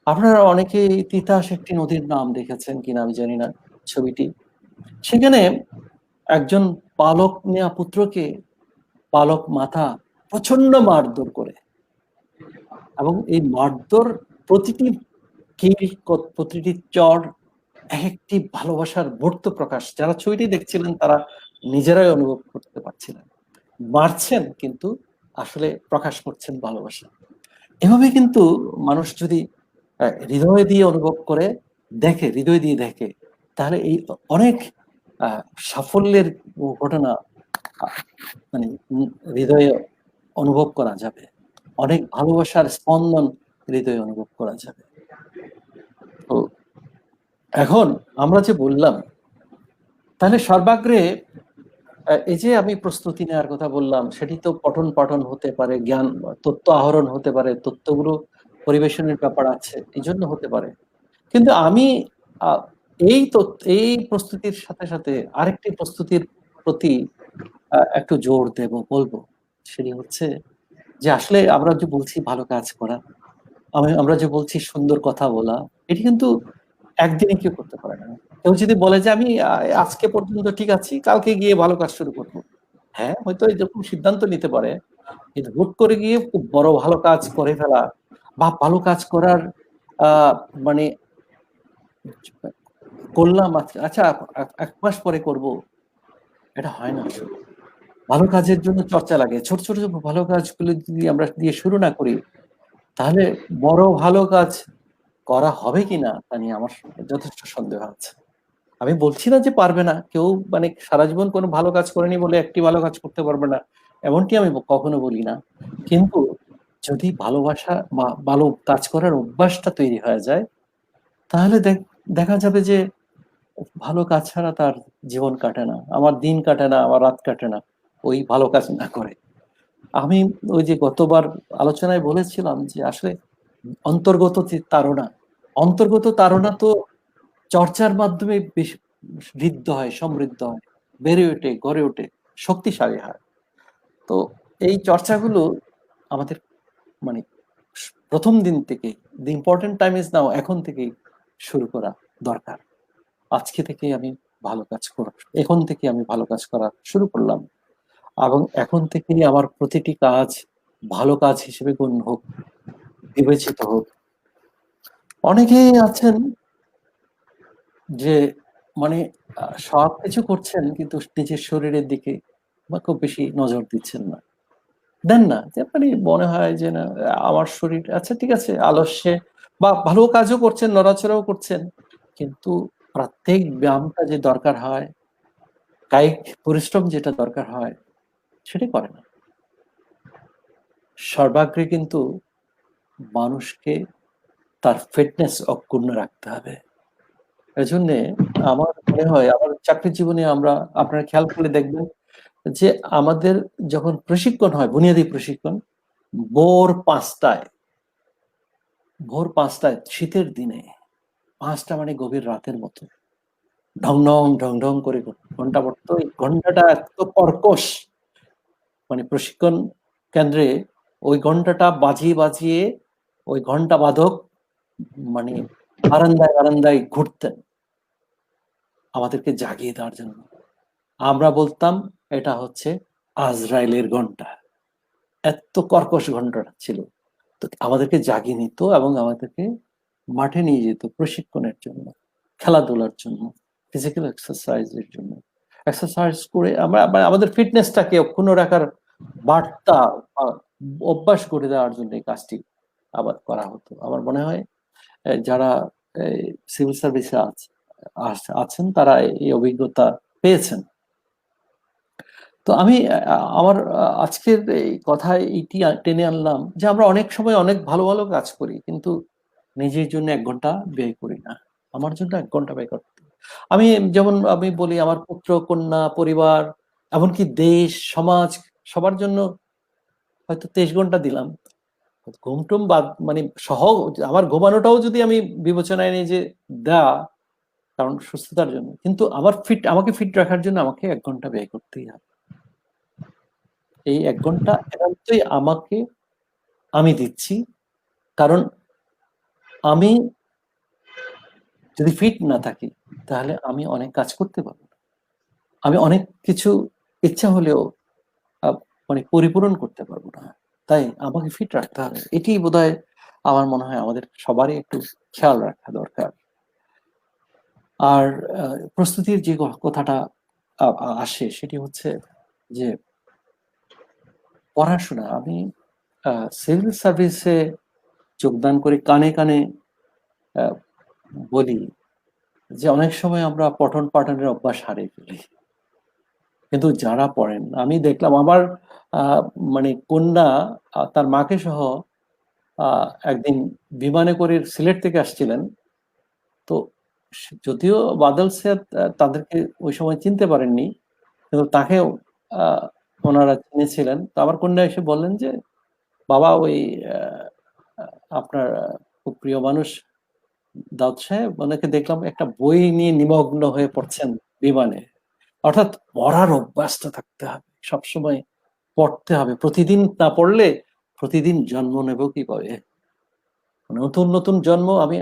আপনারা অনেকে তিতাস একটি নদীর নাম দেখেছেন কিনা আমি জানি না, ছবিটি। সেখানে একজন পালক নেয়া পুত্রকে পালক মাথা প্রচন্ড মারধর করে, এবং এই মারধর প্রতিটি প্রতিটি চর একটি ভালোবাসার মূর্ত প্রকাশ। যারা ছবিটি দেখছিলেন তারা নিজেরাই অনুভব করতে পারছিলেন, মারছেন কিন্তু আসলে প্রকাশ করছেন ভালোবাসা। এভাবে কিন্তু মানুষ যদি হৃদয় দিয়ে অনুভব করে, দেখে, হৃদয় দিয়ে দেখে, তাহলে এই অনেক সাফল্যের ঘটনা মানে হৃদয়ে অনুভব করা যাবে, অনেক ভালোবাসার স্পন্দন হৃদয়ে অনুভব করা যাবে। তো এখন আমরা যে বললাম, তাহলে সর্বাগ্রে এই যে আমি প্রস্তুতি নেওয়ার কথা বললাম, সেটি তো পঠন পাঠন হতে পারে, জ্ঞান তথ্য আহরণ হতে পারে, তথ্যগুলো পরিবেশনের ব্যাপার আছে, এই জন্য হতে পারে। কিন্তু আমি এই প্রস্তুতির সাথে সাথে আরেকটি প্রস্তুতির প্রতি একটু জোর দেব, বলবো। সেটি হচ্ছে যে আসলে আমরা যে বলছি ভালো কাজ করা, আমরা যে বলছি সুন্দর কথা বলা, এটি কিন্তু একদিনে কেউ করতে পারে না। কেউ যদি বলে যে আমি আজকে পর্যন্ত ঠিক আছি, কালকে গিয়ে ভালো কাজ শুরু করবো, হ্যাঁ হয়তো এরকম সিদ্ধান্ত নিতে পারে, কিন্তু হুট করে গিয়ে খুব বড় ভালো কাজ করে ফেলা, বা ভালো কাজ করার মানে করলাম আচ্ছা 1 মাস পরে করব, এটা হয় না আসলে। ভালো কাজের জন্য চর্চা লাগে। ছোট ছোট ভালো কাজগুলো যদি আমরা দিয়ে শুরু না করি, তাহলে বড় ভালো কাজ করা হবে কিনা তা নিয়ে আমার যথেষ্ট সন্দেহ আছে। আমি বলছি না যে পারবে না কেউ, মানে সারা জীবন কোনো ভালো কাজ করেনি বলে একটি ভালো কাজ করতে পারবে না, এমনটি আমি কখনো বলি না। কিন্তু যদি ভালোবাসা বা ভালো কাজ করার অভ্যাসটা তৈরি হয়ে যায়, তাহলে দেখা যাবে যে ভালো কাজ ছাড়া তার জীবন কাটে না, আমার দিন কাটে না, আমার রাত কাটে না ওই ভালো কাজ না করে। আমি ওই যে গতবার আলোচনায় বলেছিলাম যে আসলে অন্তর্গত তাড়না, অন্তর্গত তাড়না তো চর্চার মাধ্যমে বেশি ঋদ্ধ হয়, সমৃদ্ধ হয়, বেড়ে ওঠে, গড়ে ওঠে, শক্তিশালী হয়। তো এই চর্চাগুলো আমাদের মানে প্রথম দিন থেকে, the important time is now, এখন থেকেই শুরু করা দরকার। আজকে থেকে আমি ভালো কাজ করা, এখন থেকে আমি ভালো কাজ করা শুরু করলাম, এবং এখন থেকেই আমার প্রতিটি কাজ ভালো কাজ হিসেবে গণ্য হোক, বিবেচিত হোক। অনেকেই আছেন যে মানে সবকিছু করছেন কিন্তু নিজের শরীরের দিকে বা খুব বেশি নজর দিচ্ছেন না, দেন না, যে মানে মনে হয় যে না আমার শরীর আচ্ছা ঠিক আছে, আলস্যে বা ভালো কাজও করছেন, নড়াচড়াও করছেন, কিন্তু প্রত্যেক ব্যায়ামটা যে দরকার হয়, কায়িক পরিশ্রম যেটা দরকার হয়, সেটি করে না। সর্বাগ্রে কিন্তু মানুষকে তার ফিটনেস অক্ষুণ্ণ রাখতে হবে। এজন্য আমার মনে হয় আমার চাকরির জীবনে আপনারা খেয়াল করে দেখবেন, যে আমাদের যখন প্রশিক্ষণ হয়, বুনিয়াদী প্রশিক্ষণ, ভোর 5টায়, শীতের দিনে 5টা মানে গভীর রাতের মতো ঢং ঢং ঢং ঢং করে ঘন্টা পড়তো। ওই ঘন্টাটা এত কর্কশ, মানে প্রশিক্ষণ কেন্দ্রে ওই ঘন্টাটা বাজিয়ে বাজিয়ে ওই ঘন্টা বাদক মানে বারান্দায় বারান্দায় ঘুরতেন আমাদেরকে জাগিয়ে দেওয়ার জন্য। আমরা বলতাম এটা হচ্ছে আজরাইলের ঘন্টা, এত কর্কশ ঘন্টাটা ছিল। তো আমাদেরকে জাগিয়ে নিত এবং আমাদেরকে মাঠে নিয়ে যেত প্রশিক্ষণের জন্য, খেলাধুলার জন্য, ফিজিক্যাল এক্সারসাইজের জন্য। এক্সারসাইজ করে আমরা আমাদের ফিটনেসটাকে অক্ষুণ্ণ রাখার বার্তা অভ্যাস করে দেওয়ার জন্য এই কাজটি আবার করা হতো। আমার মনে হয় যারা সিভিল সার্ভিসে আছেন তারা এই অভিজ্ঞতা পেয়েছেন। তো আমি আমার আজকের এই কথায় এইটি টেনে আনলাম যে আমরা অনেক সময় অনেক ভালো ভালো কাজ করি, কিন্তু নিজের জন্য 1 ঘন্টা ব্যয় করি না। আমার জন্য 1 ঘন্টা ব্যয় করতে। যেমন আমি বলি, আমার পুত্র কন্যা, পরিবার, এমনকি দেশ সমাজ, সবার জন্য হয়তো 23 ঘন্টা দিলাম। ঘুমটুম বাদ মানে সহ আমার ঘুমানোটাও যদি আমি বিবেচনায় নিই যে দেয়া, কারণ সুস্থতার জন্য, কিন্তু আমাকে ফিট রাখার জন্য আমাকে 1 ঘন্টা ব্যয় করতেই হবে। এই 1 ঘন্টা একান্তই আমি দিচ্ছি, কারণ আমি যদি ফিট না থাকি তাহলে আমি অনেক কাজ করতে পারবো না। আমি অনেক কিছু ইচ্ছা হলেও মানে পরিপূরণ করতে পারবো না। তাই আমাকে ফিট রাখতে হবে। এটি বোধহয় আমার মনে হয় আমাদের সবারই একটু খেয়াল রাখা দরকার। আর প্রস্তুতির যে কথাটা আসে সেটি হচ্ছে যে পড়াশোনা। আমি সিভিল সার্ভিসে যোগদান করে কানে কানে বলি যে অনেক সময় আমরা পঠন পাঠনের অভ্যাস হারিয়ে ফেলি, কিন্তু যারা পড়েন, আমি দেখলাম আমার মানে কন্যা তার মাকে সহ একদিন বিমানে করে সিলেট থেকে আসছিলেন। তো যদিও বাদল সৈয়দ তাদেরকে ওই সময় চিনতে পারেননি, কিন্তু তাকে ওনারা চিনেছিলেন। তো আমার কন্যা এসে বললেন যে বাবা, ওই আপনার খুব প্রিয় মানুষ দাউদ সাহেব, ওনাকে দেখলাম একটা বই নিয়ে নিমগ্ন হয়ে পড়ছেন বিমানে। অর্থাৎ পড়ার অভ্যাসটা থাকতে হবে, সবসময় পড়তে হবে। প্রতিদিন না পড়লে প্রতিদিন জন্ম নেব কিভাবে, নতুন নতুন জন্ম আমি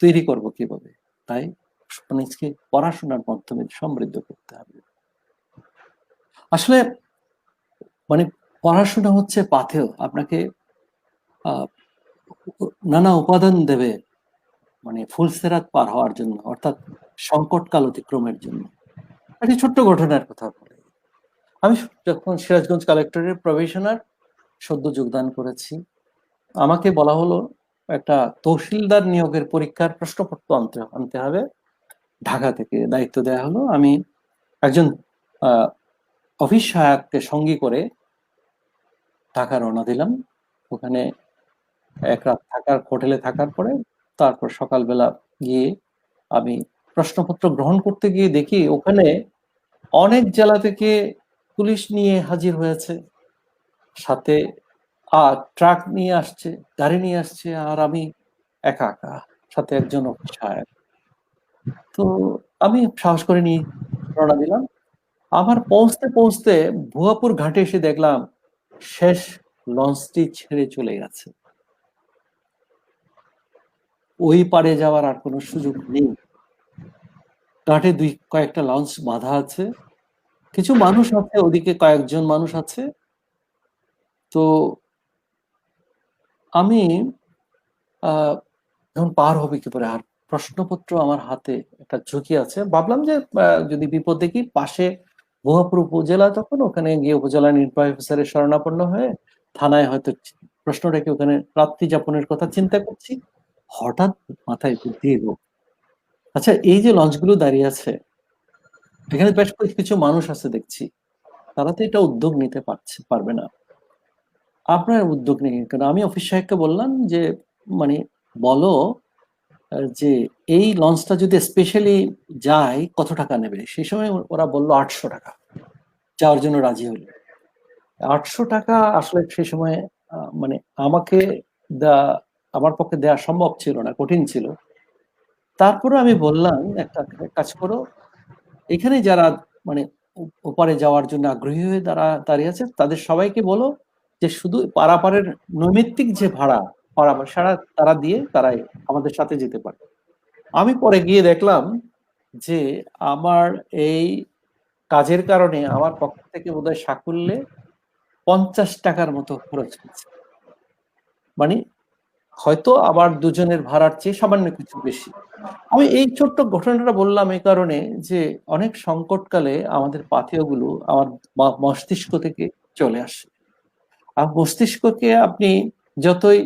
তৈরি করব কিভাবে? তাই নিজকে পড়াশোনার মাধ্যমে সমৃদ্ধ করতে হবে। আসলে মানে পড়াশোনা হচ্ছে পাথেয়, আপনাকে নানা উপাদান দেবে মানে ফুলসেরাত পার হওয়ার জন্য, অর্থাৎ সংকটকাল অতিক্রমের জন্য। একটি ছোট্ট ঘটনার কথা বলি। আমি যখন সিরাজগঞ্জ কালেক্টরের প্রবেশনার সদ্য যোগদান করেছি, আমাকে বলা হলো একটা তহসিলদার নিয়োগের পরীক্ষার প্রশ্নপত্র আনতে হবে। ঢাকা থেকে দায়িত্ব দেওয়া হলো। আমি একজন অফিস সহায়ককে সঙ্গী করে ঢাকা রওনা দিলাম। ওখানে 1 রাত হোটেলে থাকার পরে তারপর সকালবেলা গিয়ে আমি প্রশ্নপত্র গ্রহণ করতে গিয়ে দেখি ওখানে অনেক জেলা থেকে পুলিশ নিয়ে হাজির হয়েছে, সাথে ট্রাক নিয়ে আসছে, গাড়ি নিয়ে আসছে, আর আমি একা একা, সাথে একজন অফিস সহায়ক। তো আমি সাহস করে নিয়ে রওনা দিলাম। আমার পৌঁছতে পৌঁছতে ভুয়াপুর ঘাটে এসে দেখলাম শেষ লঞ্চটি ছেড়ে চলে গেছে। ওই পারে যাওয়ার আর কোনো সুযোগ নেই। ঘাটে কয়েকটা লঞ্চ বাঁধা আছে, কিছু মানুষ আছে, ওদিকে কয়েকজন মানুষ আছে। তো আমি এখন পার হবে কি করে, আর প্রশ্নপত্র আমার হাতে, একটা ঝুঁকি আছে। ভাবলাম যে যদি বিপদ দেখি, পাশে ভুয়াপুর উপজেলা, তখন ওখানে গিয়ে উপজেলা নির্বাহী অফিসারের শরণাপন্ন হয়ে থানায় হয়তো প্রশ্ন রেখে ওখানে রাত্রি যাপনের কথা চিন্তা করছি। হঠাৎ মাথায় বুদ্ধি এলো, আচ্ছা এই যে লঞ্চগুলো দাঁড়িয়ে আছে, এখানে বেশ কিছু মানুষ আছে দেখছি, তারা তো এটা উদ্যোগ নিতে পারবে না, আপনার উদ্যোগ নেই কেন? আমি অফিস সাহেবকে বললাম যে মানে বলো যে এই লঞ্চটা যদি স্পেশালি যায় কত টাকা নেবে? সেই সময় ওরা বলল 800 টাকা। যাওয়ার জন্য রাজি হলো। 800 টাকা আসলে সে সময় মানে আমাকে আমার পক্ষে দেওয়া সম্ভব ছিল না, কঠিন ছিল। তারপরে আমি বললাম, একটা কাজ করো, এখানে যারা মানে ওপারে যাওয়ার জন্য আগ্রহী হয়ে দাঁড়িয়ে আছে তাদের সবাইকে বলো যে শুধু পারাপারের নৈমিত্তিক যে ভাড়া তারা দিয়ে তারাই আমাদের সাথে যেতে পারে। আমি পরে গিয়ে দেখলাম যে আমার এই কাজের কারণে আমার পক্ষ থেকে বোধহয় সাকুল্যে 50 টাকার মতো খরচ হয়েছে। মানে হয়তো আবার দুজনের ভাড়ার চেয়ে সামান্য কিছু বেশি। আমি এই ছোট্ট ঘটনাটা বললাম এই কারণে যে অনেক সংকটকালে আমাদের পাথেয়গুলো আমার মস্তিষ্ক থেকে চলে আসে। আর মস্তিষ্ককে আপনি যতই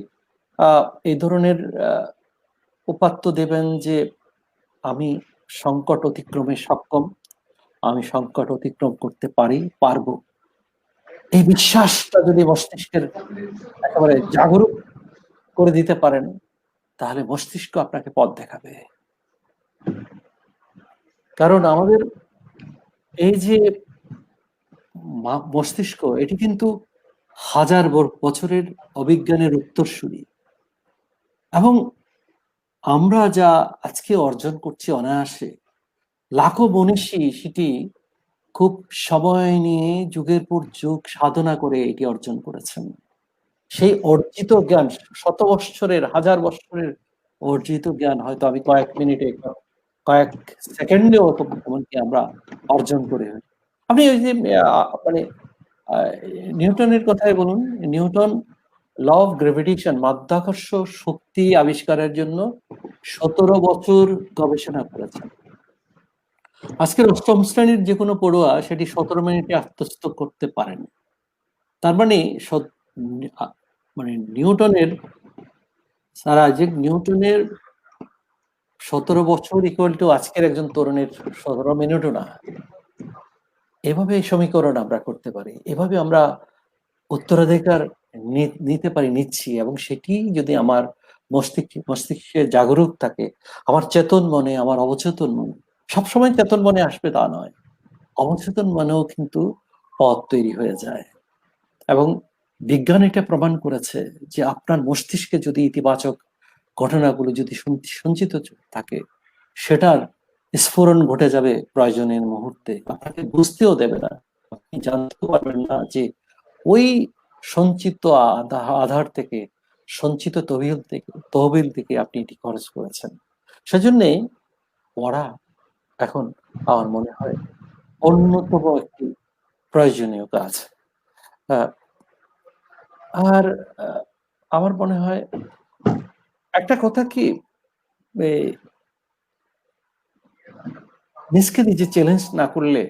এই ধরনের উপাত্ত দেবেন যে আমি সংকট অতিক্রমে সক্ষম, আমি সংকট অতিক্রম করতে পারবো, এই বিশ্বাসটা যদি মস্তিষ্কের একেবারে জাগরুক করে দিতে পারেন, তাহলে মস্তিষ্ক আপনাকে পথ দেখাবে। কারণ আমাদের এই যে মস্তিষ্ক, এটি কিন্তু হাজার বছরের অভিজ্ঞানের উত্তরসূরি, এবং আমরা যা আজকে অর্জন করছি অনায়াসে, লাখো মনীষী সেটি খুব সময় নিয়ে যুগের পর যুগ সাধনা করে এটি অর্জন করেছেন। সেই অর্জিত জ্ঞান, শত বৎসরের, হাজার বৎসরের অর্জিত জ্ঞান হয়তো আমি কয়েক মিনিটে, কয়েক সেকেন্ডেও এমনকি আমরা অর্জন করে। আপনি ওই যে মানে নিউটনের কথাই বলুন, নিউটন ল অফ গ্র্যাভিটেশন, মাধ্যাকর্ষ শক্তি আবিষ্কারের জন্য 17 বছর গবেষণা করেছেন। আজকের 8ম শ্রেণীর যে কোনো পড়ুয়া সেটি 17 মিনিটে আত্মস্থ করতে পারেন। তার মানে নিউটনের, স্যার আইজ্যাক নিউটনের 17 বছর ইকুয়াল টু আজকের একজন তরুণের 17 মিনিটও না। এভাবে এই সমীকরণ আমরা করতে পারি, এভাবে আমরা উত্তরাধিকার নিচ্ছি, এবং সেটি যদি আমার মস্তিষ্কে জাগরুক থাকে, আমার চেতন মনে, আমার অবচেতন মনে, সবসময় চেতন মনে আসবে তা নয়, অবচেতন মনেও কিন্তু পথ তৈরি হয়ে যায়। এবং বিজ্ঞান এটা প্রমাণ করেছে যে আপনার মস্তিষ্কে যদি ইতিবাচক ঘটনাগুলো যদি সঞ্চিত থাকে, সেটার স্ফোরণ ঘটে যাবে প্রয়োজনের মুহূর্তে, আপনাকে বুঝতেও দেবে না, আপনি জানতে পারবেন না যে ওই সঞ্চিত আধার থেকে, সঞ্চিত তহবিল থেকে আপনি এটি খরচ করেছেন। সেজন্য পড়া এখন আমার মনে হয় অন্যতম একটি প্রয়োজনীয় কাজ। আর আমার মনে হয় একটা কথা কি, নিজকে নিজে চ্যালেঞ্জ না করলে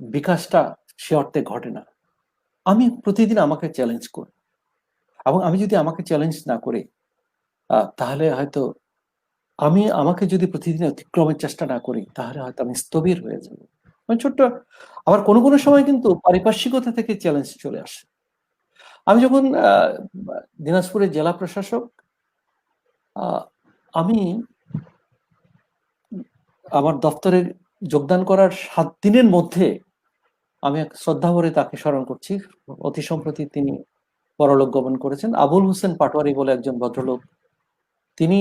বিকাশটা সে অর্থে ঘটে না। আমি প্রতিদিন আমাকে চ্যালেঞ্জ করি, এবং আমি যদি আমাকে চ্যালেঞ্জ না করি, তাহলে হয়তো আমাকে যদি প্রতিদিন অতিক্রমের চেষ্টা না করি, তাহলে হয়তো আমি স্থবির হয়ে যাব। ছোট্ট, আবার কোনো কোনো সময় কিন্তু পারিপার্শ্বিকতা থেকে চ্যালেঞ্জ চলে আসে। আমি যখন দিনাজপুরের জেলা প্রশাসক, আমি আমার দপ্তরে যোগদান করার 7 দিনের মধ্যে আমি এক শ্রদ্ধা ভরে তাকে স্মরণ করছি। অতি সম্প্রতি তিনি পরলোক গমন করেছেন। আবুল হোসেন পাটোয়ারি বলে একজন ভদ্রলোক, তিনি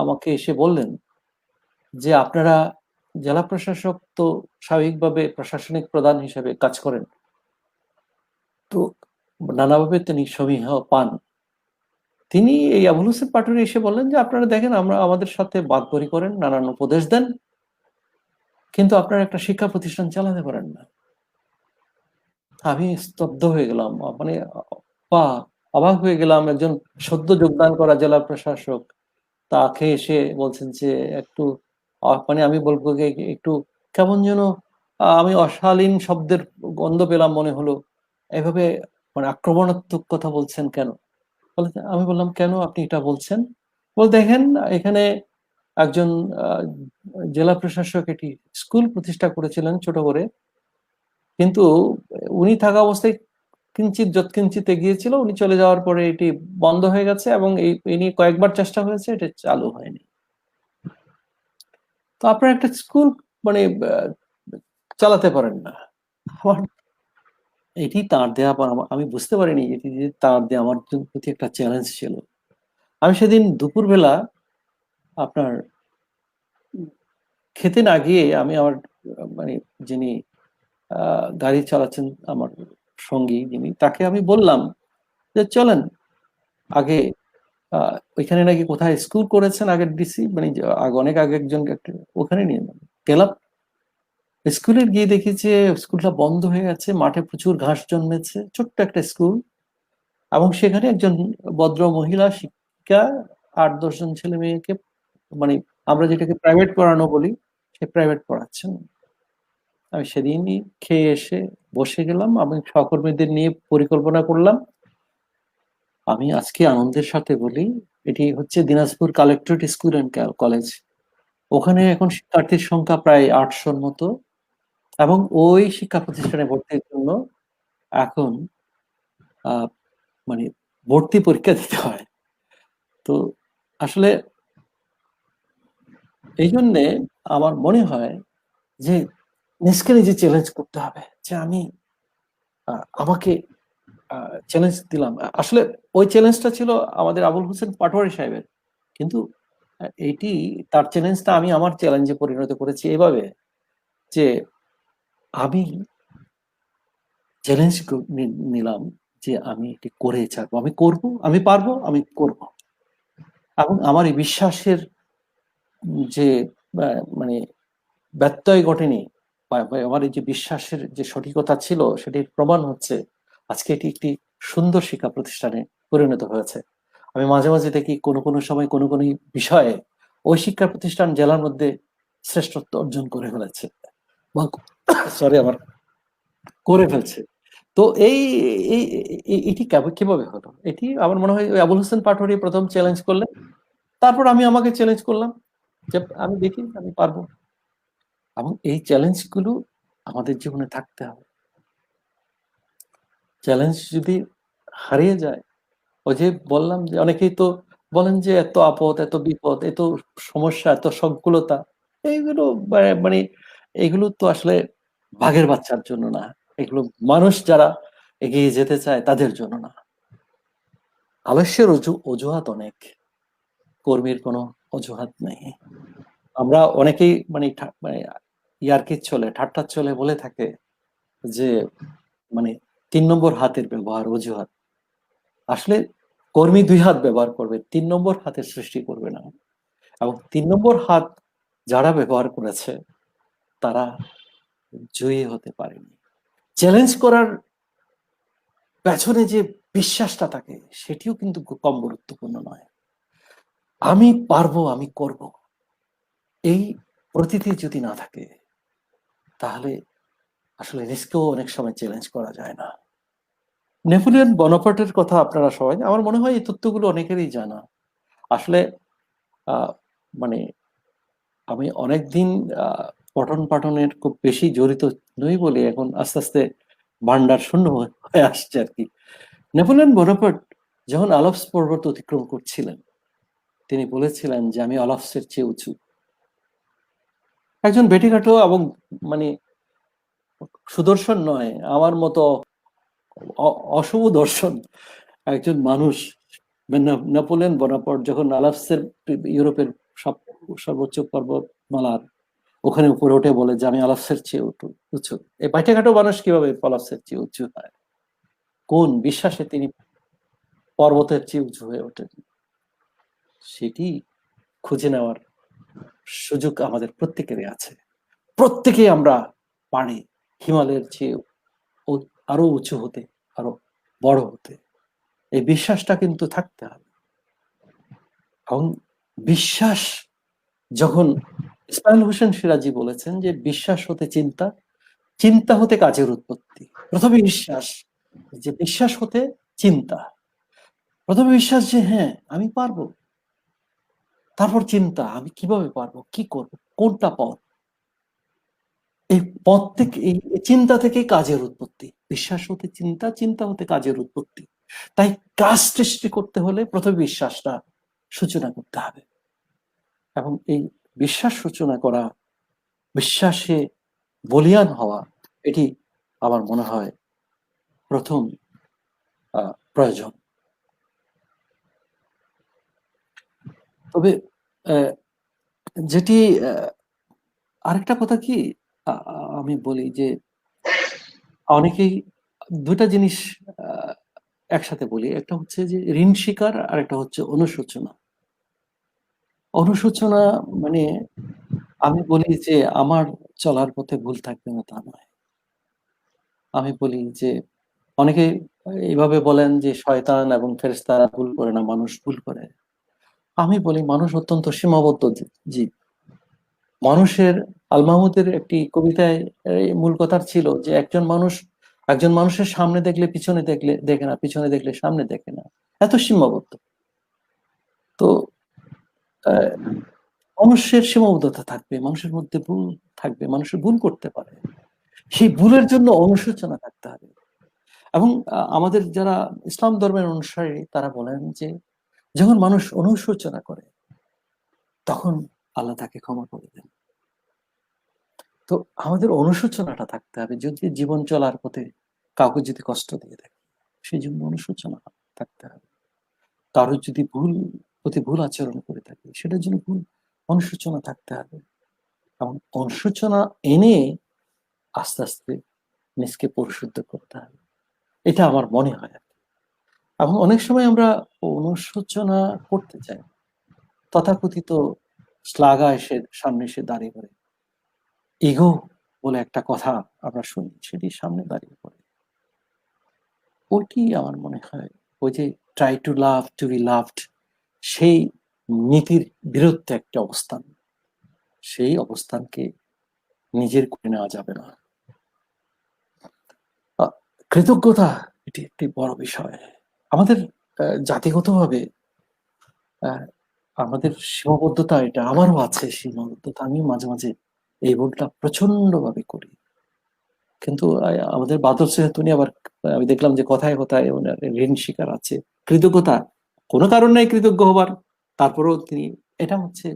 আমাকে এসে বললেন যে আপনারা জেলা প্রশাসক তো স্বাভাবিকভাবে প্রশাসনিক প্রধান হিসেবে কাজ করেন, তো নানাভাবে তিনি সমীহ পান। তিনি এই আবুল হোসেন পাটোয়ারি এসে বললেন যে আপনারা দেখেন, আমরা আমাদের সাথে বাদবরি করেন, নানান উপদেশ দেন, কিন্তু আপনারা একটা শিক্ষা প্রতিষ্ঠান চালাতে পারেন না। আমি স্তব্ধ হয়ে গেলাম, মানে অবাক হয়ে গেলাম। একজন সদ্য যোগদান করা জেলা প্রশাসক তাকে এসে বলছেন যে একটু, মানে আমি বলবো যে একটু কেমন যেন আমি অশালীন শব্দের গন্ধ পেলাম মনে হলো, এভাবে মানে আক্রমণাত্মক কথা বলছেন কেন? আমি বললাম, কেন আপনি এটা বলছেন? দেখেন, এখানে একজন জেলা প্রশাসক এটি স্কুল প্রতিষ্ঠা করেছিলেন ছোট করে, কিন্তু উনি থাকা অবস্থায় কিঞ্চিত যৎকিঞ্চিত এগিয়েছিল, উনি চলে যাওয়ার পরে এটি বন্ধ হয়ে গেছে, এবং এই কয়েকবার চেষ্টা হয়েছে, এটা চালু হয়নি। তো আপনারা একটা স্কুল মানে চালাতে পারেন না, আমার এটি তার দেয়া, আমি বুঝতে পারিনি এটি যে তার দেয়া আমার প্রতি একটা চ্যালেঞ্জ ছিল। আমি সেদিন দুপুরবেলা আপনার খেতে না গিয়ে আমি আমার মানে যিনি গাড়ি চালাচ্ছেন, আমার সঙ্গী যিনি, তাকে আমি বললাম যে চলেন আগে ওইখানে নাকি কোথায় স্কুল করেছেন আগের ডিসি, মানে অনেক আগে একজন ওখানে নিয়ে গেলাম। স্কুলে গিয়ে দেখি যে স্কুলটা বন্ধ হয়ে গেছে, মাঠে প্রচুর ঘাস জন্মেছে, ছোট্ট একটা স্কুল, এবং সেখানে একজন ভদ্র মহিলা শিক্ষিকা ৮-১০ জন ছেলে মেয়েকে, মানে আমরা যেটাকে প্রাইভেট পড়ানো বলি, সে প্রাইভেট পড়াচ্ছেন। আমি সেদিনই খেয়ে এসে বসে গেলাম, আমি সহকর্মীদের নিয়ে পরিকল্পনা করলাম। আমি আজকে আনন্দের সাথে বলি, এটি হচ্ছে Dinajpur collectorate school and college. ওখানে এখন শিক্ষার্থীর সংখ্যা প্রায় ৮০০-র মতো, এবং ওই শিক্ষা প্রতিষ্ঠানে ভর্তির জন্য এখন মানে ভর্তি পরীক্ষা দিতে হয়। তো আসলে এই জন্যে আমার মনে হয় যে নিজকে নিজে চ্যালেঞ্জ করতে হবে, যে আমি আমাকে চ্যালেঞ্জ দিলাম। আসলে ওই চ্যালেঞ্জটা ছিল আমাদের আবুল হোসেন পাটোয়ারি সাহেবের, কিন্তু এইটি তার চ্যালেঞ্জটা আমি আমার চ্যালেঞ্জে পরিণত করেছি এভাবে যে আমি চ্যালেঞ্জ নিলাম যে আমি এটি করে ছাড়বো, আমি করব, আমি পারবো, আমি করব। এবং আমার এই বিশ্বাসের যে মানে ব্যত্যয় ঘটেনি, আমার এই যে বিশ্বাসের যে সঠিকতা ছিল সেটির প্রমাণ হচ্ছে আজকে এটি একটি সুন্দর শিক্ষা প্রতিষ্ঠানে পরিণত হয়েছে। আমি মাঝে মাঝে দেখি কোনো কোনো সময় কোনো কোনো বিষয়ে ওই শিক্ষা প্রতিষ্ঠান জেলার মধ্যে শ্রেষ্ঠত্ব অর্জন করে ফেলেছে, সরি আমার করে ফেলছে। তো এই এটি কিভাবে হলো? এটি আমার মনে হয় ওই আবুল হোসেন পাটোয়ারি প্রথম চ্যালেঞ্জ করলেন, তারপর আমি আমাকে চ্যালেঞ্জ করলাম যে আমি দেখি আমি পারবো। এবং এই চ্যালেঞ্জগুলো আমাদের জীবনে থাকতে হবে। চ্যালেঞ্জ যদি হারিয়ে যায়, ওই যে বললাম যে অনেকেই তো বলেন যে এত আপদ, এত বিপদ, এত সমস্যা, এত সংকুলতা, এইগুলো মানে এগুলো তো আসলে বাঘের বাচ্চার জন্য না, এগুলো মানুষ যারা এগিয়ে যেতে চায় তাদের জন্য না। আলস্যের অজুহাত অনেক, কর্মীর কোনো অজুহাত নেই। আমরা অনেকেই মানে ইয়ার্কির ছলে, ঠাট্টার ছলে বলে থাকে যে মানে ৩ নম্বর হাতের ব্যবহার অজুহাত। আসলে কর্মী ২ হাত ব্যবহার করবে, ৩ নম্বর হাতের সৃষ্টি করবে না। এবং ৩ নম্বর হাত যারা ব্যবহার করেছে তারা জয়ী হতে পারেনি। চ্যালেঞ্জ করার পেছনে যে বিশ্বাসটা থাকে সেটিও কিন্তু কম গুরুত্বপূর্ণ নয়। আমি পারবো, আমি করব, এই প্রতীতি যদি না থাকে তাহলে আসলে রিস্কেও অনেক সময় চ্যালেঞ্জ করা যায় না। নেপোলিয়ন বনাপার্টের কথা আপনারা সবাই, আমার মনে হয় এই তথ্যগুলো অনেকেরই জানা। আসলে মানে আমি অনেকদিন পঠন পাঠনের খুব বেশি জড়িত নই বলে এখন আস্তে আস্তে ভান্ডার শূন্য হয়ে আসছে আর কি। নেপোলিয়ন বোনাপার্ট যখন আলপস পর্বত অতিক্রম করছিলেন, তিনি বলেছিলেন যে আমি আলপসের চেয়ে উঁচু। একজন বেটিঘাটো এবং মানে সুদর্শন নয়, আমার মতো অশুভ দর্শন একজন মানুষ, নেপোলিয়ন বোনাপার্ট যখন আলপসের, ইউরোপের সর্বোচ্চ পর্বতমালার ওখানে উপরে উঠে বলে যে আমি আলপসের চেয়ে উঁচু। এই বেটিঘাটো মানুষ কিভাবে আলপসের চেয়ে উঁচু হয়? কোন বিশ্বাসে তিনি পর্বতের চেয়ে উঁচু হয়ে ওঠেন? সেটি খুঁজে নেওয়ার সুযোগ আমাদের প্রত্যেকেরই আছে। প্রত্যেকেই আমরা পারি হিমালয়ের চেয়ে আরো উঁচু হতে, আরো বড় হতে। এই বিশ্বাসটা কিন্তু থাকতে হবে। এবং বিশ্বাস যখন, ইসমাইল হোসেন সিরাজি বলেছেন যে বিশ্বাস হতে চিন্তা, চিন্তা হতে কাজের উৎপত্তি। প্রথমে বিশ্বাস, যে বিশ্বাস হতে চিন্তা, প্রথমে বিশ্বাস যে হ্যাঁ আমি পারবো, তারপর চিন্তা আমি কিভাবে পারবো, কি করব, কোনটা পথ। এই পথ থেকে, এই চিন্তা থেকে কাজের উৎপত্তি। বিশ্বাস হতে চিন্তা, চিন্তা হতে কাজের উৎপত্তি। তাই কাজ সৃষ্টি করতে হলে প্রথমে বিশ্বাসটা সূচনা করতে হবে। এবং এই বিশ্বাস সূচনা করা, বিশ্বাসে বলিয়ান হওয়া, এটি আমার মনে হয় প্রথম প্রয়োজন। তবে যেটি আরেকটা কথা কি, আমি বলি যে অনেকেই দুটা জিনিস একসাথে বলি। একটা হচ্ছে যে ঋণ স্বীকার, আর একটা হচ্ছে অনুশোচনা। অনুশোচনা মানে আমি বলি যে আমার চলার পথে ভুল থাকবে না তা নয়। আমি বলি যে অনেকে এইভাবে বলেন যে শয়তান এবং ফেরেশতারা ভুল করে না, মানুষ ভুল করে। আমি বলি মানুষ অত্যন্ত সীমাবদ্ধ জীব। মানুষের আল মাহমুদের একটি কবিতায় এই মূল কথা ছিল যে একজন মানুষের সামনে দেখলে পিছনে দেখে না, পিছনে দেখলে সামনে দেখে না, এত সীমাবদ্ধ। তো মানুষের সীমাবদ্ধতা থাকবে, মানুষের মধ্যে ভুল থাকবে, মানুষের ভুল করতে পারে। সেই ভুলের জন্য অনুশোচনা থাকতে হবে। এবং আমাদের যারা ইসলাম ধর্মের অনুসারী তারা বলেন যে যখন মানুষ অনুশোচনা করে তখন আল্লাহ তাকে ক্ষমা করে দেন। তো আমাদের অনুশোচনাটা থাকতে হবে। যদি জীবন চলার পথে কাউকে যদি কষ্ট দিয়ে থাকে, সেই জন্য অনুশোচনা থাকতে হবে। কারোর যদি ভুল আচরণ করে থাকে, সেটার জন্য অনুশোচনা থাকতে হবে। এবং অনুশোচনা এনে আস্তে আস্তে নিজকে পরিশুদ্ধ করতে হবে। এটা আমার মনে হয়। এবং অনেক সময় আমরা অনুশোচনা করতে চাই, তথাকথিত শ্লাঘা সামনে এসে দাঁড়িয়ে পড়ে, ইগো বলে একটা কথা আমরা শুনি, সেটি সামনে দাঁড়িয়ে পড়ে। ওইটি আমার মনে হয় ওই যে try to love to be loved, সেই নীতির বিরুদ্ধে একটা অবস্থান। সেই অবস্থানকে নিজের করে নেওয়া যাবে না। কৃতজ্ঞতা এটি একটি বড় বিষয়। আমাদের জাতিগতভাবে আমাদের সীমাবদ্ধতা, এটা আমারও আছে সীমাবদ্ধতা। আমি মাঝে মাঝে এই ভুলটা প্রচন্ড ভাবে করি। কিন্তু আমাদের বাদল সেহাতুনি আবার আমি দেখলাম যে কথায় কথায় ওনার ঋণ স্বীকার আছে, কৃতজ্ঞতা কোনো কারণ নাই কৃতজ্ঞ হবার, তারপরেও তিনি, এটা হচ্ছে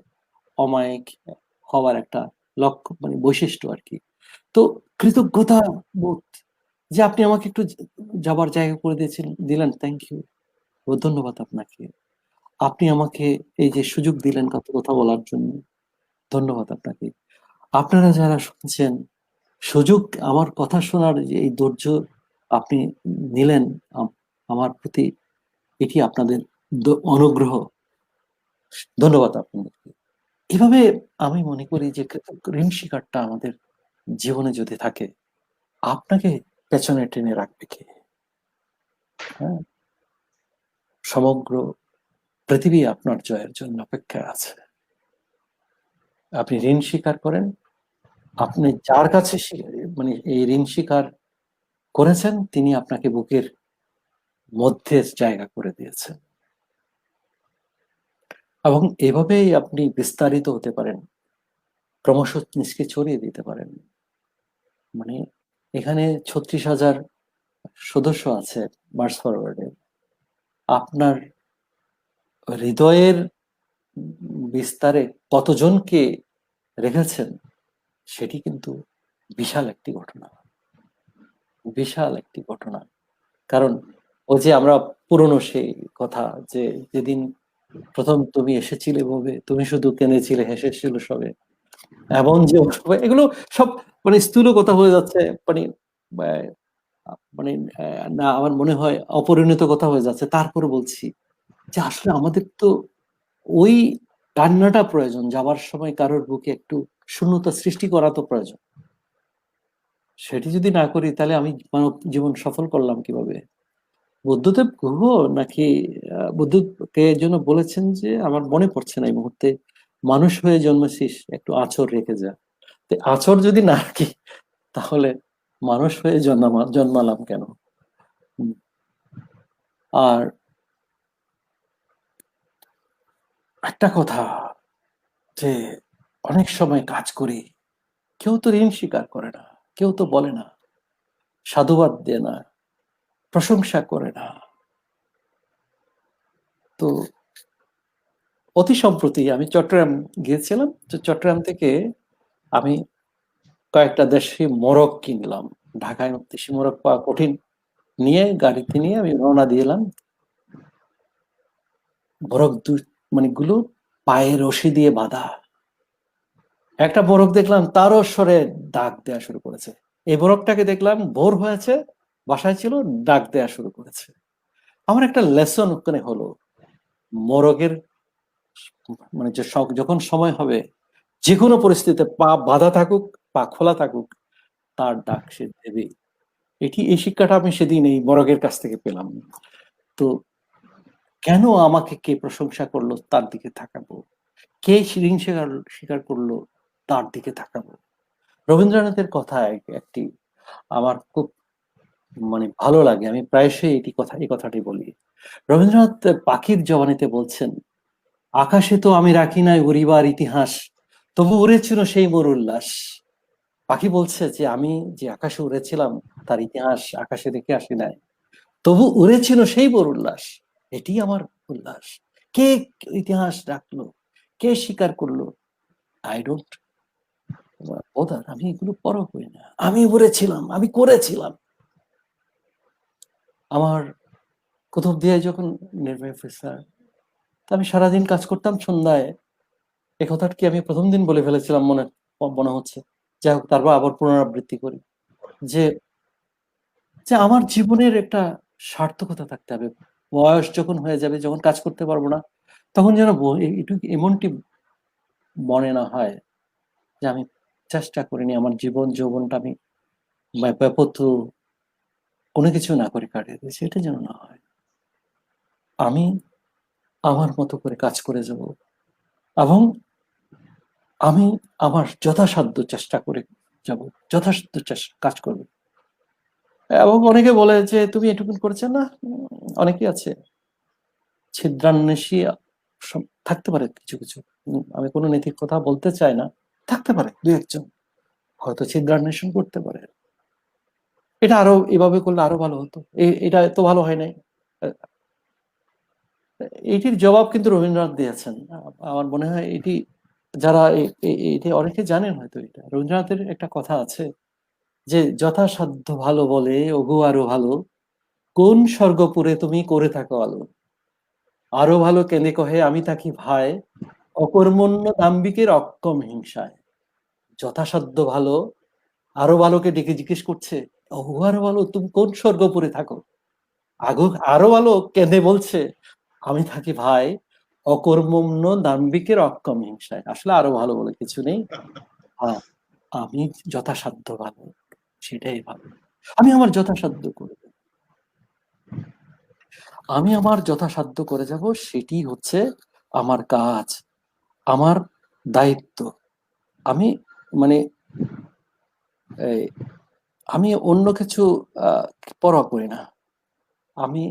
অমায়িক হওয়ার একটা লক্ষ্য, মানে বৈশিষ্ট্য আর কি। তো কৃতজ্ঞতা বোধ, যে আপনি আমাকে একটু যাবার জায়গা করে দিলেন, থ্যাংক ইউ, ধন্যবাদ আপনাকে। আপনি আমাকে এই যে সুযোগ দিলেন কথা বলার জন্য, ধন্যবাদ আপনাকে। আপনারা যারা শুনছেন, সুযোগ, আমার কথা শোনার যে এই ধৈর্য আপনি নিলেন আমার প্রতি, এটি আপনাদের অনুগ্রহ, ধন্যবাদ আপনাদেরকে। এভাবে আমি মনে করি যে ঋণ স্বীকারটা আমাদের জীবনে যদি থাকে, আপনাকে পেছনে টেনে রাখবে কে? হ্যাঁ, সমগ্র পৃথিবী আপনার জয়ের জন্য অপেক্ষায় আছে। আপনি ঋণ স্বীকার করেন, আপনি যার কাছে মানে এই ঋণ স্বীকার করেছেন, তিনি আপনাকে বুকের মধ্যে জায়গা করে দিয়েছেন। এবং এভাবেই আপনি বিস্তারিত হতে পারেন, ক্রমশ নিজকে ছড়িয়ে দিতে পারেন। মানে এখানে 36,000 সদস্য আছে মার্চ ফরওয়ার্ডের। আপনার হৃদয়ের বিস্তারে কতজনকে রেখেছেন, সেটি কিন্তু বিশাল একটি ঘটনা, বিশাল একটি ঘটনা। কারণ ওই যে আমরা পুরনো সেই কথা, যে যেদিন প্রথম তুমি এসেছিলে ভাবে, তুমি শুধু কেঁদেছিলে, হেসেছিল সবে, এমন যে এগুলো সব মানে স্থূল কথা হয়ে যাচ্ছে, মানে মানে না, আমার মনে হয় অপরিণত কথা হয়ে যাচ্ছে। তারপরে বলছি যে আসলে আমাদের তো ওই কান্নাটা প্রয়োজন, যাবার সময় কারোর বুকে একটু শূন্যতা সৃষ্টি করা তো প্রয়োজন। সেটি যদি না করি, তাহলে আমি মানব জীবন সফল করলাম কিভাবে? বুদ্ধদেব গুহ নাকি বুদ্ধ কে জন্য বলেছেন যে, আমার মনে পড়ছে না এই মুহূর্তে, মানুষ হয়ে জন্মেছিস, একটু আঁচড় রেখে যা। আঁচড় যদি না রাখি, তাহলে মানুষ হয়ে জন্মালাম কেন? আর একটা কথা, যে অনেক সময় কাজ করি, কেউ তো ঋণ স্বীকার করে না, কেউ তো বলে না, সাধুবাদ দেয় না, প্রশংসা করে না। তো অতি সম্প্রতি আমি চট্টগ্রাম গিয়েছিলাম, তো চট্টগ্রাম থেকে আমি কয়েকটা দেশি মোরগ কিনলাম। ঢাকায় উঠতেছি, মোরগ পাওয়া কঠিন। নিয়ে গাড়িতে নিয়ে আমি রওনা দিলাম। বরফ মানে গুলো পায়ে রশি দিয়ে বাঁধা। একটা বরফ দেখলাম তারও সরে ডাক দেয়া শুরু করেছে। এই বরফটাকে দেখলাম ভোর হয়েছে, বাসায় ছিল, ডাক দেয়া শুরু করেছে। আমার একটা লেসন ওখানে হলো, মোরগের মানে যখন সময় হবে, যে কোনো পরিস্থিতিতে পা বাঁধা থাকুক, পা খোলা থাকুক, তার ডাক সে দেবে। এই শিক্ষাটা আমি সেদিন এই মোরগের কাছ থেকে পেলাম। তো কেন আমাকে কে প্রশংসা করলো তার দিকে তাকাবো, কে ঋণ স্বীকার করলো তার দিকে তাকাবো। রবীন্দ্রনাথের কথা একটি আমার খুব মানে ভালো লাগে, আমি প্রায়শই এই কথাটি বলি। রবীন্দ্রনাথ পাখির জবানিতে বলছেন, আকাশে তো আমি রাখি নাই উড়িবার ইতিহাস, তবু উড়েছিল সেই মোর উল্লাস। পাখি বলছে যে আমি যে আকাশে উড়েছিলাম তার ইতিহাস আকাশে রেখে আসি নাই, তবু উড়েছিল সেই মোর উল্লাস, এটি আমার উল্লাস। কে ইতিহাস রাখলো, কে স্বীকার করলো, আই ডোন্ট বোদার, আমি এগুলো পরোয়া করি না। আমি উড়েছিলাম, আমি করেছিলাম। আমার কুতুবদিয়ায় যখন নির্বাহী অফিসার, আমি সারাদিন কাজ করতাম, সন্ধ্যায় এই কথাটা কি আমি প্রথম দিন বলে ফেলেছিলাম মনে মনে হচ্ছে। যাই হোক, তারপর আবার পুনরাবৃত্তি করি যে যে আমার জীবনের একটা সার্থকতা থাকতে হবে। বয়স যখন হয়ে যাবে, যখন কাজ করতে পারবো না, তখন যেন একটু এমনটি মনে না হয় যে আমি চেষ্টা করিনি আমার জীবন যৌবনটা আমি ব্যাপত কোনো কিছু না করে কাটিয়ে দিয়েছি, এটা যেন না হয়। আমি আমার মতো করে কাজ করে যাব, এবং আমি আমার যথাসাধ্য চেষ্টা করে যাব, যথাসাধ্য কাজ করবে। এবং অনেকে বলে যে তুমি এটুকুন করেছেন না, অনেকেই আছে ছিদ্রান্বেষী, থাকতে পারে কিছু কিছু, আমি কোনো নৈতিক কথা বলতে চাই না, থাকতে পারে দু একজন হয়তো ছিদ্রান্বেষণ করতে পারে, এটা আরো এভাবে করলে আরো ভালো হতো, এটা এত ভালো হয় নাই। এটির জবাব কিন্তু রবীন্দ্রনাথ দিয়েছেন। আমার মনে হয় এটি যারা এটি অনেকে জানেন হয়তো, এটা রবীন্দ্রনাথের একটা কথা আছে যে যথাসাধ্য ভালো বলে ওগো আরো ভালো, কোন স্বর্গপুরে তুমি করে থাকো আলো, আরো ভালো কেঁদে কহে আমি থাকি ভাই, অকর্মণ্য দাম্ভিকের অক্ষম হিংসায়। যথাসাধ্য ভালো, আরো ভালোকে ডেকে জিজ্ঞেস করছে, ওগো আরো ভালো তুমি কোন স্বর্গপুরে থাকো, আরো ভালো কেঁদে বলছে আমি থাকি ভাই অকর্মণ্য দাম্ভিকের অক্ষম হিংসায়। আসলে আরো ভালো বলে কিছু নেই, হ্যাঁ, আমি যথাসাধ্য ভালো, সেটাই ভালো। আমি আমার যথাসাধ্য করে যাব, আমি আমার যথাসাধ্য করে যাব, সেটি হচ্ছে আমার কাজ, আমার দায়িত্ব। আমি মানে এই, আমি অন্য কিছু পরোয়া করি না, আমি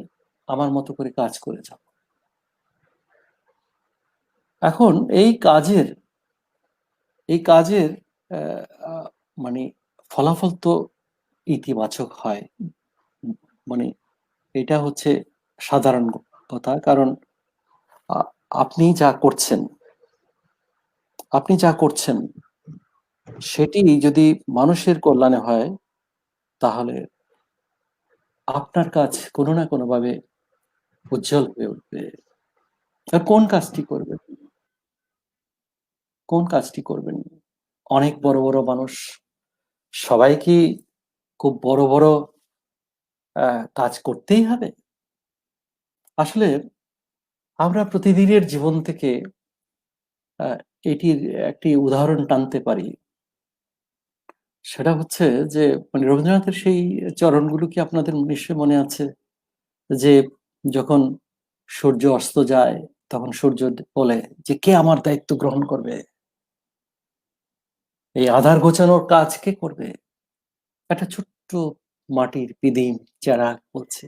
আমার মতো করে কাজ করে যাব। এখন এই কাজের আহ, আহ, মানে ফলাফল তো ইতিবাচক হয়, মানে এটা হচ্ছে সাধারণ কথা। কারণ আ- আপনি যা করছেন আপনি যা করছেন সেটি যদি মানুষের কল্যাণে হয়, তাহলে আপনার কাজ কোনো না কোনো ভাবে উজ্জ্বল হয়ে উঠবে। আর কোন কাজটি করবেন? অনেক বড় বড় মানুষ, সবাই কি খুব বড় বড় কাজ করতেই হবে? আসলে আমরা প্রতিদিনের জীবন থেকে আহ, এটির একটি উদাহরণ টানতে পারি। সেটা হচ্ছে যে মানে রবীন্দ্রনাথের সেই চরণগুলো কি আপনাদের নিশ্চয়ই মনে আছে, যে যখন সূর্য অস্ত যায় তখন সূর্য বলে যে কে আমার দায়িত্ব গ্রহণ করবে, এই আধার গোছানোর কাজ কে করবে? একটা ছোট্ট মাটির পিদিম যারা বলছে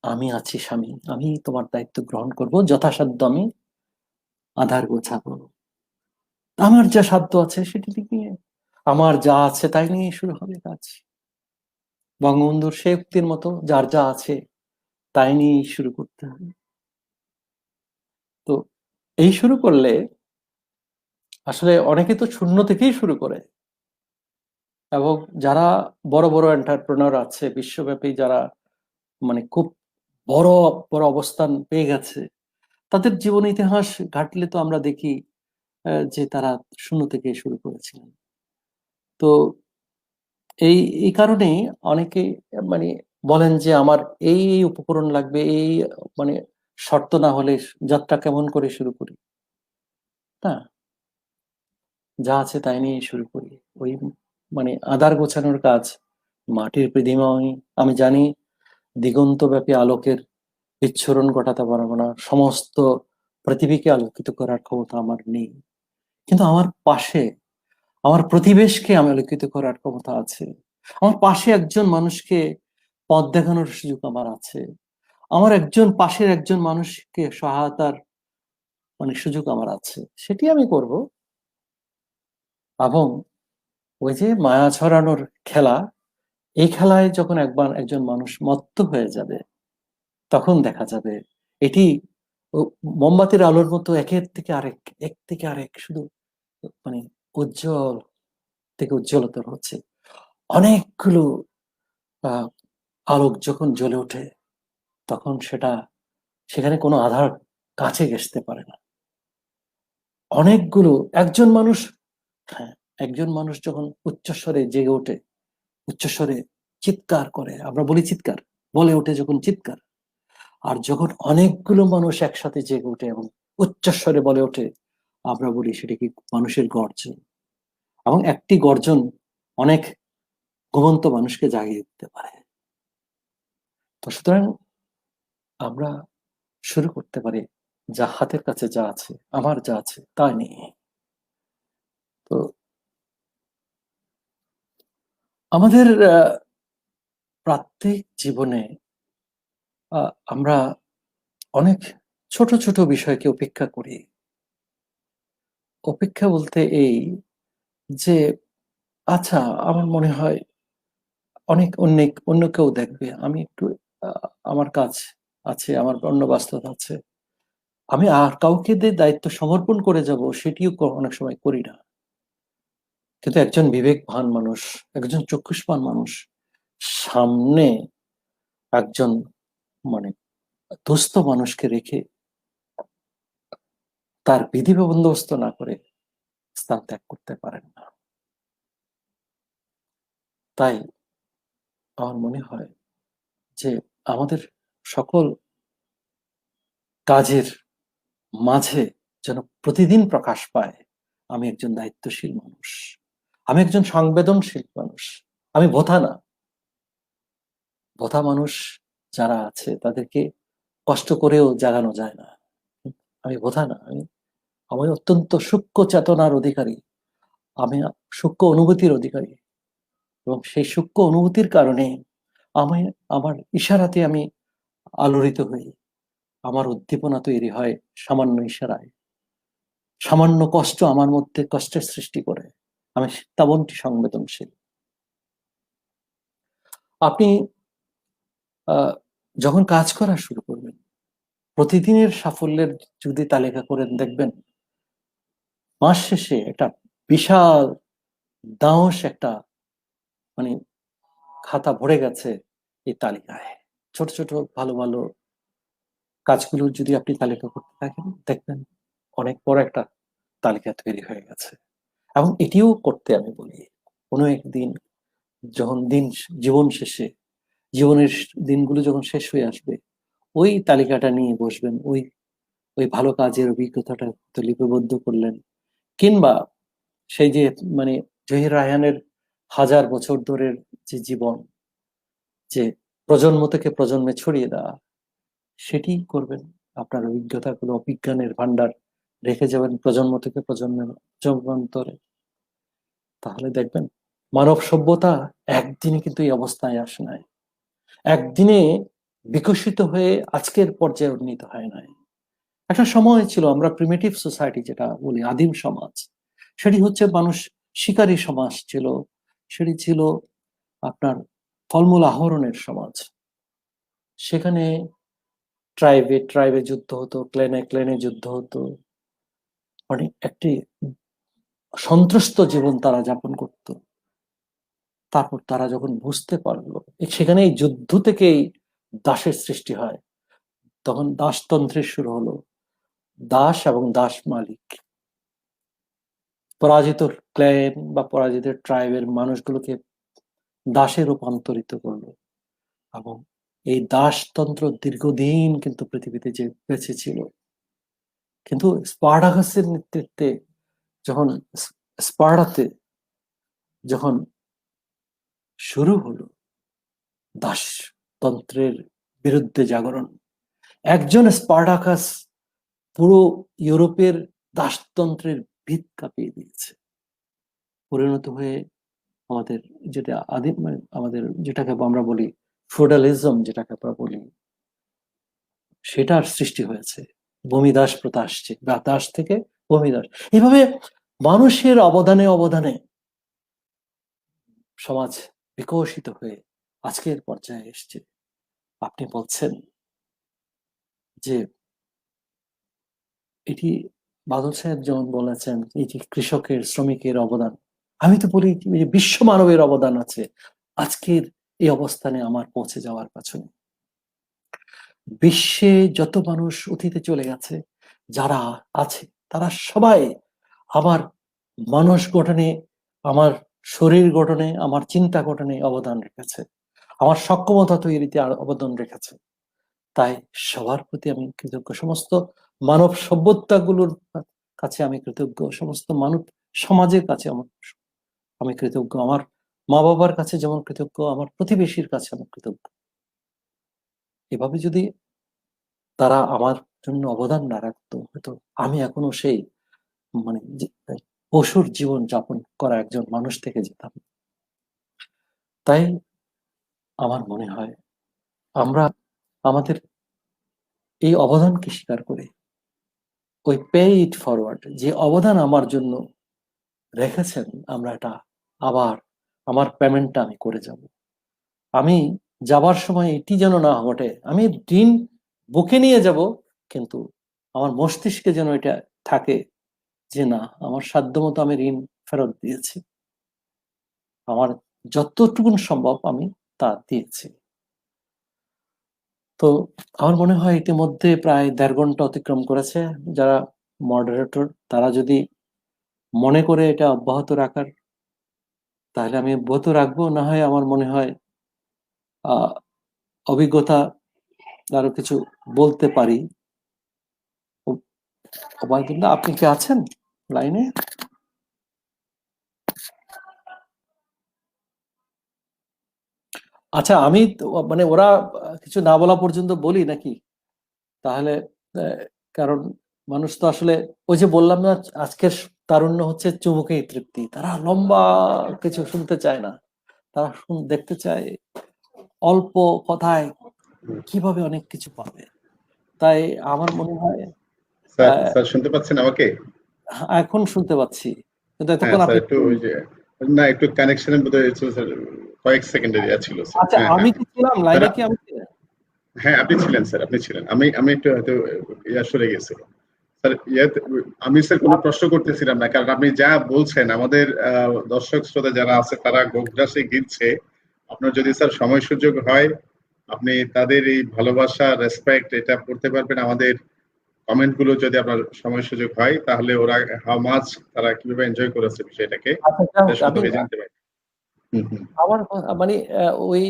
আমি আছি স্বামী, আমি তোমার দায়িত্ব গ্রহণ করব, যথাসাধ্য আমি আধার গোছাবো, আমার যা সাধ্য আছে সেটি নিয়ে, আমার যা আছে তাই নিয়ে শুরু হবে কাজ। বঙ্গবন্ধুর সেই উক্তির মতো যার যা আছে তাই নিয়ে শুরু করতে হবে। তো এই শুরু করলে আসলে অনেকে তো শূন্য থেকেই শুরু করে, এবং যারা বড় বড় এন্টারপ্রেনার আছে বিশ্বব্যাপী, যারা মানে খুব বড় বড় অবস্থান পেয়ে গেছে, তাদের জীবন ইতিহাস ঘাটলে তো আমরা দেখি যে তারা শূন্য থেকে শুরু করেছিলেন। তো এই এই কারণেই অনেকে মানে বলেন যে আমার এই এই উপকরণ লাগবে, এই মানে শর্ত না হলে যাত্রা কেমন করে শুরু করি। না, যা আছে তাই নিয়ে শুরু করি। ওই মানে আধার গোছানোর কাজ, মাটির পৃথিবী আমি জানি দিগন্তব্যাপী আলোকের বিচ্ছুরণ ঘটাতে পারবো না, সমস্ত পৃথিবীকে আলোকিত করার ক্ষমতা আমার নেই, কিন্তু আমার পাশে আমার প্রতিবেশকে আমি আলোকিত করার ক্ষমতা আছে। আমার পাশে একজন মানুষকে পথ দেখানোর সুযোগ আমার আছে। আমার একজন পাশের একজন মানুষকে সহায়তার মানে সুযোগ আমার আছে, সেটি আমি করব। এবং ওই যে মায়া ছড়ানোর খেলা, এই খেলায় যখন একবার একজন মানুষ মত্ত হয়ে যাবে, তখন দেখা যাবে এটি মোমবাতির আলোর মতো একের থেকে আরেক, এক থেকে আরেক শুধু মানে উজ্জ্বল থেকে উজ্জ্বলতর হচ্ছে। অনেকগুলো আহ আলোক যখন জ্বলে ওঠে, তখন সেখানে কোনো আধার কাছে ঘেঁষতে পারে না। অনেকগুলো একজন মানুষ, হ্যাঁ, একজন মানুষ যখন উচ্চস্বরে জেগে ওঠে, উচ্চস্বরে চিৎকার করে, আমরা বলি চিৎকার, বলে ওঠে যখন চিৎকার। আর যখন অনেকগুলো মানুষ একসাথে জেগে ওঠে এবং উচ্চস্বরে বলে ওঠে, আমরা বলি সেটা কি মানুষের গর্জন। এবং একটি গর্জন অনেক ঘুমন্ত মানুষকে জাগিয়ে দিতে পারে। তো সুতরাং আমরা শুরু করতে পারি যা হাতের কাছে যা আছে, আমার যা আছে তা নিয়ে। তো আমাদের প্রাত্যহিক জীবনে আমরা অনেক ছোট ছোট বিষয়কে উপেক্ষা করি। উপেক্ষা বলতে এই যে, আচ্ছা আমার মনে হয় অন্য কেউ দেখবে, আমি একটু আমার কাজ আছে, আমার অন্য ব্যস্ততা আছে, আমি আর কাউকে দিয়ে দায়িত্ব সমর্পণ করে যাব, সেটিও অনেক সময় করি না। কিন্তু একজন বিবেকবান মানুষ, একজন চক্ষুষ্মান মানুষ সামনে একজন মানে দুস্থ মানুষকে রেখে তার বিধি বন্দোবস্ত না করে স্থান ত্যাগ করতে পারেন না। তাই আমার মনে হয় যে আমাদের সকল কাজের মাঝে যেন প্রতিদিন প্রকাশ পায় আমি একজন দায়িত্বশীল মানুষ, আমি একজন সংবেদনশীল মানুষ। আমি ভোথা না। ভোথা মানুষ যারা আছে তাদেরকে কষ্ট করেও জাগানো যায় না। আমি ভোথা না, আমি অত্যন্ত সূক্ষ্ম চেতনার অধিকারী, আমি সূক্ষ্ম অনুভূতির অধিকারী। এবং সেই সূক্ষ্ম অনুভূতির কারণে আমি আমার ইশারাতে আমি আলোড়িত হই, আমার উদ্দীপনা তৈরি হয় সামান্য ইশারায়। সামান্য কষ্ট আমার মধ্যে কষ্টের সৃষ্টি করে, আমি তেমনটি সংবেদনশীল। আপনি যখন কাজ করা শুরু করবেন, প্রতিদিনের সাফল্যের যদি তালিকা করেন, দেখবেন মাস শেষে একটা বিশাল দাঁশ একটা মানে খাতা ভরে গেছে এই তালিকায়। ছোট ছোট ভালো ভালো কাজগুলো যদি আপনি তালিকা করতে থাকেন, দেখবেন অনেক বড় একটা তালিকা তৈরি হয়ে গেছে। এবং এটিও করতে আমি বলি, কোনো একদিন যখন জীবন শেষে, জীবনের দিনগুলো যখন শেষ হয়ে আসবে, ওই তালিকাটা নিয়ে বসবেন, ওই ওই ভালো কাজের অভিজ্ঞতাটা লিপিবদ্ধ করলেন। কিংবা সেই যে মানে জহির রায়হানের 1000 বছর ধরে যে জীবন, যে প্রজন্ম থেকে প্রজন্মে ছড়িয়ে দেওয়া, সেটি করবেন। আপনার অভিজ্ঞতাগুলো, অভিজ্ঞানের ভান্ডার রেখে যাবেন প্রজন্ম থেকে প্রজন্মের যুগান্তরে। তাহলে দেখবেন মানব সভ্যতা একদিনে কিন্তু এই অবস্থায় আসে নাই, একদিনে বিকশিত হয়ে আজকের পর্যায়ে উন্নীত হয় নাই। একটা সময় ছিল, আমরা প্রিমিটিভ সোসাইটি যেটা বলি, আদিম সমাজ, সেটি হচ্ছে মানুষ শিকারী সমাজ ছিল। সেটি ছিল আপনার ফলমূল আহরণের সমাজ। সেখানে ট্রাইবে ট্রাইবে যুদ্ধ হতো, ক্লেনে ক্লেনে যুদ্ধ হতো, মানে একটি সন্ত্রস্ত জীবন তারা যাপন করত। তারপর তারা যখন বুঝতে পারলো সেখানে এই যুদ্ধ থেকেই দাসের সৃষ্টি হয়, তখন দাসতন্ত্রের শুরু হলো। দাস এবং দাস মালিক পরাজিত ক্ল্যান বা পরাজিত ট্রাইবের মানুষগুলোকে দাসে রূপান্তরিত করলো, এবং এই দাসতন্ত্র দীর্ঘদিন কিন্তু পৃথিবীতে যে বেঁচে ছিল। কিন্তু স্পার্টাকাসের নেতৃত্বে যখন স্পার্টাতে যখন শুরু হলো দাসতন্ত্রের বিরুদ্ধে জাগরণ, একজন স্পার্টাকাস পুরো ইউরোপের দাসতন্ত্রের ভিত কাঁপিয়ে দিয়েছে। পরিণত হয়ে আমাদের যেটা আদিম, আমাদের যেটাকে আমরা বলি ফিউডালিজম, যেটাকে আমরা বলি, সেটার সৃষ্টি হয়েছে। ভূমিদাস প্রথা আসছে, দাস থেকে ভূমিদাস। এইভাবে মানুষের অবদানে অবদানে সমাজ বিকশিত হয়ে আজকের পর্যায়ে এসছে। আপনি বলছেন যে এটি, বাদল সাহেব যেমন বলেছেন, এই যে কৃষকের শ্রমিকের অবদান, আমি তো বলি বিশ্ব মানবের অবদান আছে আজকের এই অবস্থানে আমার পৌঁছে যাওয়ার পেছনে। বিশ্বে যত মানুষ অতীতে চলে গেছে, যারা আছে তারা সবাই আমার মানুষ গঠনে, আমার শরীর গঠনে, আমার চিন্তা গঠনে অবদান রেখেছে, আমার সক্ষমতা তৈরিতে অবদান রেখেছে। তাই সবার প্রতি আমি কৃতজ্ঞ, সমস্ত মানব সভ্যতাগুলোর কাছে আমি কৃতজ্ঞ, সমস্ত মানব সমাজের কাছে আমি কৃতজ্ঞ, আমার মা বাবার কাছে যেমন কৃতজ্ঞ, আমার প্রতিবেশীর কাছে আমি কৃতজ্ঞ। এভাবে যদি তারা আমার জন্য অবদান না রাখতো, হয়তো আমি এখনো সেই মানে পশুর জীবন যাপন করা একজন মানুষ থেকে যেতাম। তাই আমার মনে হয় আমরা আমাদের এই অবদানকে স্বীকার করে ওই পে ইট ফরওয়ার্ড, যে অবদান আমার জন্য রেখেছেন, আমরা এটা আবার আমার পেমেন্টটা আমি করে যাব। আমি যাবার সময় এটি যেন না ঘটে, আমি ঋণ বুকে নিয়ে যাব, কিন্তু আমার মস্তিষ্কে যেন এটা থাকে যে না, আমার সাধ্যমতো আমি ঋণ ফেরত দিয়েছি, আমার যতটুকু সম্ভব আমি তা দিয়েছি। তো আমার মনে হয় ইতিমধ্যে প্রায় ১.৫ ঘন্টা অতিক্রম করেছে। যারা মডারেটর তারা যদি মনে করে এটা অব্যাহত রাখার, তাহলে আমি অব্যাহত রাখবো। না হয় আমার মনে হয় অভিজ্ঞতা আরো কিছু বলতে পারি। ওবায়দুল্লাহ, আপনি কি আছেন লাইনে? আচ্ছা, আমি মানে ওরা কিছু না বলা পর্যন্ত বলি নাকি? তাহলে কারণ মানুষ তো আসলে ওই যে বললাম না, আজকের তারুণ্য হচ্ছে চুমুকেই তৃপ্তি, তারা লম্বা কিছু শুনতে চায় না, তারা দেখতে চায় অল্প কথায় কিভাবে অনেক কিছু পাবে। তাই আমার মনে হয় স্যার শুনতে পাচ্ছেন আমাকে? এখন শুনতে পাচ্ছি, কিন্তু হ্যাঁ এতক্ষণ স্যার, আপনি একটু ওই যে না, একটু কানেকশনের বোধহয় স্যার কয়েক সেকেন্ডের ছিল স্যার। আচ্ছা, হ্যাঁ আমি হ্যাঁ কি ছিলাম স্যার। লাইনে? কি আমি হ্যাঁ আপনি ছিলেন স্যার, আপনি ছিলেন। আমি একটু হয়তো সরে গেছিল স্যার। আমি স্যার কোনো প্রশ্ন করতেছিলাম না, কারণ আপনি যা বলছেন আমাদের দর্শক শ্রোতা যারা আছে তারা গোগ্রাসে গিলছে। আপনার যদি স্যার সময় সুযোগ হয়, আপনি তাদের এই ভালোবাসা, রেসপেক্ট এটা পড়তে পারবেন। আমাদের কমেন্ট গুলো যদি আপনার সময় সুযোগ হয়, তাহলে ওরা হাউ মাচ তারা কিভাবে এনজয় করেছে বিষয়টাকে আচ্ছা, সম্পর্কে জানতে পারি। আমার মানে ওই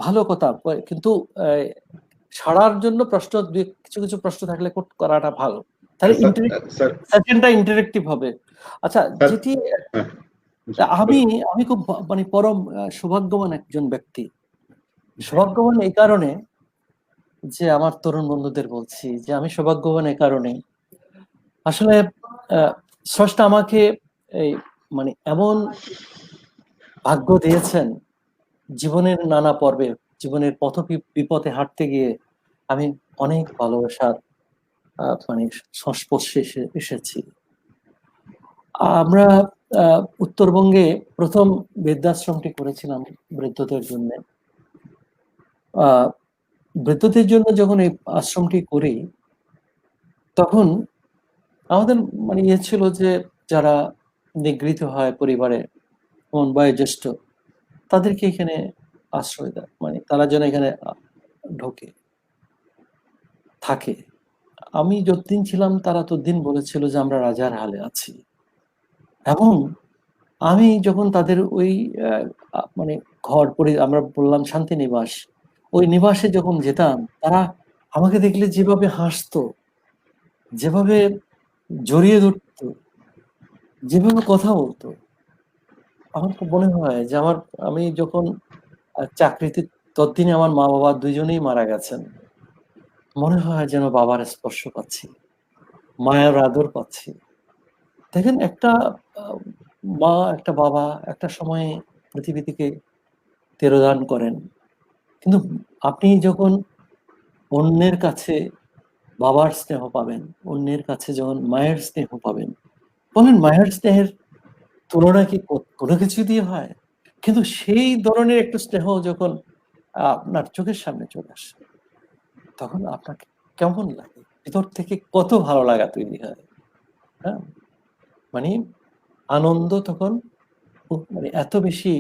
ভালো কথা, কিন্তু সারার জন্য প্রশ্ন, কিছু কিছু প্রশ্ন থাকলে করাটা ভালো, তাহলে স্যার সেশনটা ইন্টারেক্টিভ হবে। আচ্ছা, স্যার যেটি হ্যাঁ, আমি আমি খুব মানে পরম সৌভাগ্যবান একজন ব্যক্তি। সৌভাগ্যবান এই কারণে যে, আমার তরুণ বন্ধুদের বলছি যে আমি সৌভাগ্যবান এই কারণে, আসলে স্রষ্টা আমাকে এই মানে এমন ভাগ্য দিয়েছেন, জীবনের নানা পর্বে, জীবনের পথ বিপথে হাঁটতে গিয়ে আমি অনেক ভালোবাসার মানে সংস্পর্শে এসেছি। আমরা উত্তরবঙ্গে প্রথম বৃদ্ধাশ্রমটি করেছিলাম বৃদ্ধদের জন্য। বৃদ্ধদের জন্য যখন এই আশ্রমটি করি, তখন আমাদের মানে ছিল যে যারা নিগৃহীত হয় পরিবারে, যেমন বয়োজ্যেষ্ঠ, তাদেরকে এখানে আশ্রয় দেয়, মানে তারা যেন এখানে ঢোকে, থাকে। আমি যতদিন ছিলাম তারা ততদিন বলেছিল যে আমরা রাজার হালে আছি। এবং আমি যখন তাদের ওই মানে ঘর আমরা বললাম শান্তিনিবাস, ওই নিবাসে যখন যেতাম, তারা আমাকে দেখলে যেভাবে হাসতো, যেভাবে জড়িয়ে ধরতো, যেভাবে কথা বলতো, আমার তো মনে হয় যে আমি যখন চাকরিতে, ততদিনে আমার মা বাবা দুজনেই মারা গেছেন। মনে হয় যেন বাবার স্পর্শ পাচ্ছি, মায়ের আদর পাচ্ছি। দেখেন, একটা মা, একটা বাবা একটা সময়ে পৃথিবী থেকে তিরোধান করেন, কিন্তু আপনি যখন অন্যের কাছে বাবার স্নেহ পাবেন, অন্যের কাছে যখন মায়ের স্নেহ পাবেন, বলেন মায়ের স্নেহের তুলনা কি কোনো কিছু দিয়ে হয়? কিন্তু সেই ধরনের একটু স্নেহ যখন আপনার চোখের সামনে চলে আসে, তখন আপনাকে কেমন লাগে? ভিতর থেকে কত ভালো লাগা তৈরি হয়। হ্যাঁ, মানে আনন্দ তখন মানে এত বেশি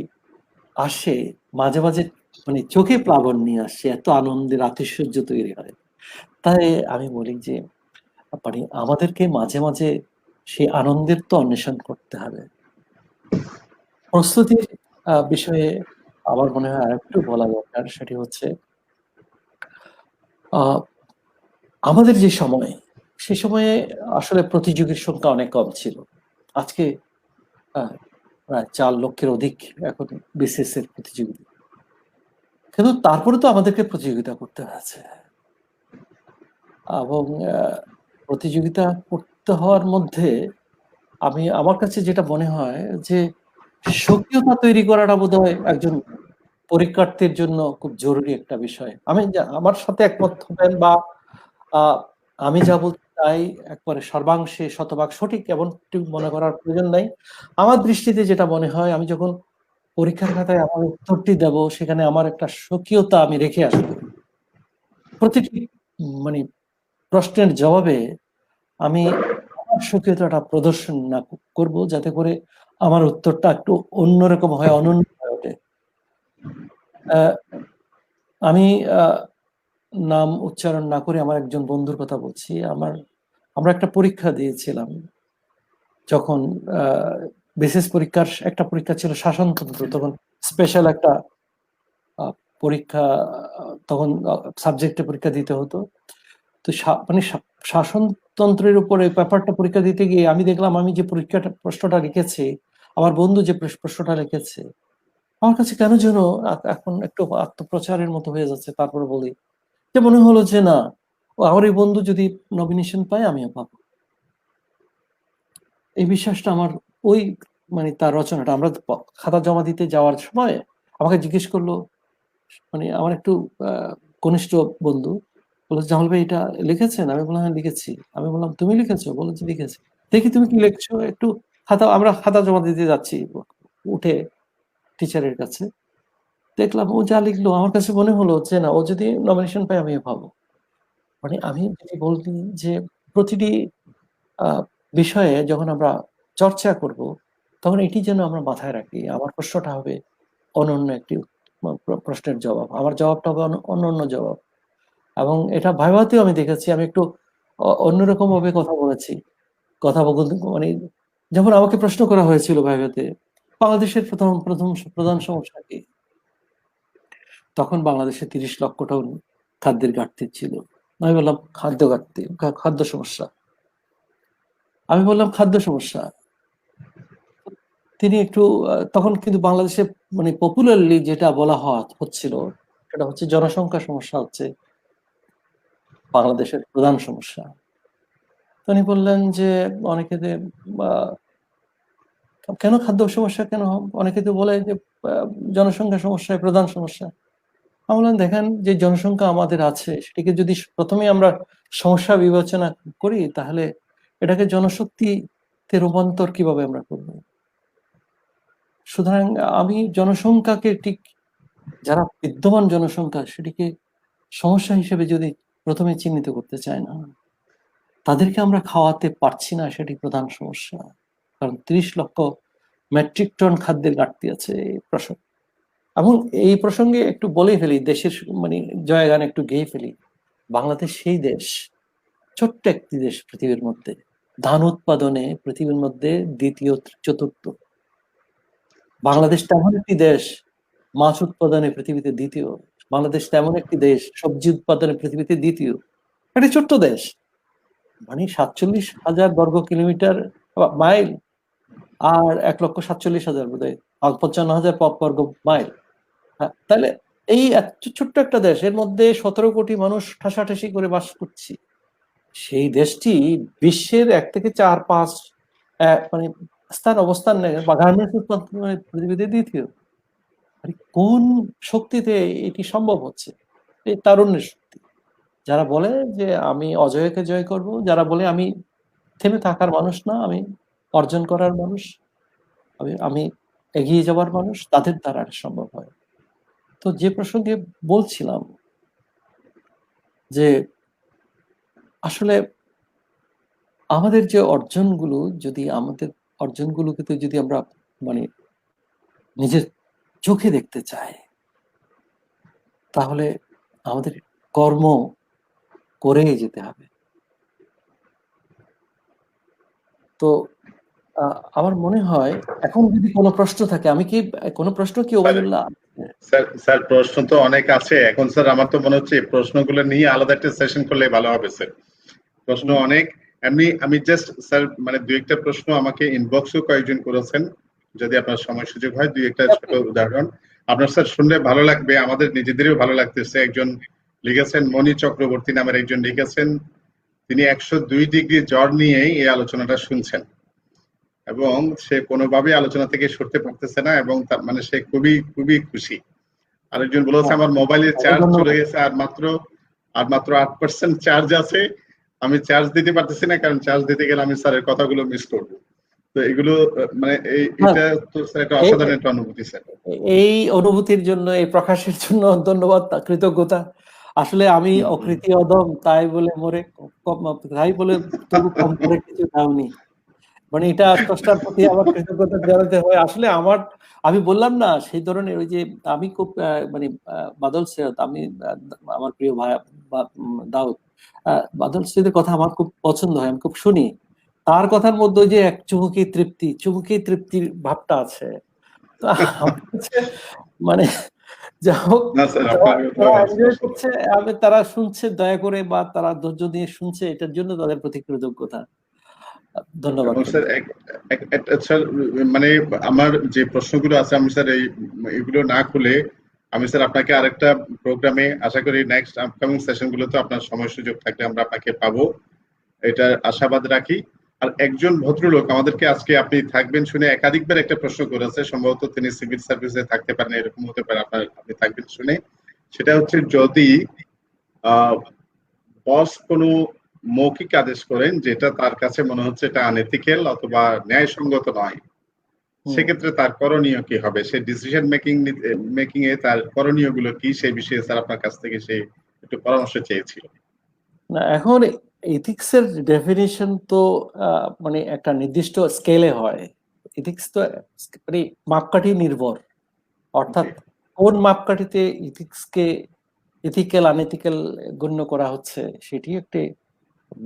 আসে, মাঝে মাঝে মানে চোখে প্লাবন নিয়ে আসে, এত আনন্দের আতিশয্য তৈরি হয়। তাই আমি বলি যে মানে আমাদেরকে মাঝে মাঝে সেই আনন্দের তো অন্বেষণ করতে হবে। প্রস্তুতির বিষয়ে আমার মনে হয় আরেকটু বলা দরকার, সেটি হচ্ছে আমাদের যে সময়, সে সময়ে আসলে প্রতিযোগীর সংখ্যা অনেক কম ছিল। আজকে প্রায় 4 লক্ষের অধিক এখন বিসিএস এর প্রতিযোগিতা, কিন্তু তারপরে তো আমাদেরকে প্রতিযোগিতা করতে হয়েছে। এবং প্রতিযোগিতা করতে হওয়ার মধ্যে আমার কাছে যেটা মনে হয় যে স্বকীয়তা তৈরি করাটা বোধহয় একজন পরীক্ষার্থীর জন্য খুব জরুরি একটা বিষয়। আমার সাথে একমত হবেন বা আমি যা বলতে চাই একবারে সর্বাংশে শতভাগ সঠিক এমনটি মনে করার প্রয়োজন নাই। আমার দৃষ্টিতে যেটা মনে হয়, আমি যখন পরীক্ষার খাতায় আমার উত্তরটি দেব, সেখানে আমার একটা স্বকীয়তা আমি রেখে আসবো। প্রতিটি মানে প্রশ্নের জবাবে আমি আমার স্বকীয়তাটা প্রদর্শন না করব, যাতে করে আমার উত্তরটা একটু অন্যরকম হয়, অনন্য হয়ে ওঠে। আমি নাম উচ্চারণ না করে আমার একজন বন্ধুর কথা বলছি। আমরা একটা পরীক্ষা দিয়েছিলাম যখন বিশেষ পরীক্ষার একটা পরীক্ষা ছিল শাসনতন্ত্র, তখন স্পেশাল একটা পরীক্ষা, তখন সাবজেক্টে পরীক্ষা দিতে হতো। তো মানে শাসনতন্ত্রের উপরে পেপারটা পরীক্ষা দিতে গিয়ে আমি দেখলাম আমি যে প্রশ্নটা লিখেছি, আমার বন্ধু যে প্রশ্নটা লিখেছে, আমার কাছে কেন যেন এখন একটু আত্মপ্রচারের মতো হয়ে যাচ্ছে। তারপরে বলি যে মনে হলো যে না, আমার এই বন্ধু যদি নমিনেশন পায় আমিও পাবো। এই বিশ্বাসটা আমার ওই মানে তার রচনাটা, আমরা খাতা জমা দিতে যাওয়ার সময় আমাকে জিজ্ঞেস করলো, মানে আমার একটু কনিষ্ঠ বন্ধু, বললো জামাল ভাই এটা লিখেছেন? আমি বললাম হ্যাঁ লিখেছি। আমি বললাম তুমি লিখেছো? বললো যে লিখেছি। দেখি তুমি কি লিখছো একটু। আমরা খাতা জমা দিতে যাচ্ছি উঠে টিচারের কাছে, দেখলাম ও যা লিখলো, আমার কাছে মনে হলো যে না, ও যদি নমিনেশন পায় আমিও পাবো। মানে আমি যদি বলি যে প্রতিটি বিষয়ে যখন আমরা চর্চা করব, তখন এটি যেন আমরা মাথায় রাখি, আমার প্রশ্নটা হবে অনন্য একটি প্রশ্নের জবাব, আমার জবাবটা হবে অনন্য জবাব। এবং এটা ভাইভাতেও আমি দেখেছি, আমি একটু অন্যরকম ভাবে কথা বলেছি। কথা বলতে মানে যখন আমাকে প্রশ্ন করা হয়েছিল ভাইভাতে, বাংলাদেশের প্রধান সমস্যা কি, তখন বাংলাদেশে 30 লক্ষ টন খাদ্যের ঘাটতি ছিল। আমি বললাম খাদ্য ঘাটতি, খাদ্য সমস্যা। আমি বললাম খাদ্য সমস্যা। তিনি একটু তখন কিন্তু বাংলাদেশে মানে পপুলারলি যেটা বলা হচ্ছিল, সেটা হচ্ছে জনসংখ্যা সমস্যা হচ্ছে বাংলাদেশের প্রধান সমস্যা। উনি বললেন যে অনেকে কেন খাদ্য সমস্যা কেন, অনেকে তো বলে যে জনসংখ্যা সমস্যা প্রধান সমস্যা। আমি বললাম দেখেন, যে জনসংখ্যা আমাদের আছে সেটাকে যদি প্রথমে আমরা সমস্যা বিবেচনা করি, তাহলে এটাকে জনশক্তিতে রূপান্তর কিভাবে আমরা করব? সুতরাং আমি জনসংখ্যাকে ঠিক, যারা বিদ্যমান জনসংখ্যা সেটিকে সমস্যা হিসেবে যদি প্রথমে চিহ্নিত করতে চায় না, তাদেরকে আমরা খাওয়াতে পারছি না, সেটি প্রধান সমস্যা। কারণ 30 লক্ষ মেট্রিক টন খাদ্যের ঘাটতি আছে এই প্রসঙ্গে। এবং এই প্রসঙ্গে একটু বলেই ফেলি, দেশের মানে জয়গান একটু গেয়ে ফেলি। বাংলাদেশ সেই দেশ, ছোট্ট একটি দেশ পৃথিবীর মধ্যে, ধান উৎপাদনে পৃথিবীর মধ্যে দ্বিতীয় চতুর্থ। বাংলাদেশ তেমন একটি দেশ, মাছ উৎপাদনে পৃথিবীতে দ্বিতীয়। বাংলাদেশ তেমন একটি দেশ, সবজি উৎপাদনে পৃথিবীতে দ্বিতীয়। একটি ছোট্ট দেশ, মানে 47,000 বর্গ কিলোমিটার মাইল, আর 1,47,000 বোধহয় 55,000 বর্গ মাইল। তাহলে এই ছোট্ট একটা দেশ, এর মধ্যে 17 কোটি মানুষ ঠাসাঠাসি করে বাস করছি। সেই দেশটি বিশ্বের 1 থেকে 4-5 মানে স্থান অবস্থান নেয়, বা গার্মেন্টস উৎপাদনে পৃথিবীতে দ্বিতীয়। কোন শক্তিতে এটি সম্ভব হচ্ছে? এই তারুণ্যের শক্তি। যারা বলে যে আমি অজয়কে জয় করব, যারা বলে আমি থেমে থাকার মানুষ না, আমি অর্জন করার মানুষ, আমি এগিয়ে যাওয়ার মানুষ, তাদের দ্বারা সম্ভব হয়। তো যে প্রসঙ্গে বলছিলাম যে আসলে আমাদের যে অর্জনগুলো, যদি আমাদের অর্জনগুলোকে যদি আমরা মানে নিজের চোখে দেখতে চাই, তাহলে আমাদের কর্ম করে যেতে হবে। তো আমার মনে হয় এখন যদি কোনো প্রশ্ন থাকে, আমি কি কোনো প্রশ্ন কি ওবায়দুল্লাহ? স্যার প্রশ্ন তো অনেক আছে এখন স্যার, আমার তো মনে হচ্ছে প্রশ্নগুলো নিয়ে আলাদা একটা সেশন করলে ভালো হবে স্যার। প্রশ্ন অনেক, এমনি আমি জাস্ট স্যার মানে দুই একটা প্রশ্ন আমাকে ইনবক্সও কয়েকজন করেছেন, যদি আপনার সময় সুযোগ হয় দুই একটা ছোট উদাহরণ আপনার স্যার শুনলে ভালো লাগবে, আমাদের নিজেদেরও ভালো লাগতেছে। একজন লিখেছেন, মণি চক্রবর্তী নামের একজন লিখেছেন, তিনি 102 ডিগ্রি জ্বর নিয়েই এই আলোচনাটা শুনছেন এবং সে কোনোভাবেই আলোচনা থেকে সরতে পারতেছে না, এবং মানে সে খুবই খুবই খুশি। আরেকজন বলেছে, আমার মোবাইলের চার্জ চলে গেছে, আর মাত্র 8% চার্জ আছে, আমি চার্জ দিতে পারতেছি না, কারণ চার্জ দিতে গেলে আমি স্যারের কথাগুলো মিস করব। তো এগুলো মানে এটা তো স্যার একটা অসাধারণ একটা অনুভূতি স্যার। এই অনুভূতির জন্য, এই প্রকাশের জন্য ধন্যবাদ, কৃতজ্ঞতা। আসলে আমি অকৃতি অদম, তাই বলে তবু কম করে কিছু দাওনি। মানে এটা স্রষ্টার প্রতি আমার কৃতজ্ঞতা জানাতে হয়। আসলে আমি বললাম না সেই ধরনের, ওই যে আমি খুব মানে বাদল সৈয়দ, আমি আমার প্রিয় ভাই দাউদ, বাদল সৈয়দের কথা আমার খুব পছন্দ হয়, আমি খুব শুনি। তার কথার মধ্যে যে এক চুমুকি তৃপ্তির ভাবটা আছে। মানে যা হোক, তারা শুনছে দয়া করে, বা তারা ধৈর্য দিয়ে শুনছে, এটার জন্য তাদের প্রতি কৃতজ্ঞতা। ধন্যবাদ স্যার। মানে আমার যে প্রশ্নগুলো আছে আমি স্যার এগুলো না খুলে আমি স্যার আপনাকে আরেকটা প্রোগ্রামে, আশা করি নেক্সট আপকামিং সেশন গুলোতে আপনার সময় সুযোগ থাকলে আমরা আপনাকে পাবো, এটা আশাবাদ রাখি। আর একজন ভদ্রলোক আমাদেরকে আজকে আপনি থাকবেন শুনে একাধিকবার একটা প্রশ্ন করেছে, সম্ভবত তিনি সিভিল সার্ভিসে থাকতে পারেন, এরকম হতে পারে, আপনি থাকবেন শুনে। সেটা হচ্ছে, যদি বস কোনো মৌখিক আদেশ করেন যেটা তার কাছে মনে হচ্ছে এটা আনএথিক্যাল অথবা ন্যায়সঙ্গত নয়, সেক্ষেত্রে তার করণীয় কি হবে? সে ডিসিশন মেকিং এ তার করণীয় গুলো কি, সেই বিষয়ে স্যার আপনার কাছ থেকে সে একটু পরামর্শ চেয়েছিল। না, এখন এথিক্স এর ডেফিনিশন তো মানে একটা নির্দিষ্ট স্কেলে হয়। এথিক্স তো মানে মাপকাঠি নির্ভর, অর্থাৎ কোন মাপকাঠিতে এথিক্সকে এথিক্যাল আনএথিক্যাল গণ্য করা হচ্ছে সেটি একটি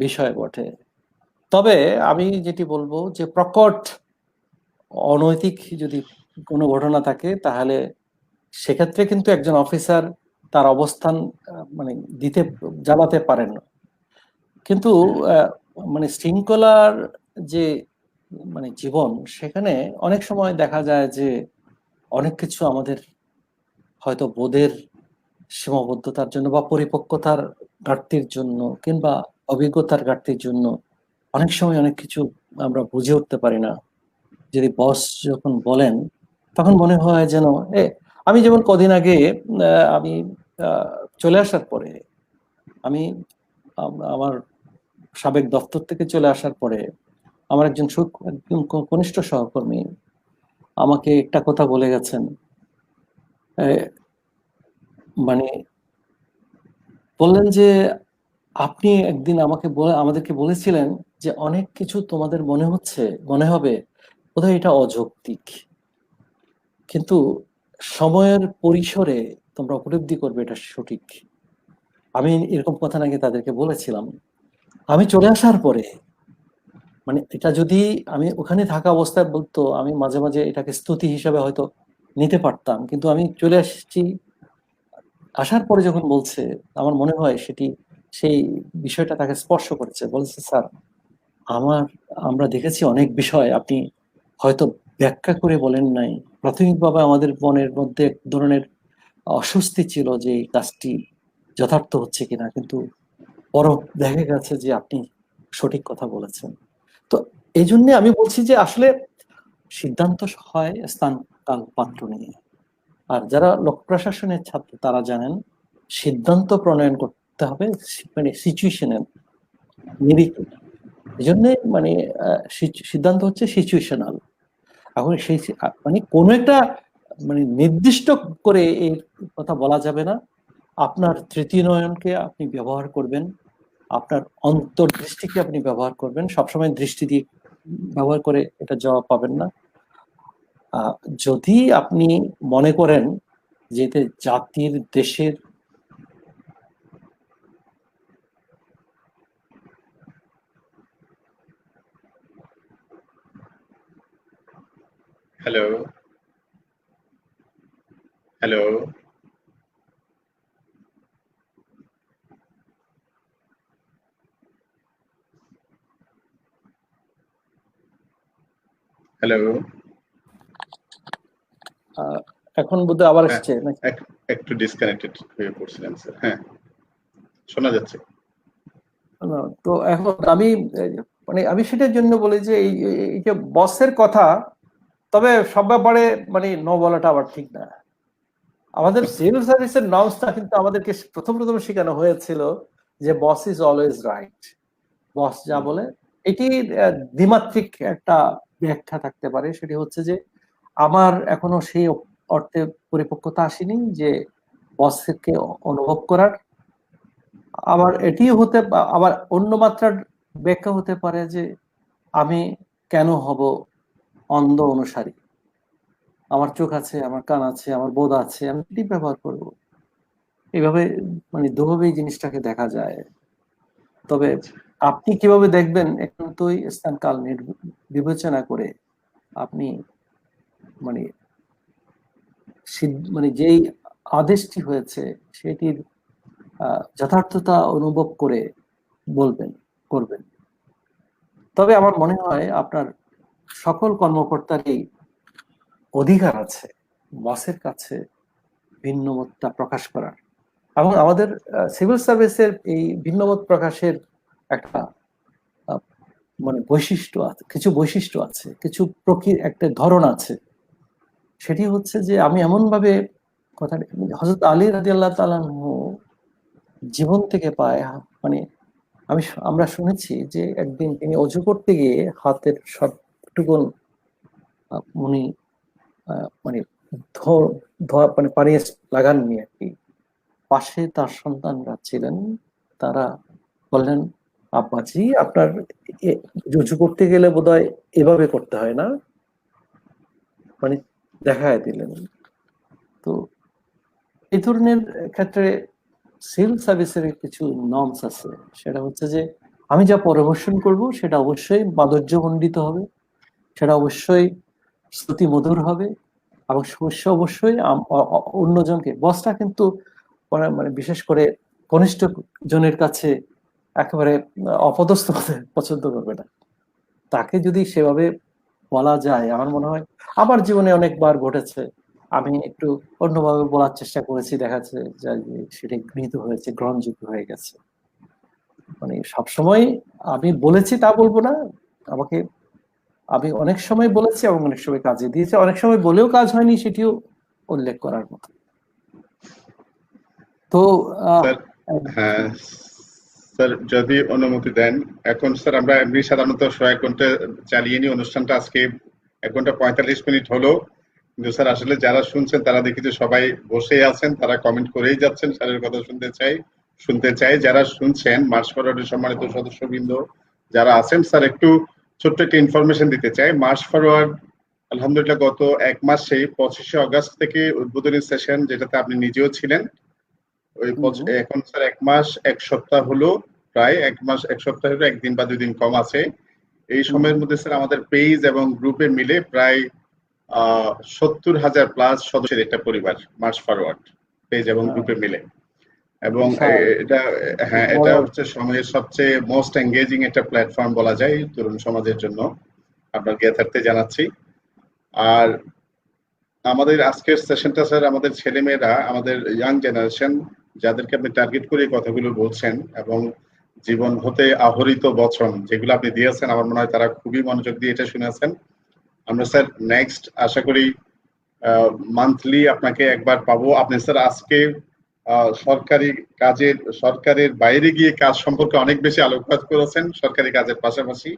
বিষয় বটে। তবে আমি যেটি বলবো যে প্রকট অনৈতিক যদি কোনো ঘটনা থাকে, তাহলে সেক্ষেত্রে কিন্তু একজন অফিসার তার অবস্থান মানে জানাতে পারেন না। কিন্তু মানে শৃঙ্খলার যে মানে জীবন, সেখানে অনেক সময় দেখা যায় যে অনেক কিছু আমাদের হয়তো বোধের সীমাবদ্ধতার জন্য, বা পরিপক্কতার ঘাটতির জন্য, কিংবা অভিজ্ঞতার ঘাটতির জন্য অনেক সময় অনেক কিছু আমরা বুঝে উঠতে পারি না। যদি বস যখন বলেন, তখন মনে হয় যেন আমি যেমন কদিন আগে আমি চলে আসার পরে, আমি আমার সাবেক দপ্তর থেকে চলে আসার পরে আমার একজন কনিষ্ঠ সহকর্মী আমাকে একটা কথা বলে গেছেন, মানে বললেন যে আপনি একদিন আমাদেরকে বলেছিলেন যে অনেক কিছু তোমাদের মনে হবে, বোধহয় এটা অযৌক্তিক, কিন্তু সময়ের পরিসরে তোমরা উপলব্ধি করবে এটা সঠিক। আমি এরকম কথা নাকি তাদেরকে বলেছিলাম। আমি চলে আসার পরে মানে এটা যদি আমি ওখানে থাকা অবস্থায় বলতো, আমি মাঝে মাঝে এটাকে স্তুতি হিসাবে হয়তো নিতে পারতাম, কিন্তু আমি চলে আসছি, আসার পরে যখন বলছে আমার মনে হয় সেটি সেই বিষয়টা তাকে স্পর্শ করেছে। বলেছে, স্যার আমরা দেখেছি অনেক বিষয় আপনি হয়তো ব্যাখ্যা করে বলেন নাই। প্রাথমিকভাবে আমাদের মনের মধ্যে এক ধরনের অস্বস্তি ছিল যে এই কাজটি যথার্থ হচ্ছে কিনা, কিন্তু পর দেখা গেছে যে আপনি সঠিক কথা বলেছেন। তো এই জন্য আমি বলছি যে আসলে সিদ্ধান্ত হয় স্থান কাল পাত্র নিয়ে। আর যারা লোক প্রশাসনের ছাত্র তারা জানেন সিদ্ধান্ত প্রণয়ন করতে হবে মানে সিচুয়েশনের নিরিখে। এই জন্য মানে সিদ্ধান্ত হচ্ছে সিচুয়েশনাল। এখন সেই মানে কোনো একটা মানে নির্দিষ্ট করে এই কথা বলা যাবে না। আপনার তৃতীয় নয়নকে আপনি ব্যবহার করবেন, আপনার অন্তর্দৃষ্টিকে আপনি ব্যবহার করবেন। সবসময় দৃষ্টি দিয়ে ব্যবহার করে এটা জবাব পাবেন না। যদি আপনি মনে করেন যে এতে জাতির দেশের হ্যালো, হ্যালো, হ্যালো। এখন বোধহয় আবার হ্যাঁ, এসছে নাকি? একটু ডিসকানেক্টেড হয়ে পড়ছিলাম স্যার। হ্যাঁ, শোনা যাচ্ছে। তো এখন আমি মানে আমি সেটার জন্য বলি যে এই যে বসের কথা, তবে সব ব্যাপারে মানে নো বলাটা আবার ঠিক না। আমাদের সিভিল সার্ভিসের নর্মসটা কিন্তু আমাদেরকে প্রথম শেখানো হয়েছিল যে বস ইজ অলওয়েজ রাইট, বস যা বলে। এটি দ্বিমাত্রিক একটা ব্যাখ্যা থাকতে পারে, সেটি হচ্ছে যে আমার এখনো সেই অর্থে পরিপক্কতা আসেনি যে বসকে অনুভব করার। আবার এটি হতে আবার অন্য মাত্রার ব্যাখ্যা হতে পারে যে আমি কেন হব অন্ধ অনুসারী, আমার চোখ আছে, আমার কান আছে, আমার বোধ আছে, আমি এটি ব্যবহার করব। এইভাবে মানে দুভাবে এই জিনিসটাকে দেখা যায়। তবে আপনি কিভাবে দেখবেন একান্তই স্থান কাল বিবেচনা করে আপনি মানে মানে যেই আদেশটি হয়েছে সেটির যথার্থতা অনুভব করে বলবেন, করবেন। তবে আমার মনে হয় আপনার সকল কর্মকর্তারই অধিকার আছে বসের কাছে ভিন্নমতটা প্রকাশ করার, এবং আমাদের সিভিল সার্ভিসের এই ভিন্নমত প্রকাশের একটা মানে বৈশিষ্ট্য আছে, কিছু বৈশিষ্ট্য আছে, কিছু একটা ধরন আছে। সেটি হচ্ছে যে আমি এমন ভাবে কথা, হযরত আলী রাদিয়াল্লাহু তাআলা জীবন থেকে পায় মানে আমরা শুনেছি যে একদিন তিনি অজু করতে গিয়ে হাতের সবটুকু উনি মানে মানে পানি লাগাননি আর কি। পাশে তার সন্তানরা ছিলেন, তারা বললেন, আব্বাজি আপনার অজু করতে গেলে বোধহয় এভাবে করতে হয় না, মানে দেখায় দিলেন। তো এই ধরনের ক্ষেত্রে সিভিল সার্ভিসের কিছু নর্মস আছে, সেটা হচ্ছে যে আমি যা পরিবেশন করব সেটা অবশ্যই মাধুর্যমণ্ডিত হবে, সেটা অবশ্যই শ্রুতি মধুর হবে, এবং অবশ্যই অন্যজনকে, বসটা কিন্তু মানে বিশেষ করে কনিষ্ঠ জনের কাছে একেবারে অপদস্থ হতে পছন্দ করবে না। তাকে যদি সেভাবে বলা যায়, আমার মনে হয় আমার জীবনে অনেকবার ঘটেছে, আমি একটু অন্যভাবে বলার চেষ্টা করেছি, দেখাচ্ছে যে সেটা গৃহীত হয়েছে, গ্রহণযোগ্য হয়ে গেছে। মানে সবসময় আমি বলেছি তা বলবো না, আমাকে আমি অনেক সময় বলেছি এবং অনেক সময় কাজে দিয়েছে, অনেক সময় বলেও কাজ হয়নি, সেটিও উল্লেখ করার মতো। তো হ্যাঁ স্যার, যদি অনুমতি দেন, এখন স্যার আমরা এমনি সাধারণত 1 ঘন্টা চালিয়ে নিই অনুষ্ঠানটা। আজকে 1 ঘন্টা 45 মিনিট হলো, কিন্তু স্যার আসলে যারা শুনছেন তারা দেখি যে সবাই বসে আছেন, তারা কমেন্ট করেই যাচ্ছেন, স্যারের কথা শুনতে চাই। যারা শুনছেন মার্চ ফরওয়ার্ডের সম্মানিত সদস্যবৃন্দ যারা আছেন, স্যার একটু ছোট্ট একটা ইনফরমেশন দিতে চাই। মার্চ ফরওয়ার্ড আলহামদুলিল্লাহ গত 1 মাসে 25শে আগস্ট থেকে উদ্বোধনী সেশন, যেটাতে আপনি নিজেও ছিলেন, ওই এখন স্যার 1 মাস 1 সপ্তাহ হলো, প্রায় 1 মাস 1 সপ্তাহ হলো, 1 দিন বা 2 দিন কম আছে। এই সময়ের মধ্যে স্যার আমাদের পেজ এবং গ্রুপে মিলে প্রায় 70,000 প্লাস সদস্যের একটা পরিবার মার্চ ফরওয়ার্ড পেজ এবং গ্রুপে মিলে। এবং এটা হ্যাঁ, এটা হচ্ছে সময়ের সবচেয়ে মোস্ট এঙ্গেজিং একটা প্ল্যাটফর্ম বলা যায় তরুণ সমাজের জন্য। আপনার জ্ঞাতার্থে জানাচ্ছি। আর আমাদের আজকের সেশনটা স্যার আমাদের ছেলেমেয়েরা, আমাদের ইয়াং জেনারেশন, যাদেরকে আপনি টার্গেট করে কথাগুলো বলছেন এবং জীবন হতে আহরিত বচন যেগুলো আপনি দিয়েছেন, আমার মনে হয় তারা খুবই মনোযোগ দিয়ে এটা শুনেছেন। আমরা স্যার নেক্সট আশা করি মান্থলি আপনাকে একবার পাবো। আপনি স্যার আজকে সরকারি কাজের, সরকারের বাইরে গিয়ে কাজ সম্পর্কে অনেক বেশি আলোকপাত করেছেন সরকারি কাজের পাশাপাশি।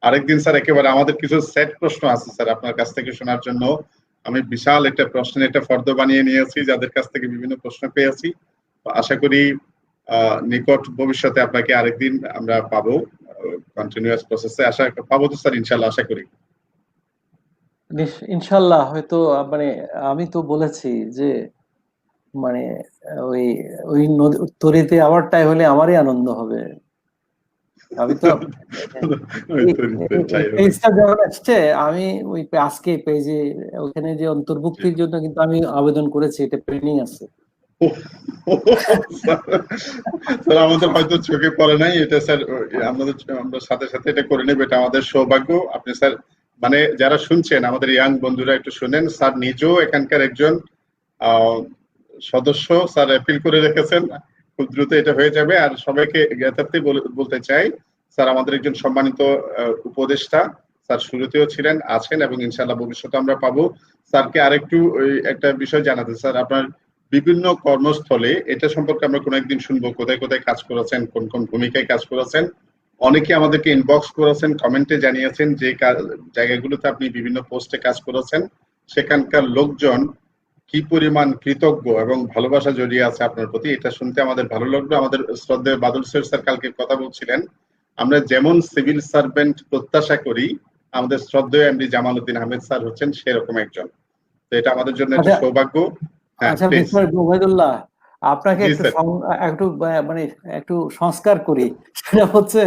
আরেকদিন স্যার একেবারে আমাদের কিছু সেট প্রশ্ন আছে স্যার আপনার কাছ থেকে শোনার জন্য। আমি বিশাল একটা প্রশ্নের একটা ফর্দ বানিয়ে নিয়েছি, যাদের কাছ থেকে বিভিন্ন প্রশ্ন পেয়েছি। আশা করি নিকট ভবিষ্যতে আপনাকে আরেকদিন আমরা পাবো কন্টিনিউয়াস প্রসেসে। আশা পাবো তো স্যার ইনশাল্লাহ, আশা করি। ইনশাল্লাহ। হয়তো মানে আমি তো বলেছি যে মানে ওই ওই তরিতে আমারটাই হলে আমারই আনন্দ হবে। আমি তো পেজটা যখন আসছে, আমি ওই আজকে পেজে ওখানে যে অন্তর্ভুক্তির জন্য কিন্তু আমি আবেদন করেছি, এটা পেন্ডিং আছে। স্যার আমাদের হয়তো চোখে পড়ে নাই এটা স্যার, আমরা সাথে সাথে এটা করে নেব, এটা আমাদের সৌভাগ্য। আপনি স্যার মানে যারা শুনছেন আমাদের ইয়াং বন্ধুরা একটু শুনেন, স্যার নিজেও এখানকার একজন সদস্য, স্যার অ্যাপিল করে রেখেছেন, খুব দ্রুত এটা হয়ে যাবে। আর সবাইকে জ্ঞাতার্থে বলতে চাই, স্যার আমাদের একজন সম্মানিত উপদেষ্টা, স্যার শুরুতেও ছিলেন, আছেন এবং ইনশাআল্লাহ ভবিষ্যতে আমরা পাবো। স্যারকে আরেকটু একটা বিষয় জানাতে, স্যার আপনার বিভিন্ন কর্মস্থলে এটা সম্পর্কে আমরা কোনো একদিন শুনবো, কোথায় কোথায় কাজ করেছেন, কোন কোন ভূমিকায় কাজ করেছেন। অনেকে আমাদেরকে ইনবক্স করেছেন, কমেন্টে জানিয়েছেন যে জায়গাগুলোতে আপনি বিভিন্ন পোস্টে কাজ করেছেন, সেখানকার লোকজন কি পরিমাণ কৃতজ্ঞ এবং ভালোবাসা জড়িয়ে আছে আপনার প্রতি, এটা শুনতে আমাদের ভালো লাগলো। আমাদের শ্রদ্ধেয় বাদল স্যার কালকে কথা বলছিলেন, আমরা যেমন সিভিল সার্ভেন্ট প্রত্যাশা করি, আমাদের শ্রদ্ধেয় এমডি জামাল উদ্দিন আহমেদ স্যার হচ্ছেন সেরকম একজন। তো এটা আমাদের জন্য একটা সৌভাগ্য। আচ্ছা মিস্টার ওবায়দুল্লাহ, আপনাকে একটু মানে একটু সংস্কার করি। সেটা হচ্ছে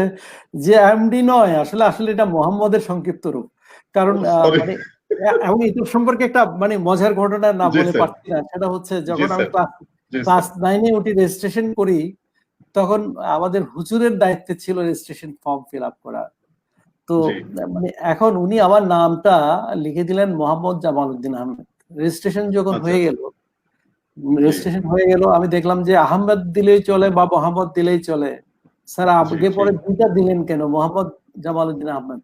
যে এমডি নয়, আসলে আসলে এটা মোহাম্মদের সংক্ষিপ্ত রূপ। কারণ মানে এবং এটার সম্পর্কে একটা মানে মজার ঘটনা না বলে পারছি না। সেটা হচ্ছে যখন আমি ক্লাস 9-এ উঠি, রেজিস্ট্রেশন করি, তখন আমাদের হুজুরের দায়িত্বে ছিল রেজিস্ট্রেশন ফর্ম ফিল আপ করা। তো মানে এখন উনি আমার নামটা লিখে দিলেন মোহাম্মদ জামাল উদ্দিন আহমেদ। রেজিস্ট্রেশন যখন হয়ে গেল, আমি দেখলাম যে আহমেদ দিলেই চলে বা মোহাম্মদ দিলেই চলে। স্যার আগে পরে দুইটা দিলেন কেন, মোহাম্মদ জামাল উদ্দিন আহমেদ?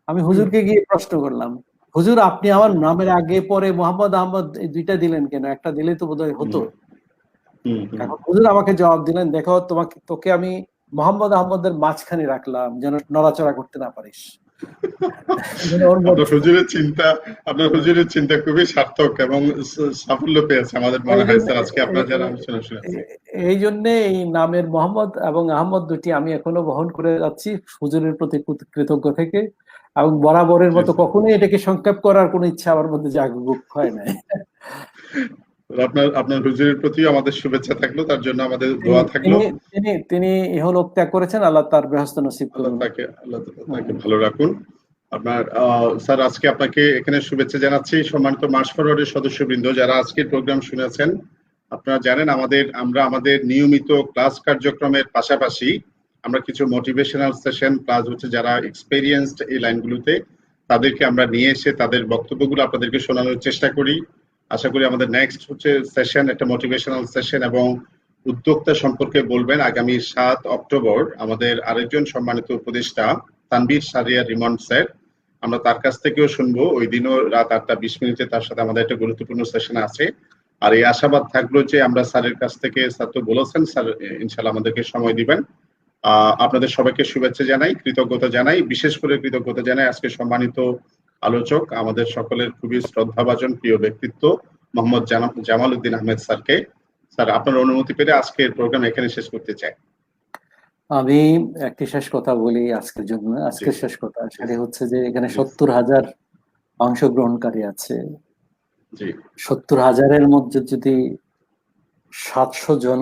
আমি হুজুরকে গিয়ে প্রশ্ন করলাম, হুজুর আপনি আমার নামের আগে পরে মোহাম্মদ আহমদ এই দুইটা দিলেন কেন? একটা দিলেই তো বোধহয় হতো। এখন হুজুর আমাকে জবাব দিলেন, দেখো তোকে আমি মোহাম্মদ আহমদের মাঝখানে রাখলাম যেন নড়াচড়া করতে না পারিস। আপনার হুজুরের চিন্তা খুবই সার্থক এবং সাফল্য পেয়েছে আমাদের মনে হয় স্যার আজকে আপনারা যারা আলোচনা শুনেছেন। এই জন্য এই নামের মোহাম্মদ এবং আহমদ দুটি আমি এখনো বহন করে যাচ্ছি হুজুরের প্রতি কৃতজ্ঞ থেকে, এবং বরাবরের মতো কখনোই এটাকে সংক্ষেপ করার কোনো ইচ্ছা আমার মধ্যে জাগরুক হয় নাই। আপনার হুজুরের প্রতি আমাদের শুভেচ্ছা থাকলো, তার জন্য আমাদের দোয়া থাকলো। তিনি ইহলোক ত্যাগ করেছেন, আল্লাহ তার বেহেশত নসিব করুন। আল্লাহ তাকে ভালো রাখুন। আপনার স্যার আজকে আপনাকে এখানে শুভেচ্ছা জানাচ্ছি। সম্মানিত মার্চ ফরওয়ার্ডের সদস্যবৃন্দ যারা আজকের প্রোগ্রাম শুনেছেন, আপনারা জানেন আমরা আমাদের নিয়মিত ক্লাস কার্যক্রমের পাশাপাশি আমরা কিছু মোটিভেশনাল সেশন প্লাস হচ্ছে যারা এক্সপেরিয়েন্সড এই লাইনগুলোতে, তাদেরকে আমরা নিয়ে এসে তাদের বক্তব্যগুলো আপনাদেরকে শোনানোর চেষ্টা করি। আশা করি আমাদের নেক্সট হচ্ছে সেশন একটা মোটিভেশনাল সেশন এবং উদ্যোক্তা সম্পর্কে বলবেন আগামী 7 অক্টোবর আমাদের আরেকজন সম্মানিত উপদেষ্টা তানভীর সারিয়া রিমন্ড স্যার। আমরা তার কাছ থেকেও শুনবো। ওই দিনও রাত 8:20 তার সাথে আমাদের একটা গুরুত্বপূর্ণ সেশন আছে। আর এই আশাবাদ থাকলো যে আমরা স্যারের কাছ থেকে, স্যার তো বলেছেন স্যার ইনশাআল্লাহ আমাদেরকে সময় দিবেন। আপনাদের সবাইকে শুভেচ্ছা জানাই, কৃতজ্ঞতা জানাই, বিশেষ করে কৃতজ্ঞতা জানাই আজকে সম্মানিত আলোচক, আমাদের সকলের খুবই শ্রদ্ধাভাজন প্রিয় ব্যক্তিত্ব মোহাম্মদ জামাল উদ্দিন আহমেদ স্যারকে। স্যার আপনার অনুমতি পেলে আজকের প্রোগ্রাম এখানে শেষ করতে চাই। আমি একটি শেষ কথা বলি আজকের জন্য, আজকের শেষ কথা সেটা হচ্ছে যে এখানে 70,000 অংশগ্রহণকারী আছে। 70,000-এর মধ্যে যদি 700 জন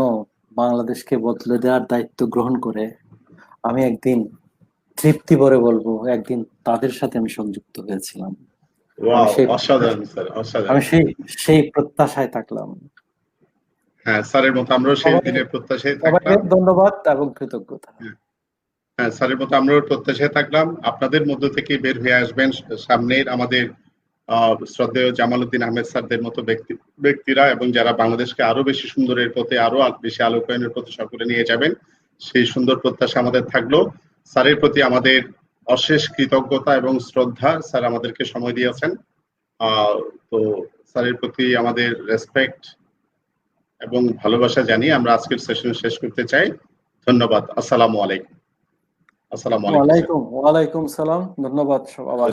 বাংলাদেশকে বদলে দেওয়ার দায়িত্ব গ্রহণ করে, আমি একদিন তৃপ্তি ভরে বলবো একদিন তাদের সাথে আমি সংযুক্ত হয়েছিলাম। আমি সেই প্রত্যাশায় থাকলাম। হ্যাঁ, স্যারের মতো আমরাও সেই দিনের প্রত্যাশায় থাকলাম। ধন্যবাদ এবং কৃতজ্ঞতা। হ্যাঁ, স্যারের মতো আমরাও প্রত্যাশায় থাকলাম। আপনাদের মধ্য থেকে বের হয়ে আসবেন সামনের আমাদের শ্রদ্ধেয় জামালউদ্দিন আহমেদ স্যারদের মতো ব্যক্তিরা, এবং যারা বাংলাদেশকে আরো বেশি সুন্দরের পথে, আরো বেশি আলোকায়নের পথে সকলে নিয়ে যাবেন, সেই সুন্দর প্রত্যাশা আমাদের থাকলো। স্যারের প্রতি আমাদের অশেষ কৃতজ্ঞতা এবং শ্রদ্ধা। স্যার আমাদেরকে সময় দিয়েছেন, তো স্যারের প্রতি আমাদের রেসপেক্ট এবং ভালোবাসা জানিয়ে আমরা আজকের সেশন শেষ করতে চাই। ধন্যবাদ। আসসালামু আলাইকুম। ওয়ালাইকুম সালাম। ধন্যবাদ সবাই।